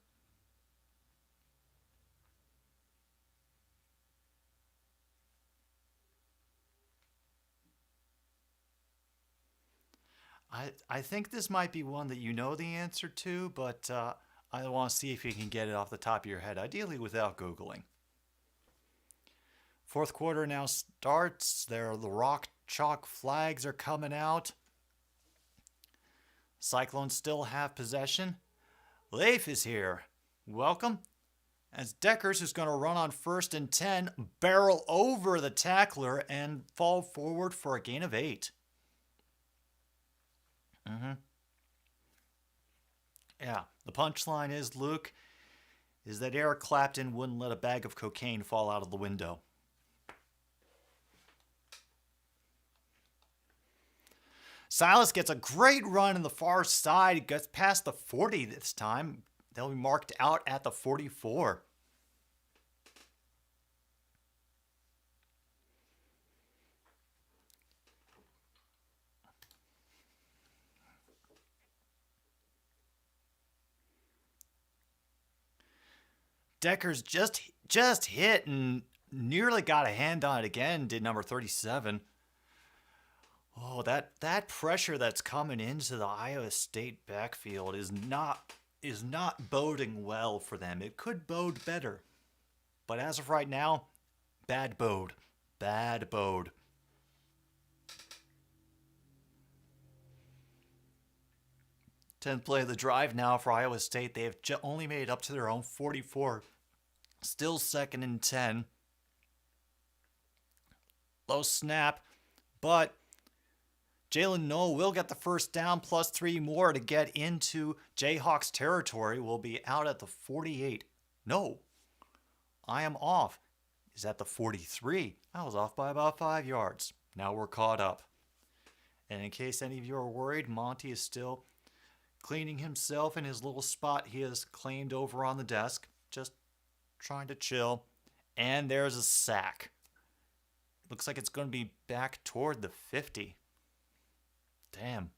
I think this might be one that you know the answer to, but I want to see if you can get it off the top of your head, ideally without Googling. Fourth quarter now starts. The rock chalk flags are coming out. Cyclones still have possession. Leif is here. Welcome. As Deckers, who's going to run on 1st and 10, barrel over the tackler and fall forward for a gain of 8. Yeah, the punchline is, Luke, is that Eric Clapton wouldn't let a bag of cocaine fall out of the window. Silas gets a great run in the far side. Gets past the 40 this time. They'll be marked out at the 44. Deckers just hit and nearly got a hand on it again, did number 37. Oh, that pressure that's coming into the Iowa State backfield is not boding well for them. It could bode better. But as of right now, bad bode. Bad bode. 10th play of the drive now for Iowa State. They have only made it up to their own 44. Still 2nd and 10. Low snap, but Jalen Noel will get the first down plus 3 more to get into Jayhawks territory. Will be out at the 48. No, I am off. Is at the 43. I was off by about 5 yards. Now we're caught up. And in case any of you are worried, Monty is still cleaning himself in his little spot he has claimed over on the desk. Just trying to chill. And there's a sack. Looks like it's going to be back toward the 50. Damn.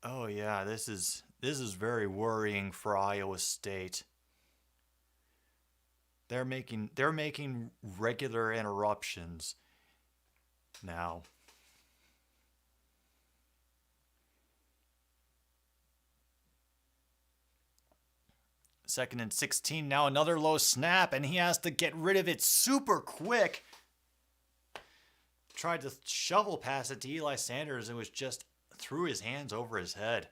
Oh yeah, this is very worrying for Iowa State. They're making regular interruptions now. Second and 16. Now another low snap, and he has to get rid of it super quick. Tried to shovel pass it to Eli Sanders and was just threw his hands over his head.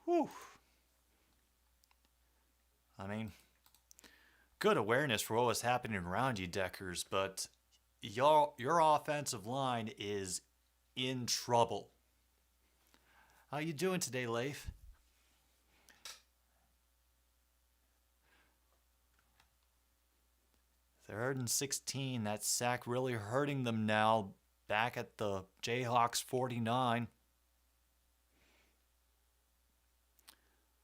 Whew. I mean, good awareness for what was happening around you, Deckers, but your offensive line is in trouble. How you doing today, Leif? Third and 16. That sack really hurting them now. Back at the Jayhawks 49.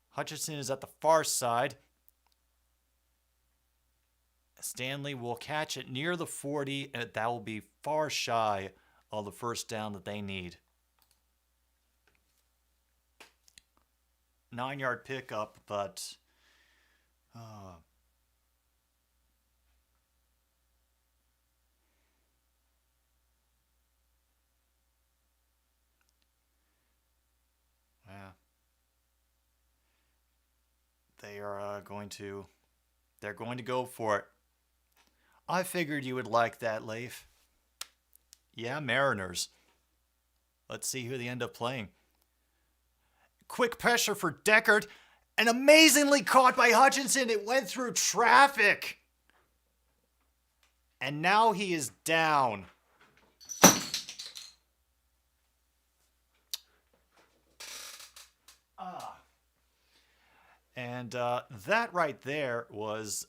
Hutchinson is at the far side. Stanley will catch it near the 40. And that will be far shy of the first down that they need. 9-yard pickup, but yeah. They're going to go for it. I figured you would like that, Leif. Yeah, Mariners. Let's see who they end up playing. Quick pressure for Deckard. And amazingly caught by Hutchinson. It went through traffic. And now he is down. And that right there was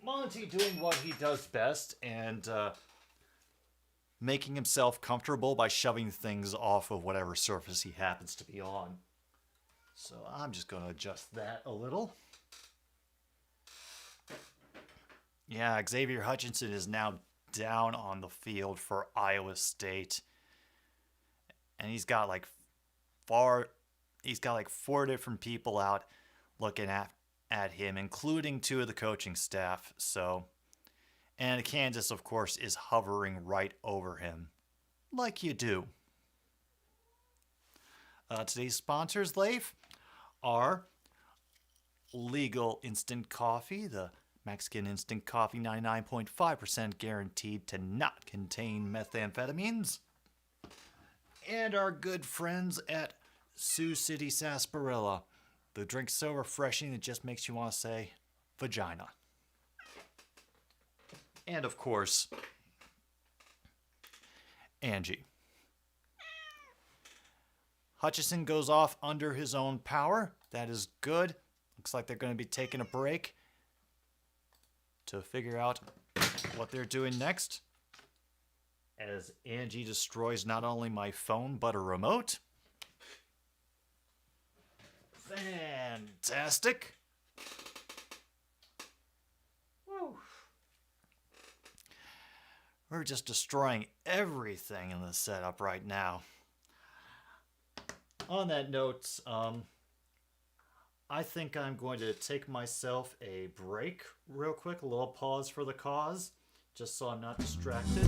Monty doing what he does best and making himself comfortable by shoving things off of whatever surface he happens to be on. So I'm just going to adjust that a little. Yeah, Xavier Hutchinson is now down on the field for Iowa State. And he's got like 4 different people out looking at him, including 2 of the coaching staff. So, and Kansas, of course, is hovering right over him, like you do. Today's sponsors, Leif, are Legal Instant Coffee, the Mexican Instant Coffee, 99.5% guaranteed to not contain methamphetamines, and our good friends at Sioux City Sarsaparilla. The drink's so refreshing it just makes you want to say vagina. And of course, Angie. Hutchinson goes off under his own power. That is good. Looks like they're going to be taking a break to figure out what they're doing next. As Angie destroys not only my phone, but a remote. Fantastic. Woo. We're just destroying everything in the setup right now. On that note, I think I'm going to take myself a break real quick, a little pause for the cause, just so I'm not distracted.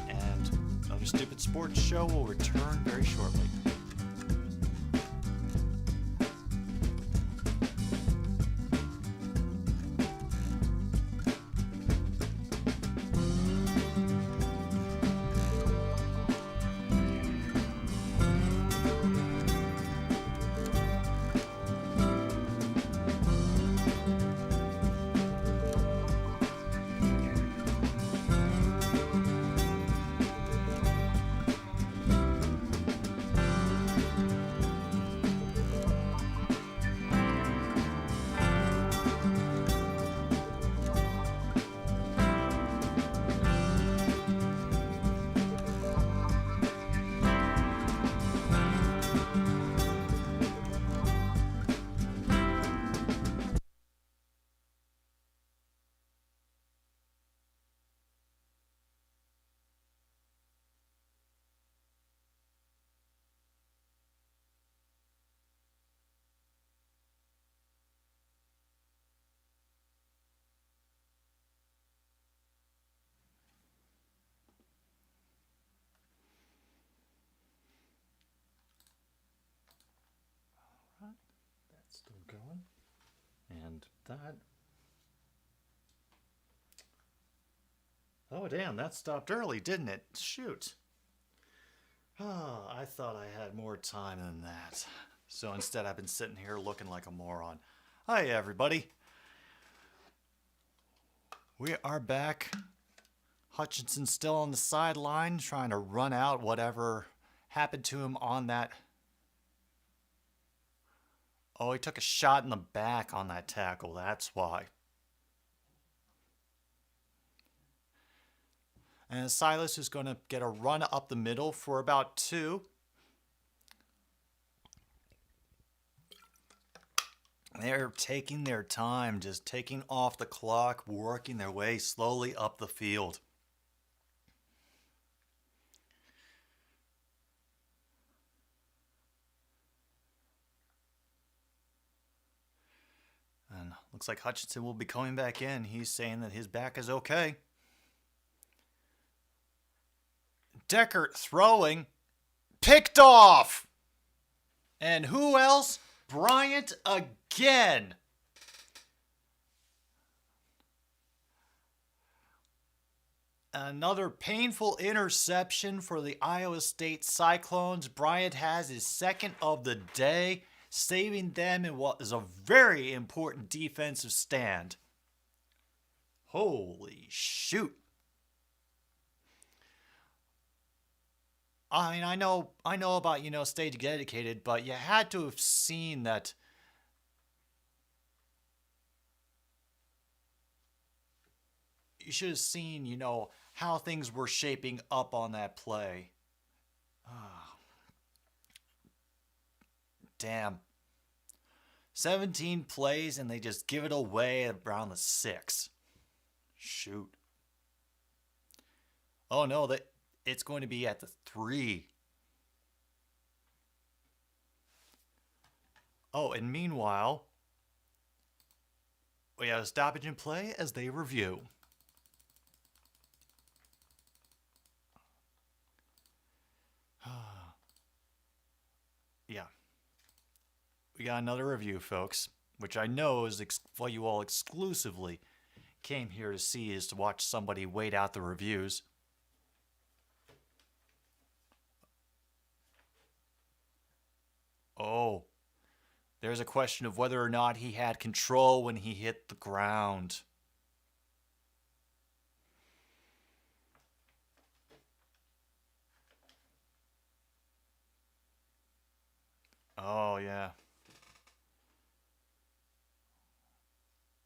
And another Stupid Sports Show will return very shortly. Still going. And that. Oh, damn, that stopped early, didn't it? Shoot. Oh, I thought I had more time than that. So instead, I've been sitting here looking like a moron. Hi, everybody. We are back. Hutchinson's still on the sideline trying to run out whatever happened to him on that. Oh, he took a shot in the back on that tackle. That's why. And Silas is going to get a run up the middle for about 2. They're taking their time, just taking off the clock, working their way slowly up the field. And looks like Hutchinson will be coming back in. He's saying that his back is okay. Deckert throwing. Picked off! And who else? Bryant again. Another painful interception for the Iowa State Cyclones. Bryant has his second of the day, saving them in what is a very important defensive stand. Holy shoot. I mean, I know about, stage dedicated, but you had to have seen that. You should have seen, how things were shaping up on that play. Oh. Damn. 17 plays and they just give it away at around the 6. Shoot. Oh no, it's going to be at the 3. Oh, and meanwhile, we have a stoppage in play as they review. Yeah. We got another review, folks, which I know is what you all exclusively came here to see, is to watch somebody wait out the reviews. Oh, there's a question of whether or not he had control when he hit the ground. Oh, yeah.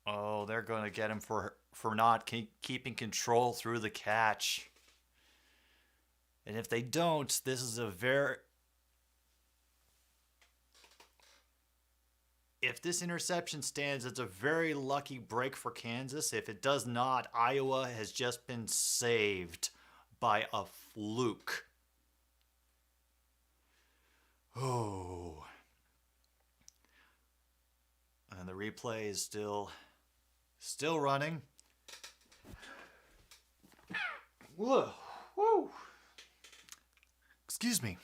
Oh, they're going to get him for not keeping control through the catch. And if they don't, this is a very... If this interception stands, it's a very lucky break for Kansas. If it does not, Iowa has just been saved by a fluke. Oh. And the replay is still running. Whoa. Woo. Excuse me.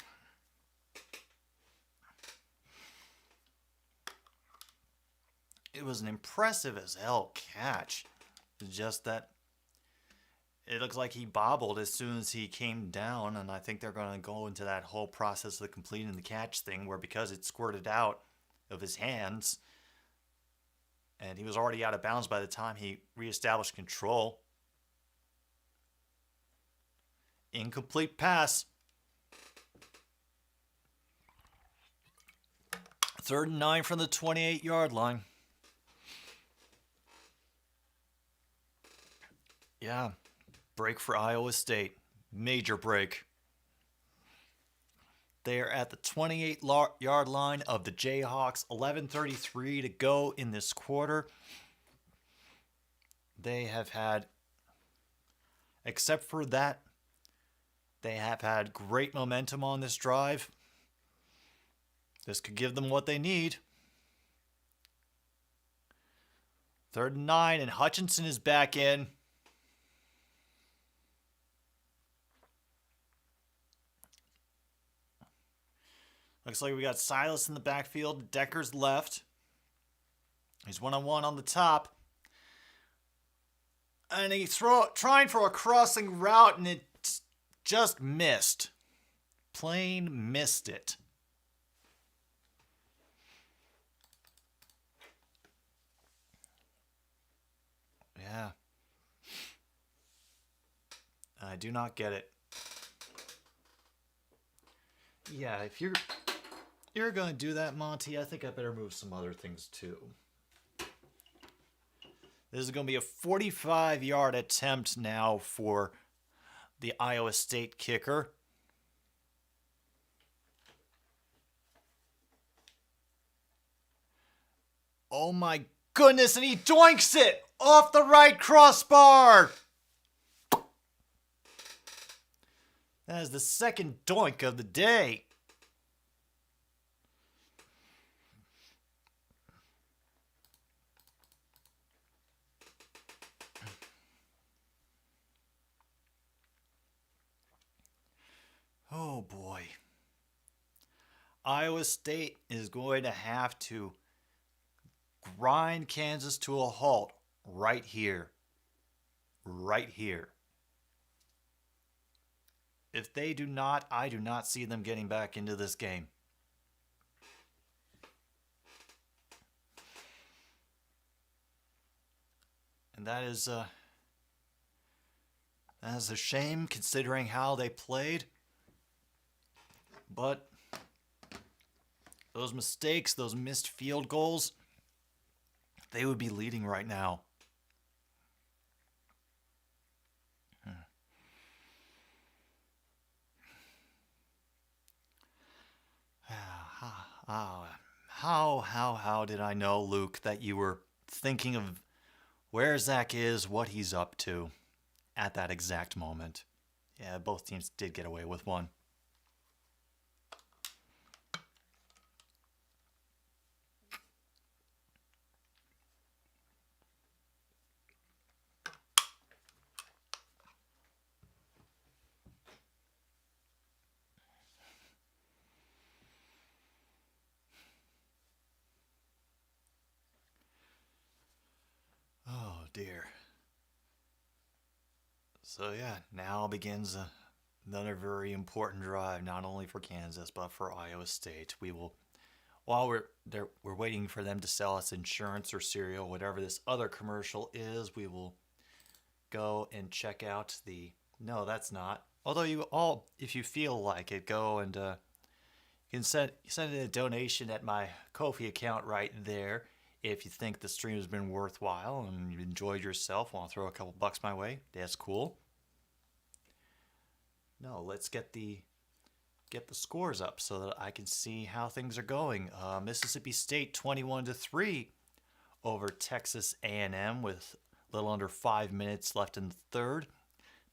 It was an impressive as hell catch. It's just that it looks like he bobbled as soon as he came down, and I think they're going to go into that whole process of completing the catch thing, where because it squirted out of his hands, and he was already out of bounds by the time he reestablished control. Incomplete pass. 3rd and 9 from the 28-yard line. Yeah, break for Iowa State. Major break. They are at the 28-yard line of the Jayhawks. 11:33 to go in this quarter. They have had, except for that, they have had great momentum on this drive. This could give them what they need. 3rd and 9, and Hutchinson is back in. Looks like we got Silas in the backfield. Decker's left. He's one-on-one on the top. And he's trying for a crossing route, and it just missed. Plain missed it. Yeah. I do not get it. Yeah, if you're going to do that, Monty, I think I better move some other things too. This is going to be a 45-yard attempt now for the Iowa State kicker. Oh my goodness, and he doinks it off the right crossbar. That is the second doink of the day. Oh boy. Iowa State is going to have to grind Kansas to a halt right here. Right here. If they do not, I do not see them getting back into this game. And that is a shame considering how they played. But those mistakes, those missed field goals, they would be leading right now. How did I know, Luke, that you were thinking of where Zach is, what he's up to at that exact moment? Yeah, both teams did get away with one. Oh dear. So yeah, now begins another very important drive, not only for Kansas but for Iowa State. We will, while we're waiting for them to sell us insurance or cereal, whatever this other commercial is, we will go and check out the. No, that's not. Although you all, if you feel like it, go and you can send in a donation at my Ko-fi account right there. If you think the stream has been worthwhile and you enjoyed yourself, want to throw a couple bucks my way, that's cool. No, let's get the scores up so that I can see how things are going. Mississippi State 21-3 over Texas A&M with a little under 5 minutes left in the third.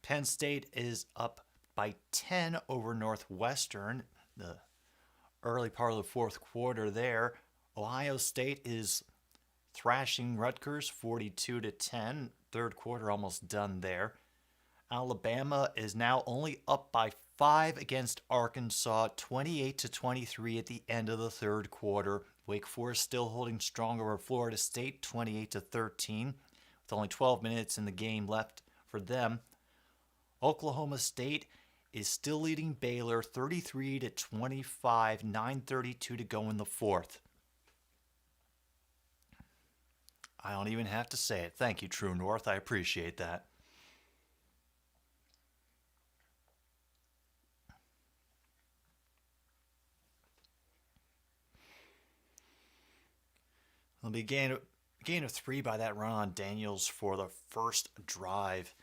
Penn State is up by 10 over Northwestern, the early part of the fourth quarter there. Ohio State is thrashing Rutgers 42-10. Third quarter almost done there. Alabama is now only up by 5 against Arkansas, 28-23 at the end of the third quarter. Wake Forest still holding strong over Florida State, 28-13, with only 12 minutes in the game left for them. Oklahoma State is still leading Baylor 33-25, 9:32 to go in the fourth. I don't even have to say it. Thank you, True North. I appreciate that. It'll be a gain of 3 by that run on Daniels for the first drive.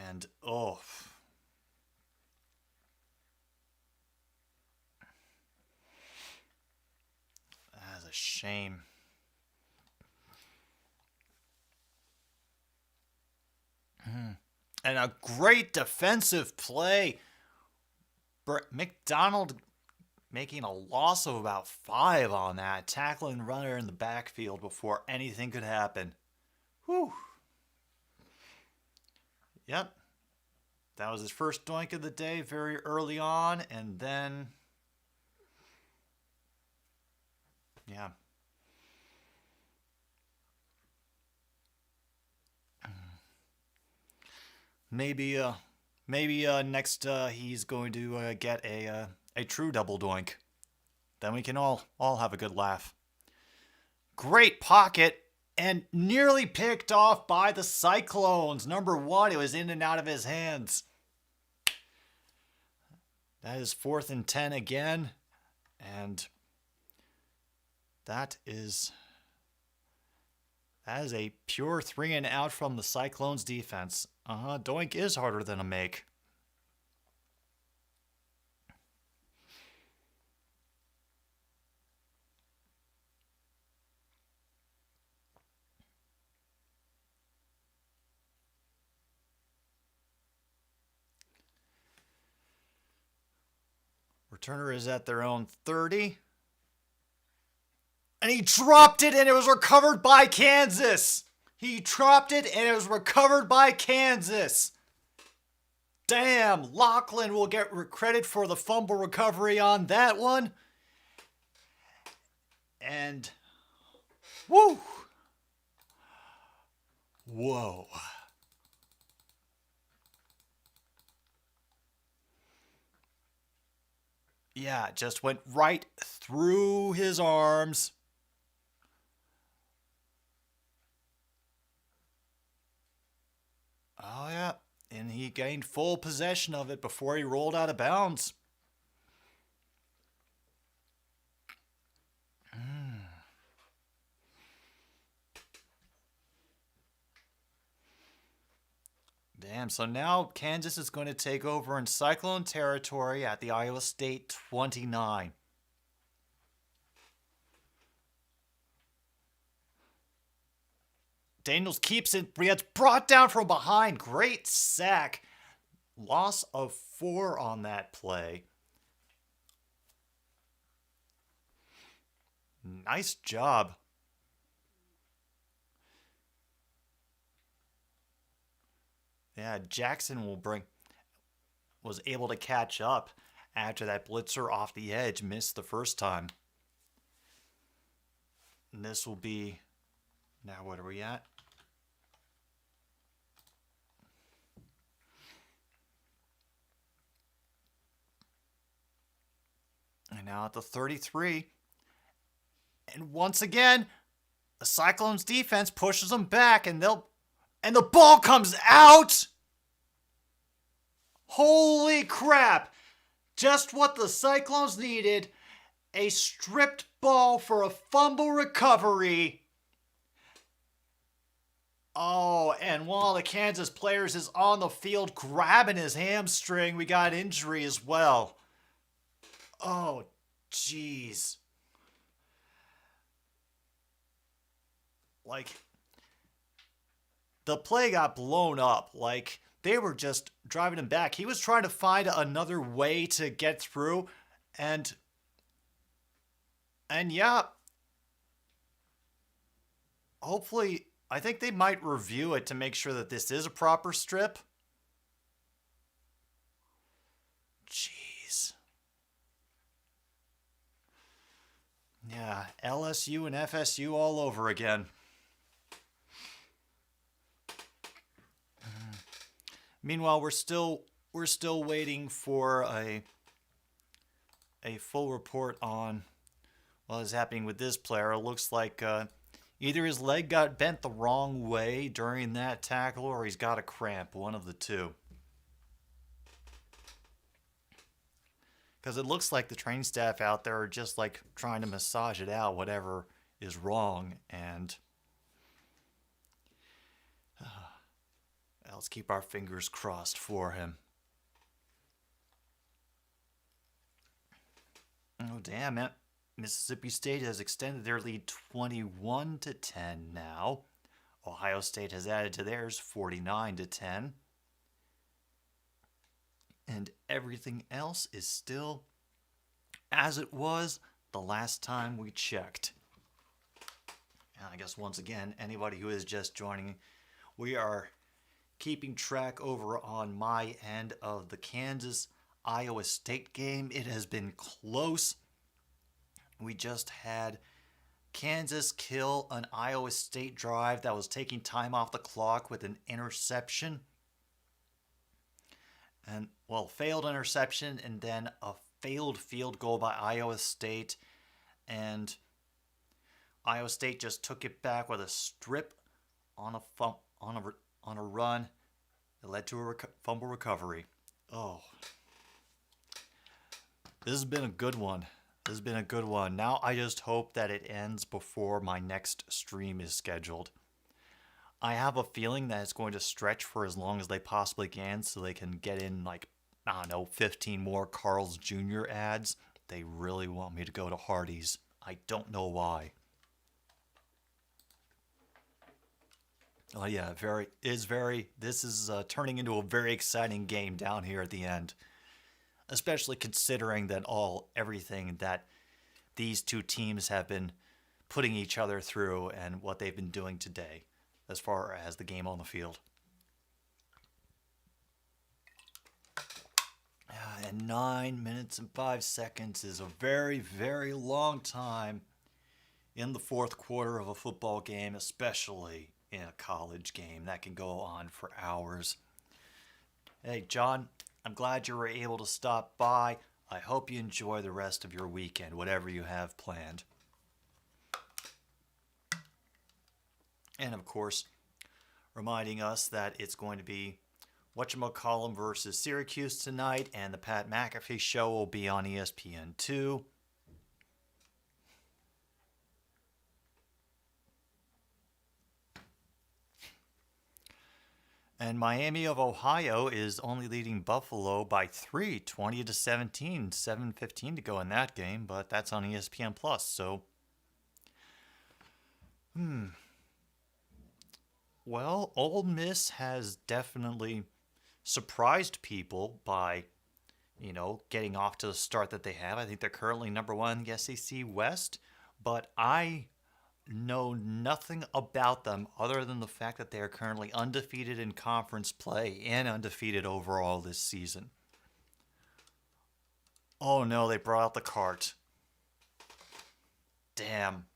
And, oh. That's a shame. And a great defensive play. McDonald making a loss of about 5 on that, tackling runner in the backfield before anything could happen. Whew. Yep. That was his first doink of the day very early on, and then, yeah. Maybe next he's going to get a true double doink. Then we can all have a good laugh. Great pocket and nearly picked off by the Cyclones. Number 1, it was in and out of his hands. That is 4th and 10 again. And that is a pure 3 and out from the Cyclones defense. Doink is harder than a make. Returner is at their own 30. And he dropped it and it was recovered by Kansas. He dropped it and it was recovered by Kansas. Damn, Lachlan will get credit for the fumble recovery on that one. And, woo. Whoa. Yeah, just went right through his arms. Oh, yeah. And he gained full possession of it before he rolled out of bounds. Damn, so now Kansas is going to take over in Cyclone territory at the Iowa State 29. Daniels keeps it, but he gets brought down from behind. Great sack. Loss of 4 on that play. Nice job. Yeah, Jackson was able to catch up after that blitzer off the edge missed the first time. And this will be, now what are we at? And now at the 33. And once again, the Cyclones defense pushes them back and the ball comes out. Holy crap. Just what the Cyclones needed. A stripped ball for a fumble recovery. Oh, and while the Kansas players is on the field grabbing his hamstring, we got injury as well. Oh, jeez. Like, the play got blown up. Like, they were just driving him back. He was trying to find another way to get through. And yeah, hopefully, I think they might review it to make sure that this is a proper strip. Jeez. Yeah, LSU and FSU all over again. Meanwhile, we're still waiting for a full report on what is happening with this player. It looks like either his leg got bent the wrong way during that tackle or he's got a cramp, one of the two. Because it looks like the training staff out there are just like trying to massage it out, whatever is wrong, and let's keep our fingers crossed for him. Oh, damn it. Mississippi State has extended their lead 21-10 now. Ohio State has added to theirs 49-10. And everything else is still as it was the last time we checked. And I guess once again, anybody who is just joining, we are keeping track over on my end of the Kansas-Iowa State game. It has been close. We just had Kansas kill an Iowa State drive that was taking time off the clock with an interception. And, well, failed interception and then a failed field goal by Iowa State. And Iowa State just took it back with a strip on a run. It led to a fumble recovery. Oh, this has been a good one. Now I just hope that it ends before my next stream is scheduled. I have a feeling that it's going to stretch for as long as they possibly can so they can get in, like, I don't know, 15 more Carl's Jr. ads. They really want me to go to Hardee's. I don't know why. Oh yeah, this is turning into a very exciting game down here at the end. Especially considering that everything that these two teams have been putting each other through and what they've been doing today as far as the game on the field. And 9 minutes and 5 seconds is a very, very long time in the fourth quarter of a football game, especially in a college game. That can go on for hours. Hey, John, I'm glad you were able to stop by. I hope you enjoy the rest of your weekend, whatever you have planned. And of course, reminding us that it's going to be whatchamacallum versus Syracuse tonight, and the Pat McAfee show will be on ESPN2. And Miami of Ohio is only leading Buffalo by 3, 20-17, 7:15 to go in that game, but that's on ESPN Plus. So, well, Ole Miss has definitely surprised people by, getting off to the start that they have. I think they're currently number one in the SEC West, but I know nothing about them other than the fact that they are currently undefeated in conference play and undefeated overall this season. Oh no, they brought out the cart. Damn.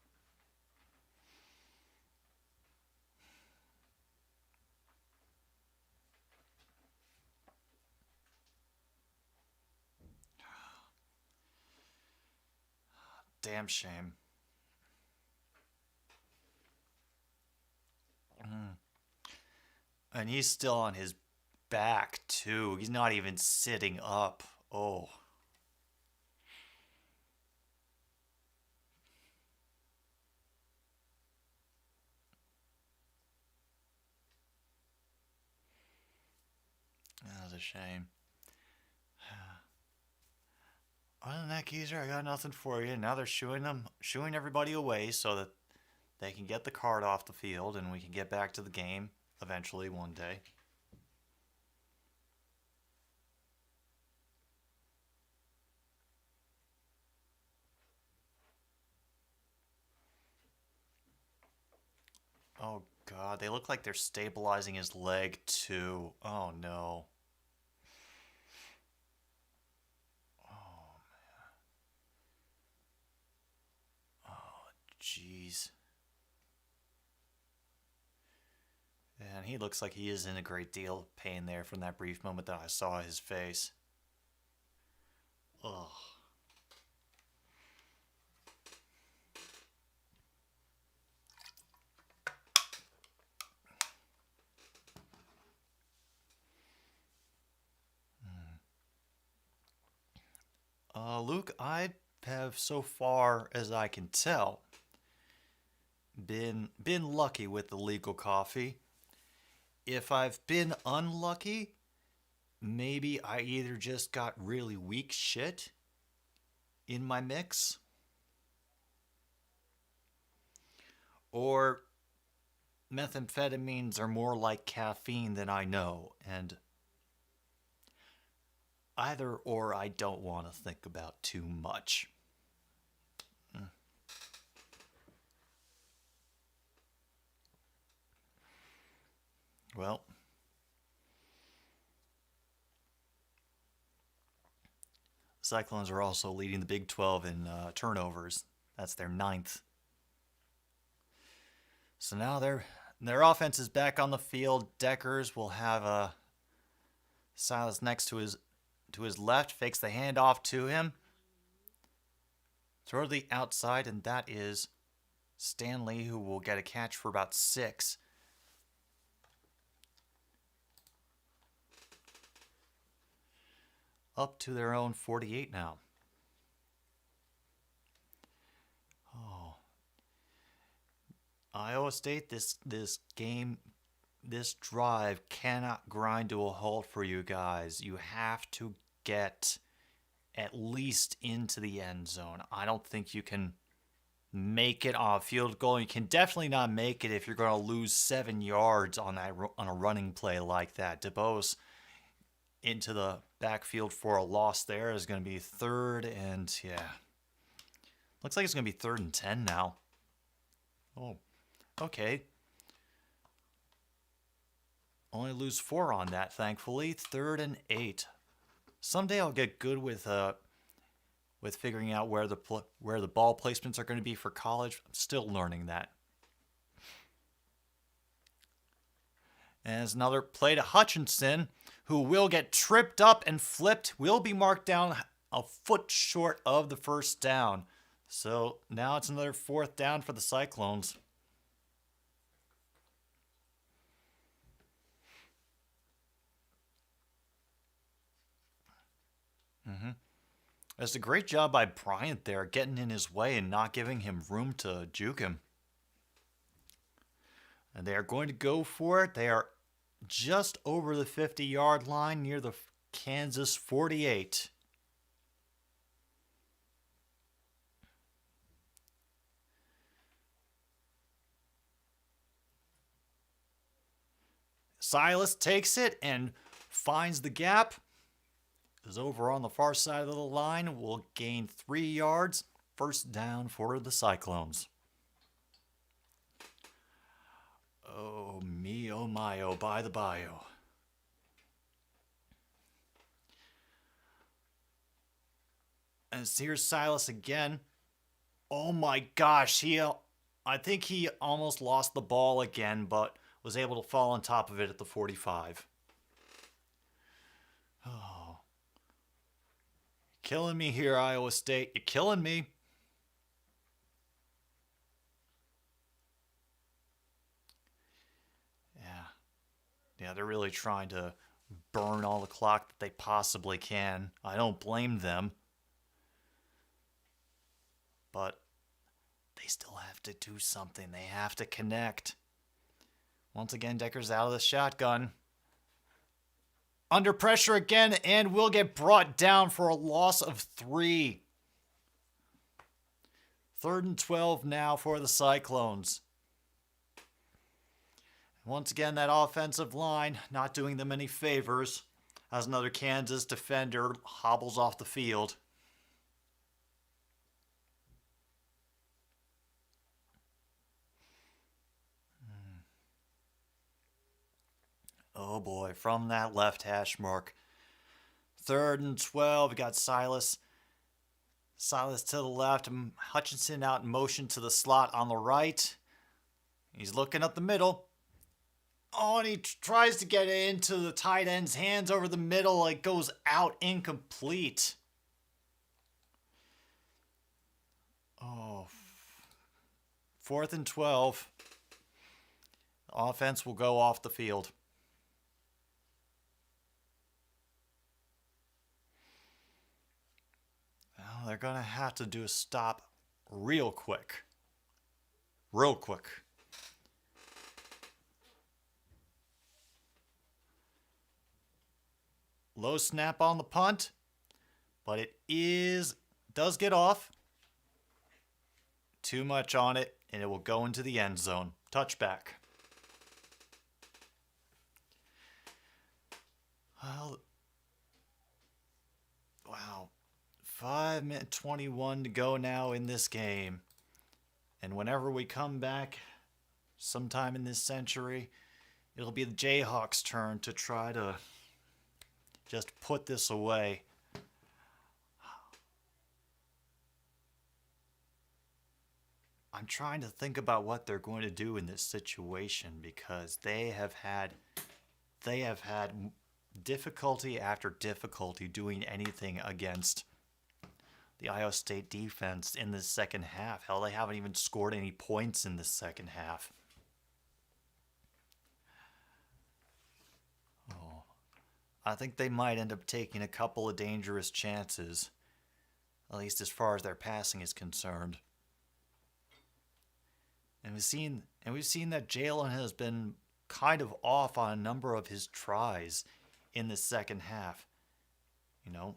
Damn shame. And he's still on his back, too. He's not even sitting up. Oh. That's a shame. Other than that, Geezer, I got nothing for you. Now they're shooing everybody away so that they can get the cart off the field and we can get back to the game eventually one day. Oh God, they look like they're stabilizing his leg too. Oh no. Oh man. Oh jeez. And he looks like he is in a great deal of pain there from that brief moment that I saw his face. Ugh. Luke, I have, so far as I can tell, been lucky with the legal coffee. If I've been unlucky, maybe I either just got really weak shit in my mix, or methamphetamines are more like caffeine than I know, and either or I don't want to think about too much. Well, Cyclones are also leading the Big 12 in turnovers. That's their 9th. So now their offense is back on the field. Deckers will have Silas next to his left, fakes the handoff to him. Throw to the outside, and that is Stanley, who will get a catch for about 6. Up to their own 48 now. Oh. Iowa State, this game, this drive cannot grind to a halt for you guys. You have to get at least into the end zone. I don't think you can make it on a field goal. You can definitely not make it if you're going to lose 7 yards on a running play like that. DeBose into the backfield for a loss there is going to be 3rd and, yeah. Looks like it's going to be 3rd and 10 now. Oh, okay. Only lose 4 on that, thankfully. 3rd and 8. Someday I'll get good with figuring out where the ball placements are going to be for college. I'm still learning that. And it's another play to Hutchinson, who will get tripped up and flipped, will be marked down a foot short of the first down. So now it's another 4th down for the Cyclones. It's a great job by Bryant there, getting in his way and not giving him room to juke him. And they are going to go for it. They are just over the 50-yard line near the Kansas 48. Silas takes it and finds the gap. Is over on the far side of the line. Will gain 3 yards. 1st down for the Cyclones. Oh, me, oh, my, oh, by the bio. And here's Silas again. Oh, my gosh. I think he almost lost the ball again, but was able to fall on top of it at the 45. Oh. Killing me here, Iowa State. You're killing me. Yeah, they're really trying to burn all the clock that they possibly can. I don't blame them. But they still have to do something. They have to connect. Once again, Decker's out of the shotgun. Under pressure again, and will get brought down for a loss of 3. 3rd and 12 now for the Cyclones. Once again, that offensive line not doing them any favors as another Kansas defender hobbles off the field. Oh boy, from that left hash mark. 3rd and 12, we got Silas. Silas to the left, and Hutchinson out in motion to the slot on the right. He's looking up the middle. Oh, and he tries to get it into the tight end's hands over the middle. It goes out incomplete. Oh. 4th and 12. Offense will go off the field. Well, they're going to have to do a stop real quick. Real quick. Low snap on the punt, but it does get off. Too much on it, and it will go into the end zone. Touchback. Well, wow. 5:21 to go now in this game. And whenever we come back sometime in this century, it'll be the Jayhawks' turn to try to just put this away. I'm trying to think about what they're going to do in this situation because they have had difficulty after difficulty doing anything against the Iowa State defense in the second half. Hell, they haven't even scored any points in the second half. Oh, I think they might end up taking a couple of dangerous chances, at least as far as their passing is concerned. And we've seen that Jalen has been kind of off on a number of his tries in the second half. You know,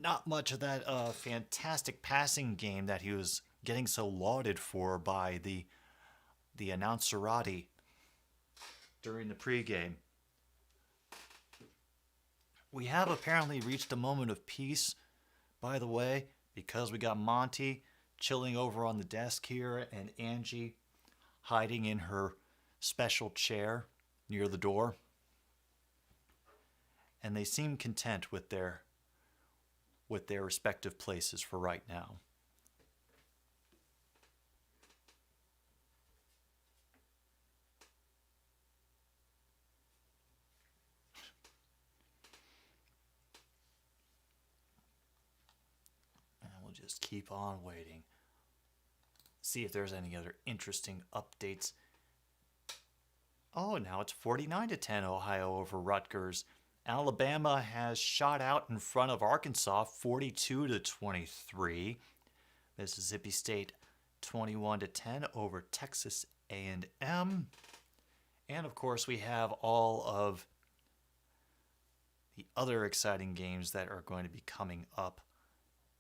not much of that fantastic passing game that he was getting so lauded for by the announcerati during the pregame. We have apparently reached a moment of peace, by the way, because we got Monty chilling over on the desk here and Angie hiding in her special chair near the door. And they seem content with their respective places for right now. And we'll just keep on waiting. See if there's any other interesting updates. Oh, now it's 49-10 Ohio over Rutgers. Alabama has shot out in front of Arkansas 42-23. Mississippi State 21-10 over Texas A&M. And of course, we have all of the other exciting games that are going to be coming up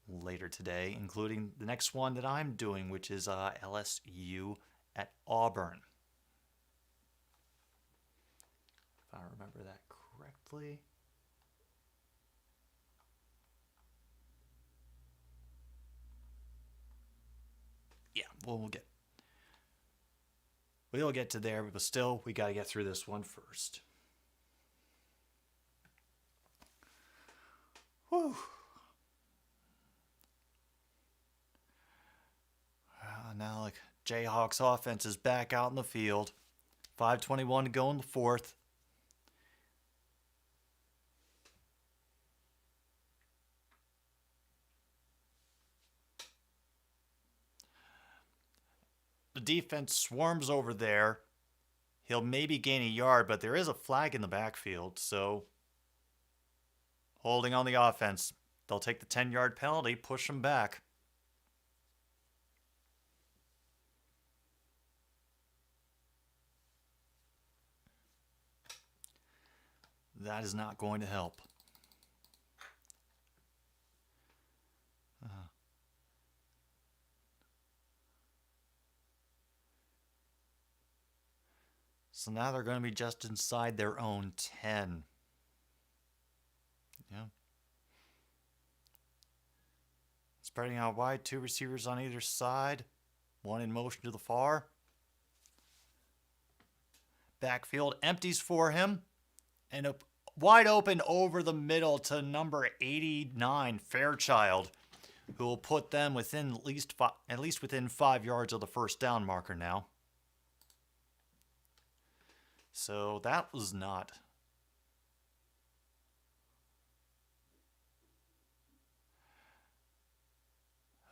later today, including the next one that I'm doing, which is LSU at Auburn. If I remember that correctly. Yeah, we'll get to there, but still, we got to get through this one first. Whew. Now, like, Jayhawks offense is back out in the field. 5:21 to go in the fourth. The defense swarms over there. He'll maybe gain a yard, but there is a flag in the backfield, so holding on the offense. They'll take the 10-yard penalty, push him back. That is not going to help. So now they're going to be just inside their own 10. Yeah. Spreading out wide, two receivers on either side. One in motion to the far. Backfield empties for him. And a wide open over the middle to number 89, Fairchild, who will put them within at least within 5 yards of the first down marker now. So that was not.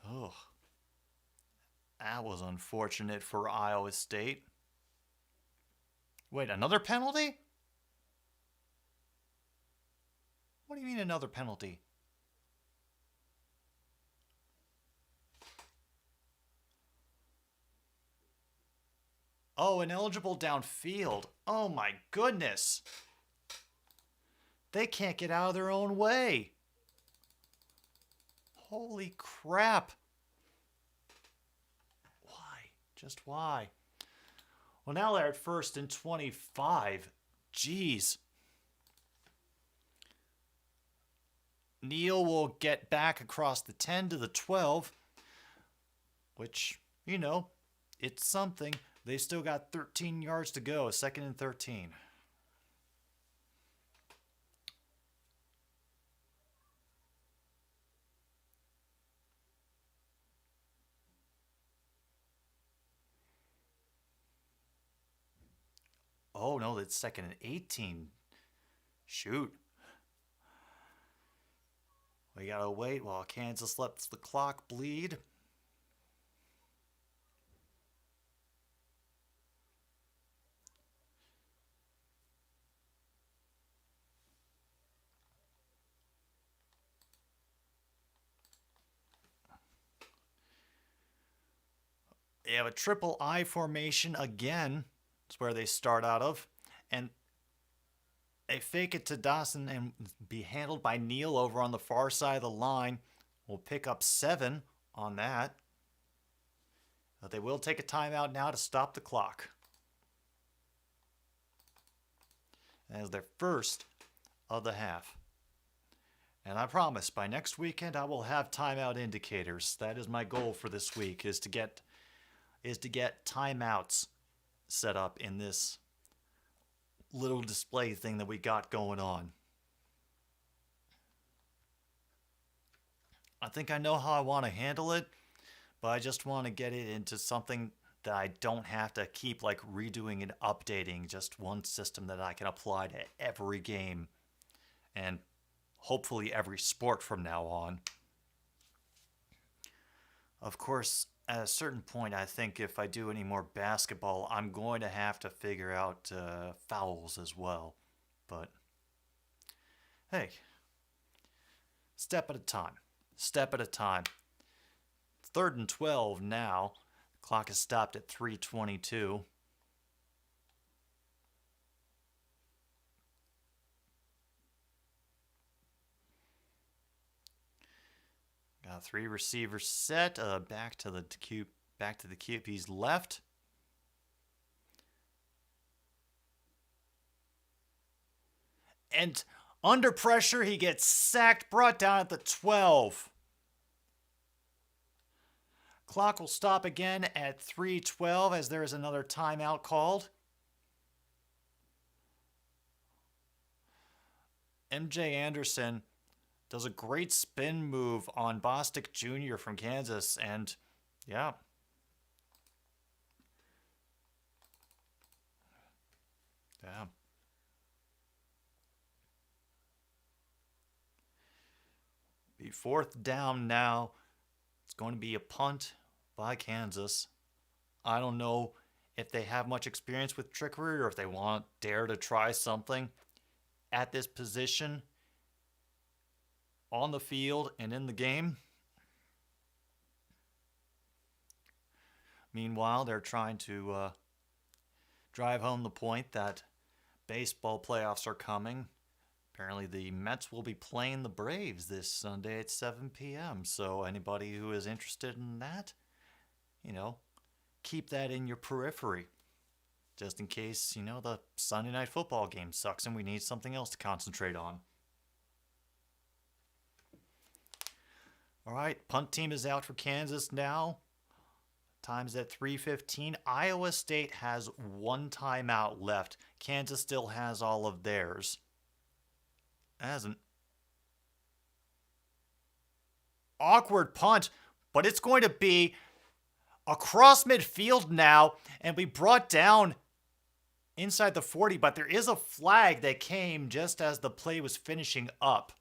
Oh, that was unfortunate for Iowa State. Wait, another penalty? What do you mean another penalty? Oh, ineligible downfield. Oh my goodness. They can't get out of their own way. Holy crap. Why? Just why? Well, now they're at 1st and 25. Jeez. Neal will get back across the 10 to the 12, which, you know, it's something. They still got 13 yards to go, 2nd and 13. Oh, no, that's 2nd and 18. Shoot. We gotta wait while Kansas lets the clock bleed. They have a triple I formation again. That's where they start out of. And they fake it to Dawson and be handled by Neal over on the far side of the line. We'll pick up 7 on that. But they will take a timeout now to stop the clock. As their first of the half. And I promise by next weekend I will have timeout indicators. That is my goal for this week, is to get timeouts set up in this little display thing that we got going on. I think I know how I want to handle it, but I just want to get it into something that I don't have to keep like redoing and updating, just one system that I can apply to every game and hopefully every sport from now on. Of course, at a certain point, I think if I do any more basketball, I'm going to have to figure out fouls as well. But hey, step at a time. Step at a time. 3rd and 12 now. Clock is stopped at 3:22. Got 3 receivers set. Back to the QB's left. And under pressure, he gets sacked, brought down at the 12. Clock will stop again at 3:12 as there is another timeout called. MJ Anderson does a great spin move on Bostic Jr. from Kansas, and yeah. Yeah. Be 4th down now. It's going to be a punt by Kansas. I don't know if they have much experience with trickery or if they want to dare to try something at this position on the field and in the game. Meanwhile, they're trying to drive home the point that baseball playoffs are coming. Apparently the Mets will be playing the Braves this Sunday at 7 p.m. So anybody who is interested in that, keep that in your periphery. Just in case, the Sunday night football game sucks and we need something else to concentrate on. All right, punt team is out for Kansas now. Time's at 3:15. Iowa State has 1 timeout left. Kansas still has all of theirs. As an awkward punt, but it's going to be across midfield now and be brought down inside the 40, but there is a flag that came just as the play was finishing up.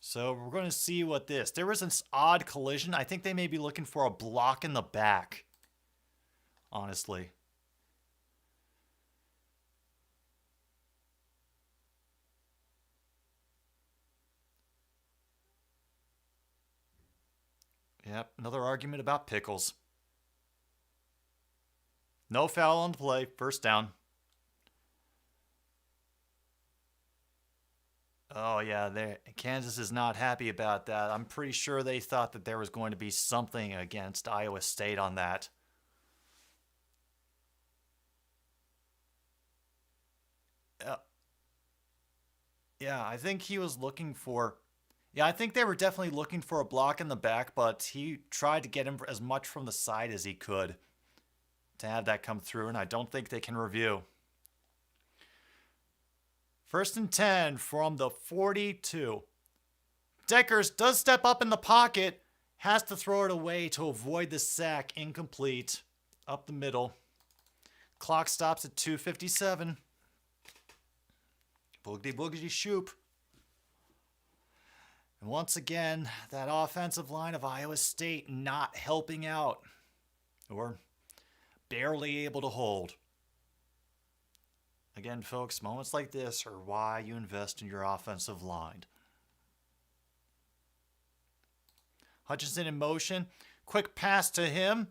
So we're going to see what there was an odd collision. I think they may be looking for a block in the back, honestly. Yep, another argument about pickles. No foul on the play, 1st down. Oh, yeah, Kansas is not happy about that. I'm pretty sure they thought that there was going to be something against Iowa State on that. Yeah, I think he was looking for... Yeah, I think they were definitely looking for a block in the back, but he tried to get him as much from the side as he could to have that come through, and I don't think they can review. 1st and 10 from the 42. Deckers does step up in the pocket, has to throw it away to avoid the sack. Incomplete. Up the middle. clock stops at 2:57. Boogity boogity shoop. And once again, that offensive line of Iowa State not helping out, or barely able to hold. Again, folks, moments like this are why you invest in your offensive line. Hutchinson in motion. Quick pass to him.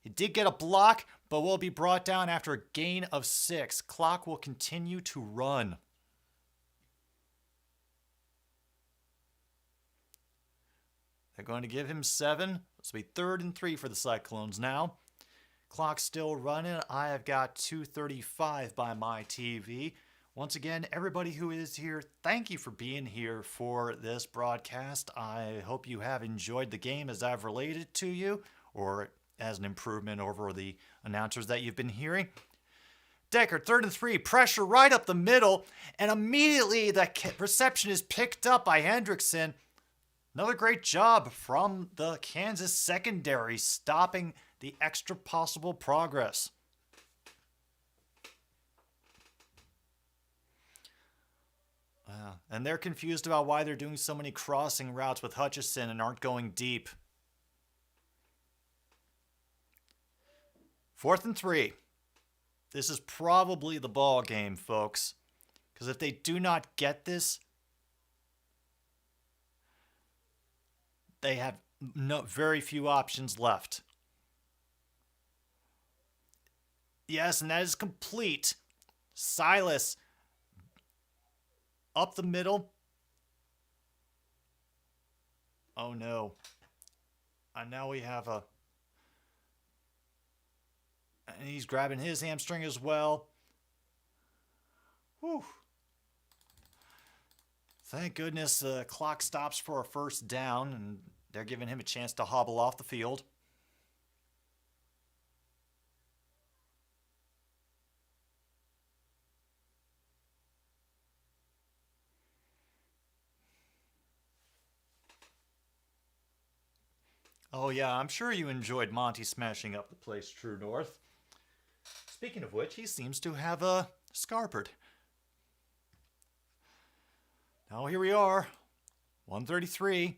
He did get a block, but will be brought down after a gain of 6. Clock will continue to run. They're going to give him 7. This will be 3rd and 3 for the Cyclones now. Clock still running. I have got 2:35 by my TV. Once again, everybody who is here, thank you for being here for this broadcast. I hope you have enjoyed the game as I've related to you, or as an improvement over the announcers that you've been hearing. Decker, 3rd and 3, pressure right up the middle, and immediately the reception is picked up by Hendrickson. Another great job from the Kansas secondary, stopping the extra possible progress. And they're confused about why they're doing so many crossing routes with Hutchison and aren't going deep. 4th and 3. This is probably the ball game, folks. Because if they do not get this, they have very few options left. Yes, and that is complete. Silas up the middle. Oh no. And now we have a... And he's grabbing his hamstring as well. Whew. Thank goodness the clock stops for a 1st down, and they're giving him a chance to hobble off the field. Oh yeah, I'm sure you enjoyed Monty smashing up the place, True North. Speaking of which, he seems to have a scarpered. Now here we are, 133.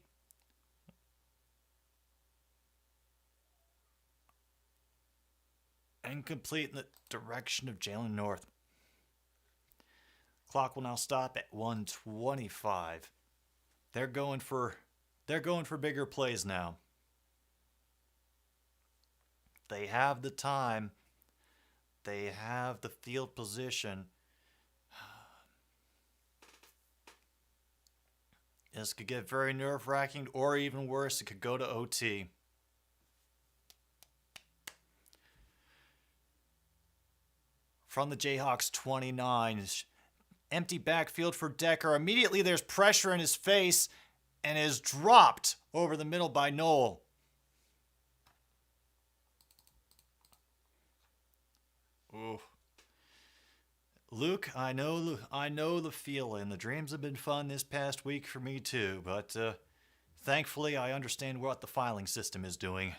Incomplete in the direction of Jalen North. Clock will now stop at 125. They're going for bigger plays now. They have the time. They have the field position. This could get very nerve-wracking, or even worse, it could go to OT. From the Jayhawks 29, empty backfield for Decker. Immediately there's pressure in his face and is dropped over the middle by Noel. Ooh. Luke, I know the feeling. The dreams have been fun this past week for me too, but thankfully I understand what the filing system is doing.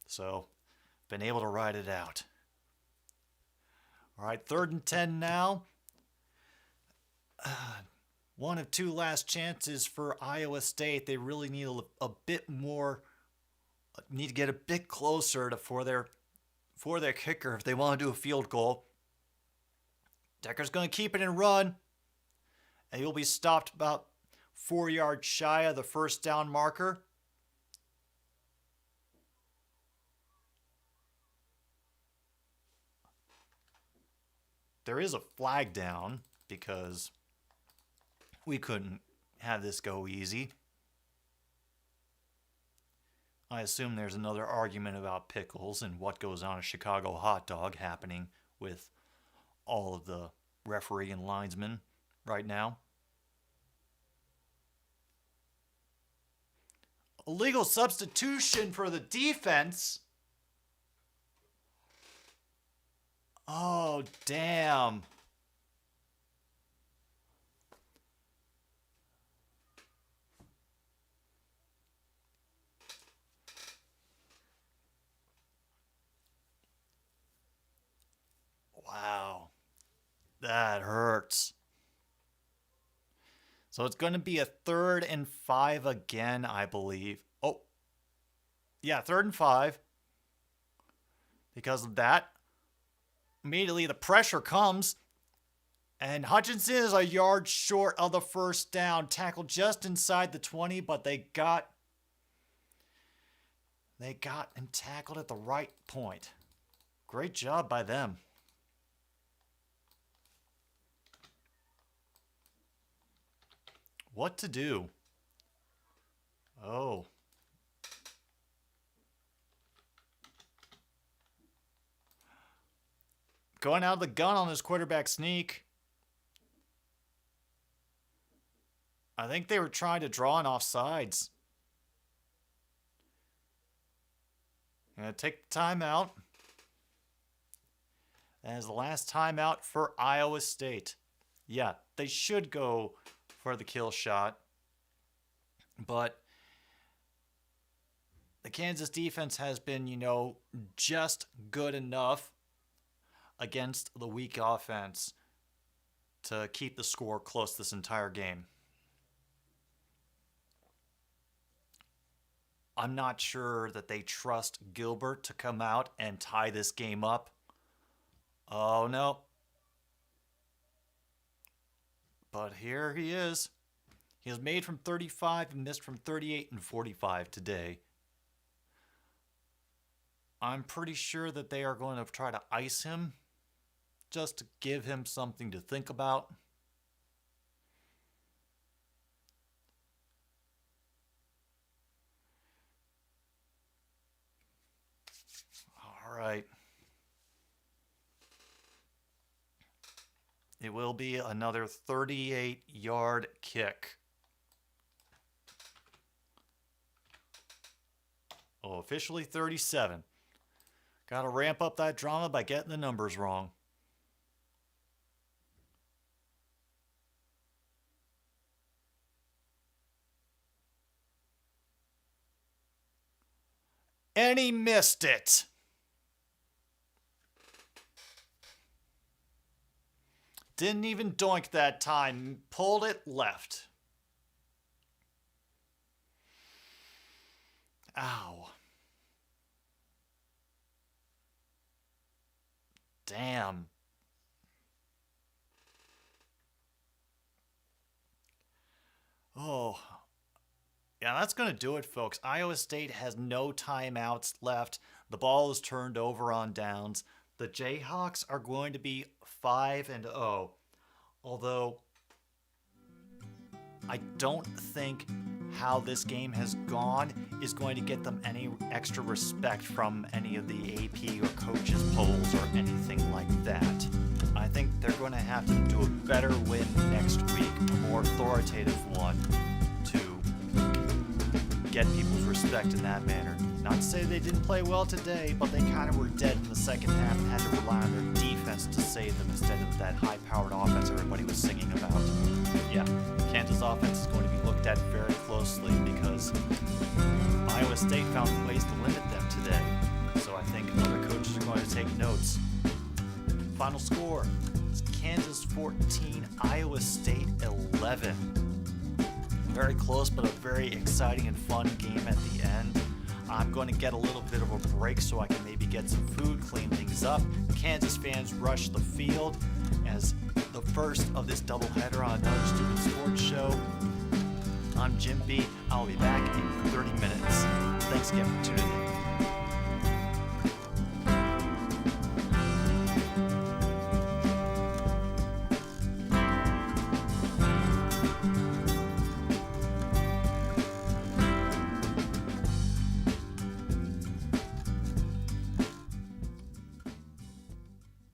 So, been able to ride it out. All right, 3rd and 10 now. One of 2 last chances for Iowa State. They really need a bit more, need to get a bit closer for their kicker if they want to do a field goal. Decker's going to keep it and run. And he'll be stopped about 4 yards shy of the 1st down marker. There is a flag down because we couldn't have this go easy. I assume there's another argument about pickles and what goes on a Chicago hot dog happening with all of the referee and linesmen right now. Illegal substitution for the defense. Oh, damn. Wow. That hurts. So it's going to be a 3rd and 5 again, I believe. Oh, yeah, 3rd and 5. Because of that, immediately the pressure comes. And Hutchinson is a yard short of the first down. Tackled just inside the 20, but they got and tackled at the right point. Great job by them. What to do? Oh. Going out of the gun on this quarterback sneak. I think they were trying to draw an offsides. Gonna take the timeout. That is the last timeout for Iowa State. Yeah, they should go for the kill shot. But the Kansas defense has been, just good enough against the weak offense to keep the score close this entire game. I'm not sure that they trust Gilbert to come out and tie this game up. Oh, no. But here he is. He has made from 35 and missed from 38 and 45 today. I'm pretty sure that they are going to try to ice him just to give him something to think about. All right. It will be another 38-yard kick. Oh, officially 37. Got to ramp up that drama by getting the numbers wrong. And he missed it. Didn't even doink that time. Pulled it left. Ow. Damn. Oh. Yeah, that's going to do it, folks. Iowa State has no timeouts left. The ball is turned over on downs. The Jayhawks are going to be 5-0. Although, I don't think how this game has gone is going to get them any extra respect from any of the AP or coaches polls or anything like that. I think they're going to have to do a better win next week, a more authoritative one, to get people's respect in that manner. Not to say they didn't play well today, but they kind of were dead in the second half and had to rely on their defense to save them instead of that high-powered offense everybody was singing about. Yeah, Kansas offense is going to be looked at very closely because Iowa State found ways to limit them today. So I think other coaches are going to take notes. Final score is Kansas 14, Iowa State 11. Very close, but a very exciting and fun game at the end. I'm going to get a little bit of a break so I can maybe get some food, clean things up. Kansas fans rush the field as the first of this doubleheader on another Stupid Sports Show. I'm Jim B. I'll be back in 30 minutes. Thanks again for tuning in.